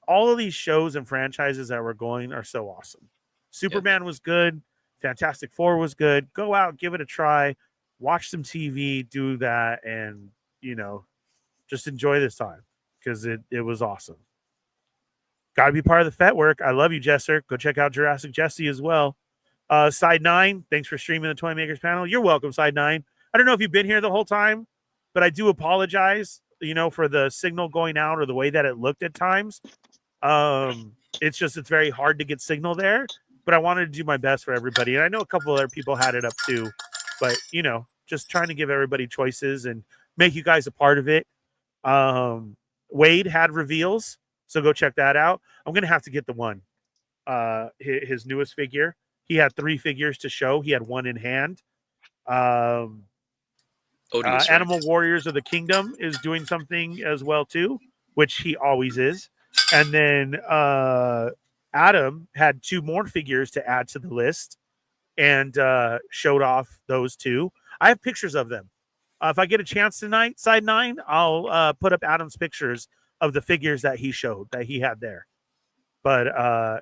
all of these shows and franchises that were going are so awesome. Superman was good. Fantastic Four was good. Go out, give it a try, watch some TV, do that, and, just enjoy this time because it was awesome. Got to be part of the Fett work. I love you, Jesser. Go check out Jurassic Jesse as well. Side 9, thanks for streaming the Toy Makers panel. You're welcome, Side 9. I don't know if you've been here the whole time, but I do apologize, for the signal going out or the way that it looked at times. It's very hard to get signal there, but I wanted to do my best for everybody. And I know a couple other people had it up too, but, just trying to give everybody choices and make you guys a part of it. Wade had reveals, so go check that out. I'm going to have to get the one. his newest figure. He had 3 figures to show. He had 1 in hand. Odious, right? Animal Warriors of the Kingdom is doing something as well too, which he always is. And then Adam had 2 more figures to add to the list and showed off those 2. I have pictures of them. If I get a chance tonight, side 9, I'll put up Adam's pictures of the figures that he showed, that he had there. But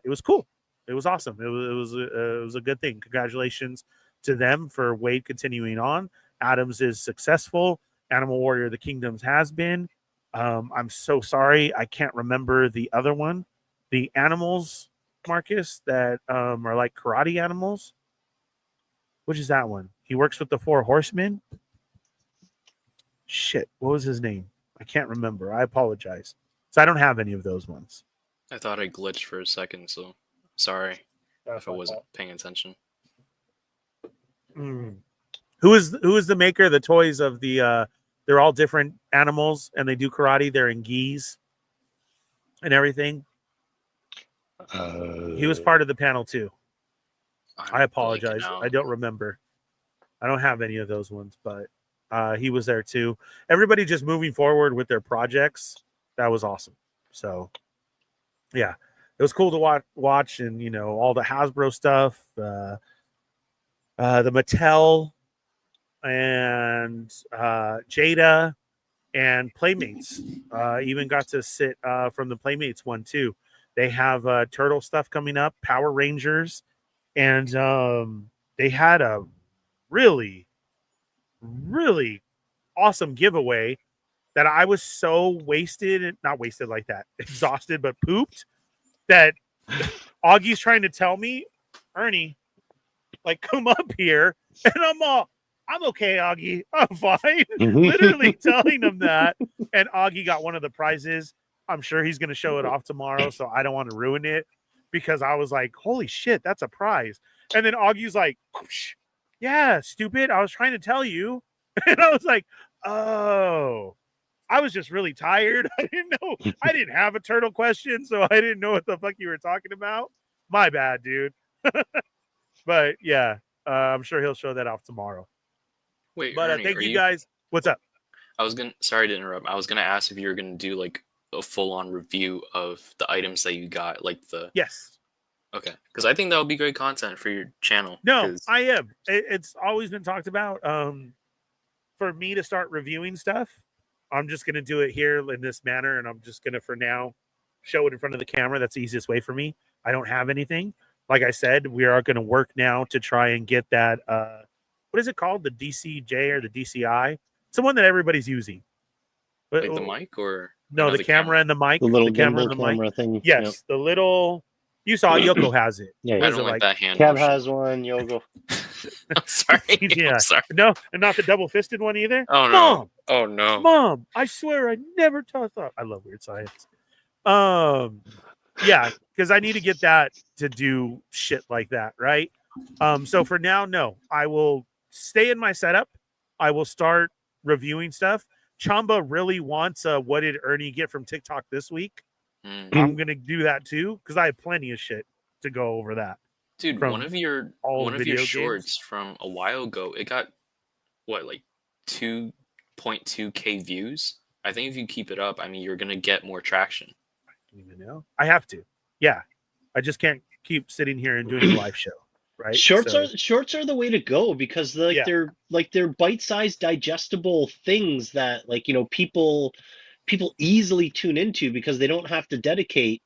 it was cool. It was awesome. It was a good thing. Congratulations to them for Wade continuing on. Adams is successful. Animal Warrior of the Kingdoms has been. I'm so sorry. I can't remember the other one. The animals, Marcus, that are like karate animals. Which is that one? He works with the 4 horsemen. Shit. What was his name? I can't remember. I apologize. So I don't have any of those ones. I thought I glitched for a second, so sorry if I wasn't paying attention. Who is the maker of the toys of the they're all different animals and they do karate, they're in gis and everything? He was part of the panel too. I apologize. I don't remember. I don't have any of those ones, but he was there too. Everybody just moving forward with their projects. That was awesome. So yeah, it was cool to watch and, you know, all the Hasbro stuff, the Mattel and Jada and Playmates. Even got to sit from the Playmates one too. They have turtle stuff coming up, Power Rangers, and they had a really, really awesome giveaway that I was so wasted, not wasted like that, exhausted, but pooped, that Augie's trying to tell me, Ernie, like, come up here. And I'm okay, Augie. I'm fine. Literally telling him that. And Augie got one of the prizes. I'm sure he's going to show it off tomorrow, so I don't want to ruin it, because I was like, holy shit, that's a prize. And then Augie's like, yeah, stupid. I was trying to tell you. And I was like, oh. I was just really tired. I didn't know. I didn't have a turtle question, so I didn't know what the fuck you were talking about. My bad, dude. But yeah, I'm sure he'll show that off tomorrow. Wait, but Ernie, thank you guys. What's up? Sorry to interrupt. I was gonna ask if you were gonna do like a full-on review of the items that you got, like the. Yes. Okay, because I think that would be great content for your channel. No, I am. It's always been talked about. For me to start reviewing stuff, I'm just going to do it here in this manner, and I'm just going to, for now, show it in front of the camera. That's the easiest way for me. I don't have anything. Like I said, we are going to work now to try and get that, what is it called? The DCJ or the DCI? It's the one that everybody's using. Like the mic or? No, the camera and the mic. The little camera gimbal camera thing. Yes, Yep. the little... You saw YOKO has it. Yeah, I don't like that hand. Kev has one. YOKO. I'm sorry. Yeah. I'm sorry. No, and not the double-fisted one either. Oh no. Mom, oh no. Mom, I swear I never thought. I love weird science. Yeah, because I need to get that to do shit like that, right? So for now, no, I will stay in my setup. I will start reviewing stuff. Chamba really wants what did Ernie get from TikTok this week? I'm gonna do that too, because I have plenty of shit to go over that. Dude, one of your shorts from a while ago, it got what, like 2.2K views. I think if you keep it up, I mean, you're gonna get more traction. I don't even know. I have to. Yeah, I just can't keep sitting here and doing a live show. Right? Shorts are the way to go, because they're bite-sized, digestible things that, like, you know, people easily tune into, because they don't have to dedicate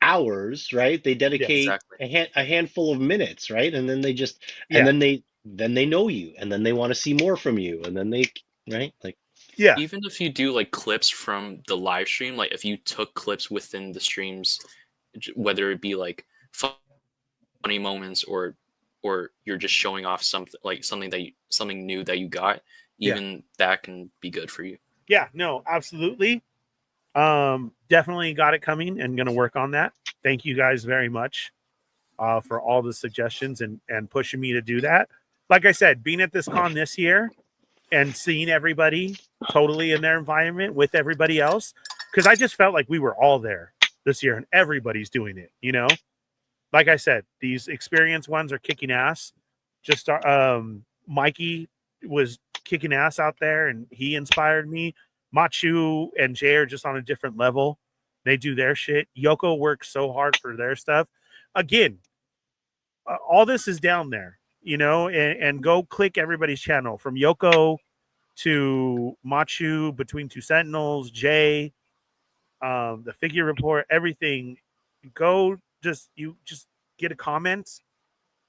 hours, right? They dedicate a handful of minutes, right? And then they just then they know you, and then they want to see more from you, and then even if you do like clips from the live stream, like if you took clips within the streams, whether it be like funny moments or you're just showing off something new that you got, even that can be good for you. Yeah, no, absolutely. Definitely got it coming and going to work on that. Thank you guys very much for all the suggestions and pushing me to do that. Like I said, being at this con this year and seeing everybody totally in their environment with everybody else, because I just felt like we were all there this year and everybody's doing it, you know? like I said, these experienced ones are kicking ass. Just Mikey was kicking ass out there, and he inspired me. Machu and Jay are just on a different level. They do their shit. Yoko works so hard for their stuff. Again, all this is down there, you know, and go click everybody's channel from Yoko to Machu, Between Two Sentinels, Jay, the Figure Report, everything. Go just get a comment,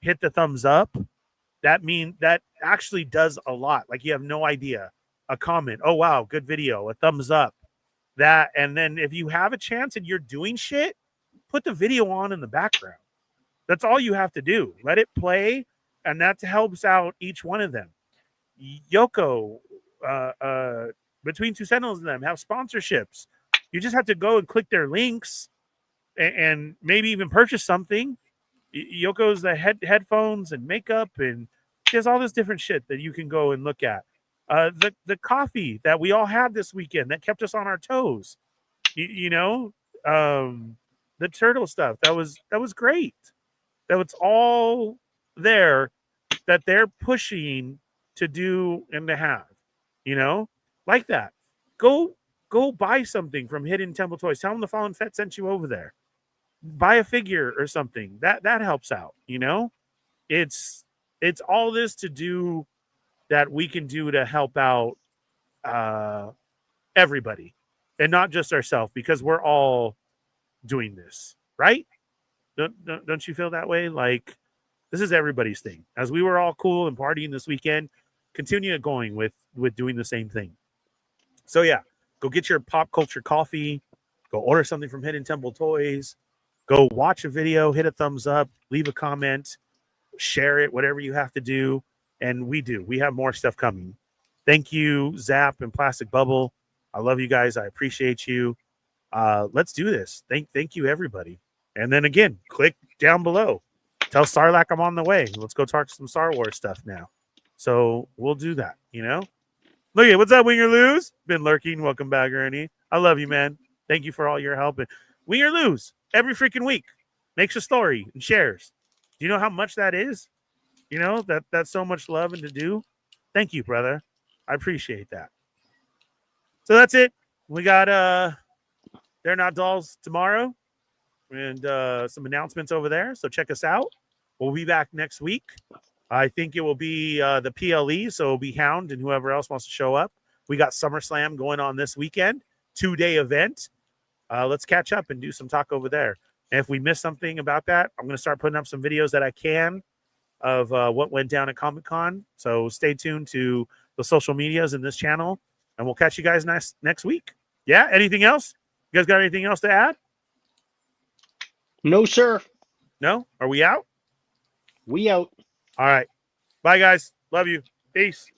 hit the thumbs up. That actually does a lot. Like, you have no idea. A comment, oh wow, good video, a thumbs up. That, and then if you have a chance and you're doing shit, put the video on in the background. That's all you have to do. Let it play, and that helps out each one of them. Yoko, Between Two Sentinels and them have sponsorships. You just have to go and click their links and maybe even purchase something. Yoko's the headphones and makeup, and she has all this different shit that you can go and look at. The coffee that we all had this weekend that kept us on our toes. You know, the turtle stuff that was great. That was all there that they're pushing to do and to have. You know, like that. Go buy something from Hidden Temple Toys. Tell them the Fallen Fett sent you over there. Buy a figure or something. That helps out. You know, it's all this to do that we can do to help out everybody, and not just ourselves, because we're all doing this, right? Don't you feel that way? Like, this is everybody's thing. As we were all cool and partying this weekend, continue going with doing the same thing. So yeah, go get your pop culture coffee, go order something from Hidden Temple Toys, go watch a video, hit a thumbs up, leave a comment, share it, whatever you have to do. And we have more stuff coming. Thank you, Zap and Plastic Bubble. I love you guys. I appreciate you. Let's do this. Thank you, everybody. And then again, click down below. Tell Sarlacc I'm on the way. Let's go talk some Star Wars stuff now. So we'll do that, you know? Look at what's up, Wing or Lose? Been lurking. Welcome back, Ernie. I love you, man. Thank you for all your help. And Wing or Lose every freaking week makes a story and shares. Do you know how much that is? You know, that's so much love and to do. Thank you, brother. I appreciate that. So that's it. We got They're Not Dolls tomorrow, and some announcements over there. So check us out. We'll be back next week. I think it will be the PLE, so it'll be Hound and whoever else wants to show up. We got SummerSlam going on this weekend, 2-day event. Let's catch up and do some talk over there. And if we miss something about that, I'm going to start putting up some videos that I can of what went down at Comic-Con. So stay tuned to the social medias in this channel, and we'll catch you guys next week. Yeah, anything else? You guys got anything else to add? No, sir. No? Are we out? We out. All right. Bye, guys. Love you. Peace.